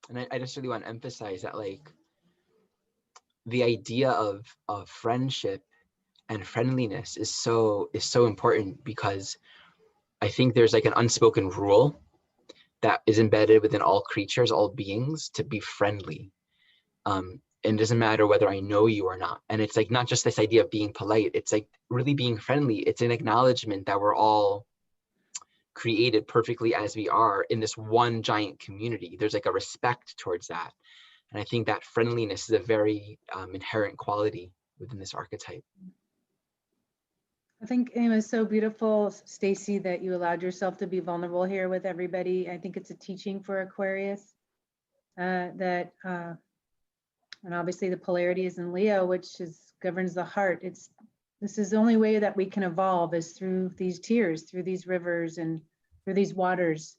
And I just really want to emphasize that, like, the idea of friendship and friendliness is so important, because I think there's like an unspoken rule that is embedded within all creatures, all beings, to be friendly. And it doesn't matter whether I know you or not. And it's like not just this idea of being polite, it's like really being friendly. It's an acknowledgement that we're all created perfectly as we are in this one giant community. There's like a respect towards that. And I think that friendliness is a very inherent quality within this archetype. I think it was so beautiful, Stacie, that you allowed yourself to be vulnerable here with everybody. I think it's a teaching for Aquarius and obviously the polarity is in Leo, which governs the heart. This is the only way that we can evolve is through these tears, through these rivers and through these waters.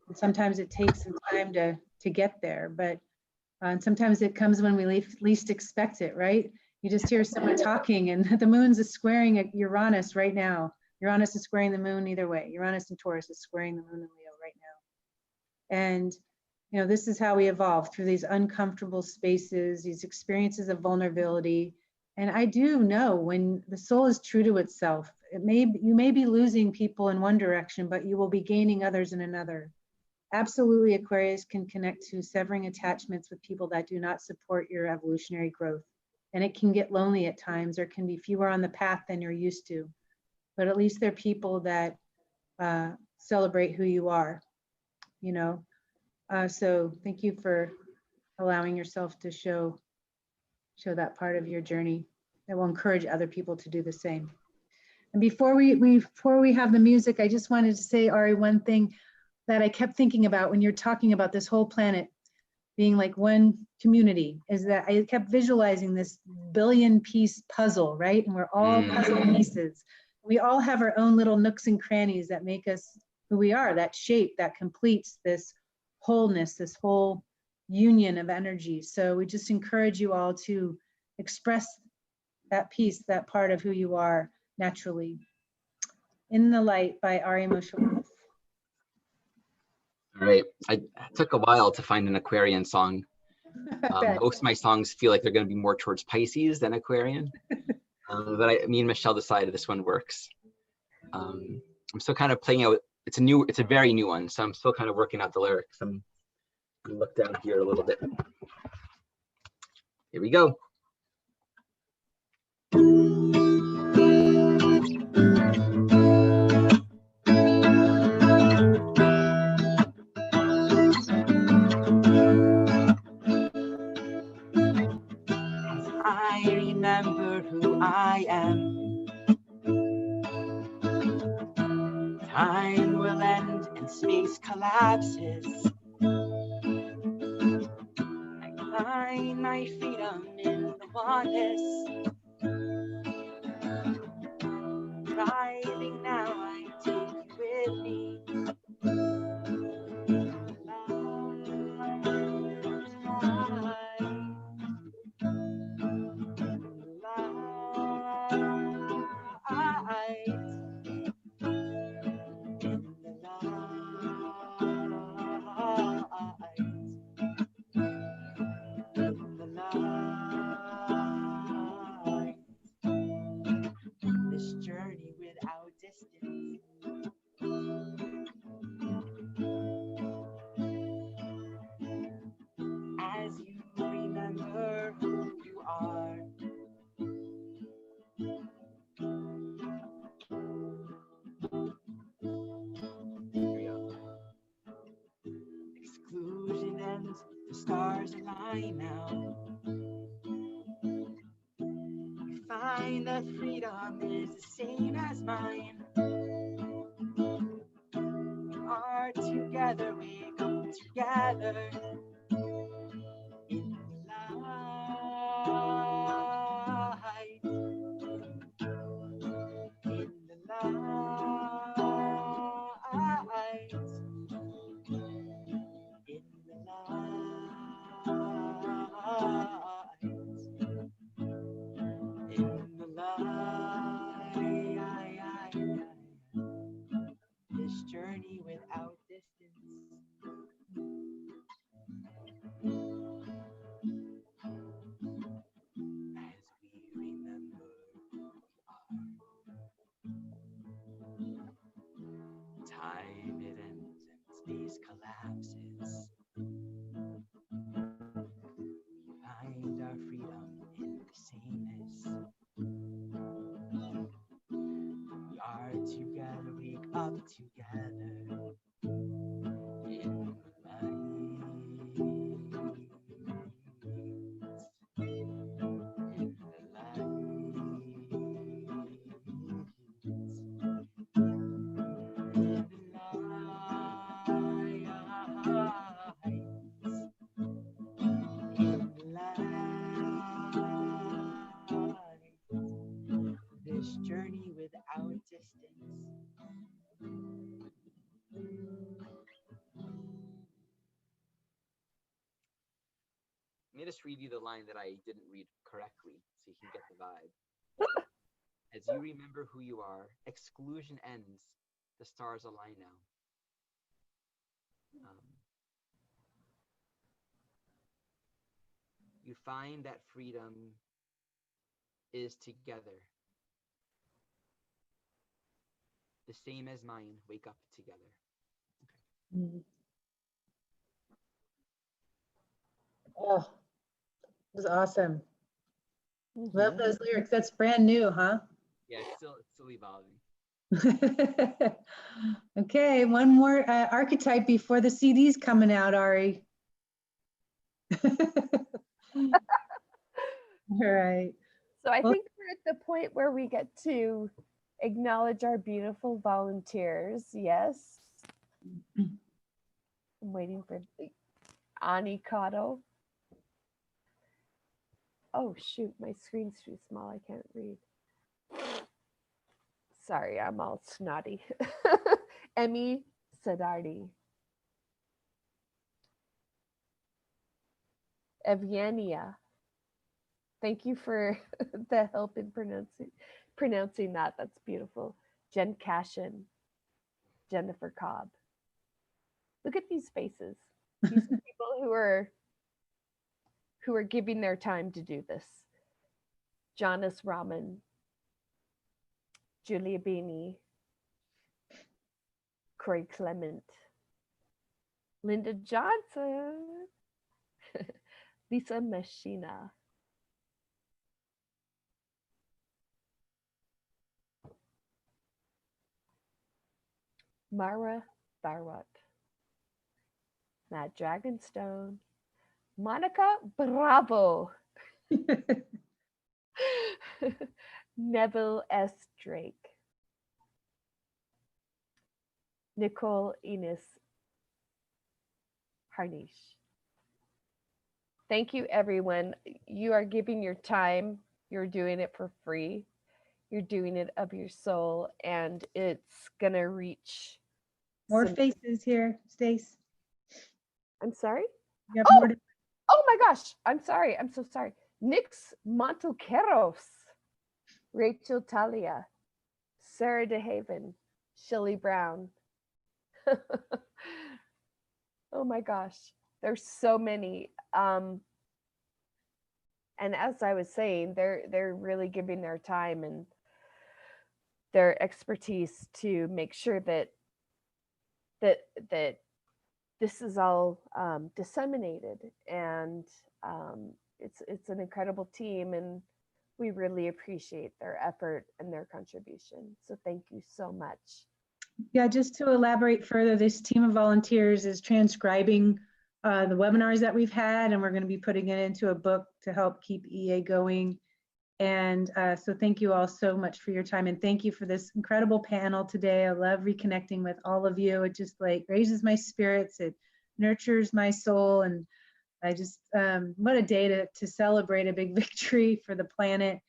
And sometimes it takes some time to get there, but and sometimes it comes when we least expect it, right? You just hear someone talking and the moon's is squaring at Uranus right now. Uranus is squaring the moon either way. Uranus and Taurus is squaring the moon and Leo right now. And you know, this is how we evolve through these uncomfortable spaces, these experiences of vulnerability. And I do know when the soul is true to itself, you may be losing people in one direction, but you will be gaining others in another. Absolutely, Aquarius can connect to severing attachments with people that do not support your evolutionary growth. And it can get lonely at times. There can be fewer on the path than you're used to. But at least they're people that celebrate who you are, you know. So thank you for allowing yourself to show that part of your journey. That will encourage other people to do the same. And before we have the music, I just wanted to say, Ari, one thing that I kept thinking about when you're talking about this whole planet being like one community is that I kept visualizing this billion-piece puzzle, right? And we're all puzzle pieces. We all have our own little nooks and crannies that make us who we are, that shape that completes this wholeness, this whole union of energy. So we just encourage you all to express that piece, that part of who you are naturally. In the Light by Ari Moshe Wolfe. All right, it took a while to find an Aquarian song. Most of my songs feel like they're going to be more towards Pisces than Aquarian. But me and Michelle decided this one works. I'm still kind of playing out. It's a very new one, so I'm still kind of working out the lyrics. I'm gonna look down here a little bit. Here we go. I remember who I am. Time will end and space collapses. I find my freedom in the oneness. Driving now, I take you with me. This journey without distance. As you remember who you are. Exclusion ends, the stars align now. We find that freedom is the same as mine. We are together, we go together. In the light. In the light. In the light. In the light. This journey without distance. As we remember who we are. Time it ends and space collapses. We find our journey without distance. Let me just read you the line that I didn't read correctly so you can get the vibe. As you remember who you are, exclusion ends, the stars align now. You find that freedom is together. The same as mine, wake up together. Okay. Mm. Oh, it was awesome. Love those lyrics. That's brand new, huh? Yeah, it's still evolving. Okay, one more archetype before the CD's coming out, Ari. All right. So I think we're at the point where we get to acknowledge our beautiful volunteers. Yes. I'm waiting for the Anikado. Oh shoot, my screen's too small. I can't read. Sorry, I'm all snotty. Emmy Sadardi. Evgenia. Thank you for the help in pronouncing that. That's beautiful. Jen Cashin. Jennifer Cobb. Look at these faces. These are people who are giving their time to do this. Jonas Raman. Julia Beanie. Corey Clement. Linda Johnson. Lisa Messina. Mara Barwat. Matt Dragonstone. Monica Bravo. Neville S. Drake. Nicole Enos Harnish. Thank you, everyone. You are giving your time. You're doing it for free. You're doing it of your soul, and it's going to reach More faces here, Stace. I'm sorry? You have more to... Oh my gosh. I'm sorry. I'm so sorry. Nix Montoqueros. Rachel Talia. Sarah DeHaven. Shelley Brown. Oh my gosh. There's so many. And as I was saying, they're really giving their time and their expertise to make sure that this is all disseminated, and it's an incredible team, and we really appreciate their effort and their contribution. So thank you so much. Yeah, just to elaborate further, this team of volunteers is transcribing the webinars that we've had, and we're going to be putting it into a book to help keep EA going. And so thank you all so much for your time, and thank you for this incredible panel today. I love reconnecting with all of you. It just like raises my spirits, it nurtures my soul, and I just what a day to celebrate a big victory for the planet,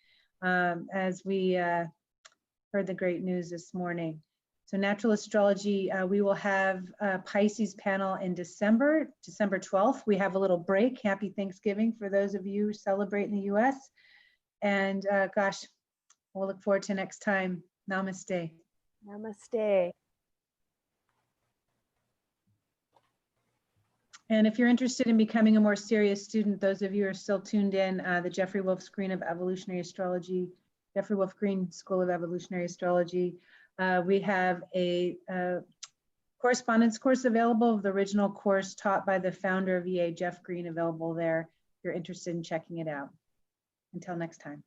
as we heard the great news this morning. So natural astrology, we will have a Pisces panel in December 12th. We have a little break. Happy Thanksgiving for those of you who celebrate in the US. And gosh, we'll look forward to next time. Namaste. Namaste. And if you're interested in becoming a more serious student, those of you who are still tuned in, the Jeffrey Wolfe Screen of Evolutionary Astrology, Jeffrey Wolfe Green School of Evolutionary Astrology, we have a correspondence course available of the original course taught by the founder of EA, Jeff Green, available there if you're interested in checking it out. Until next time.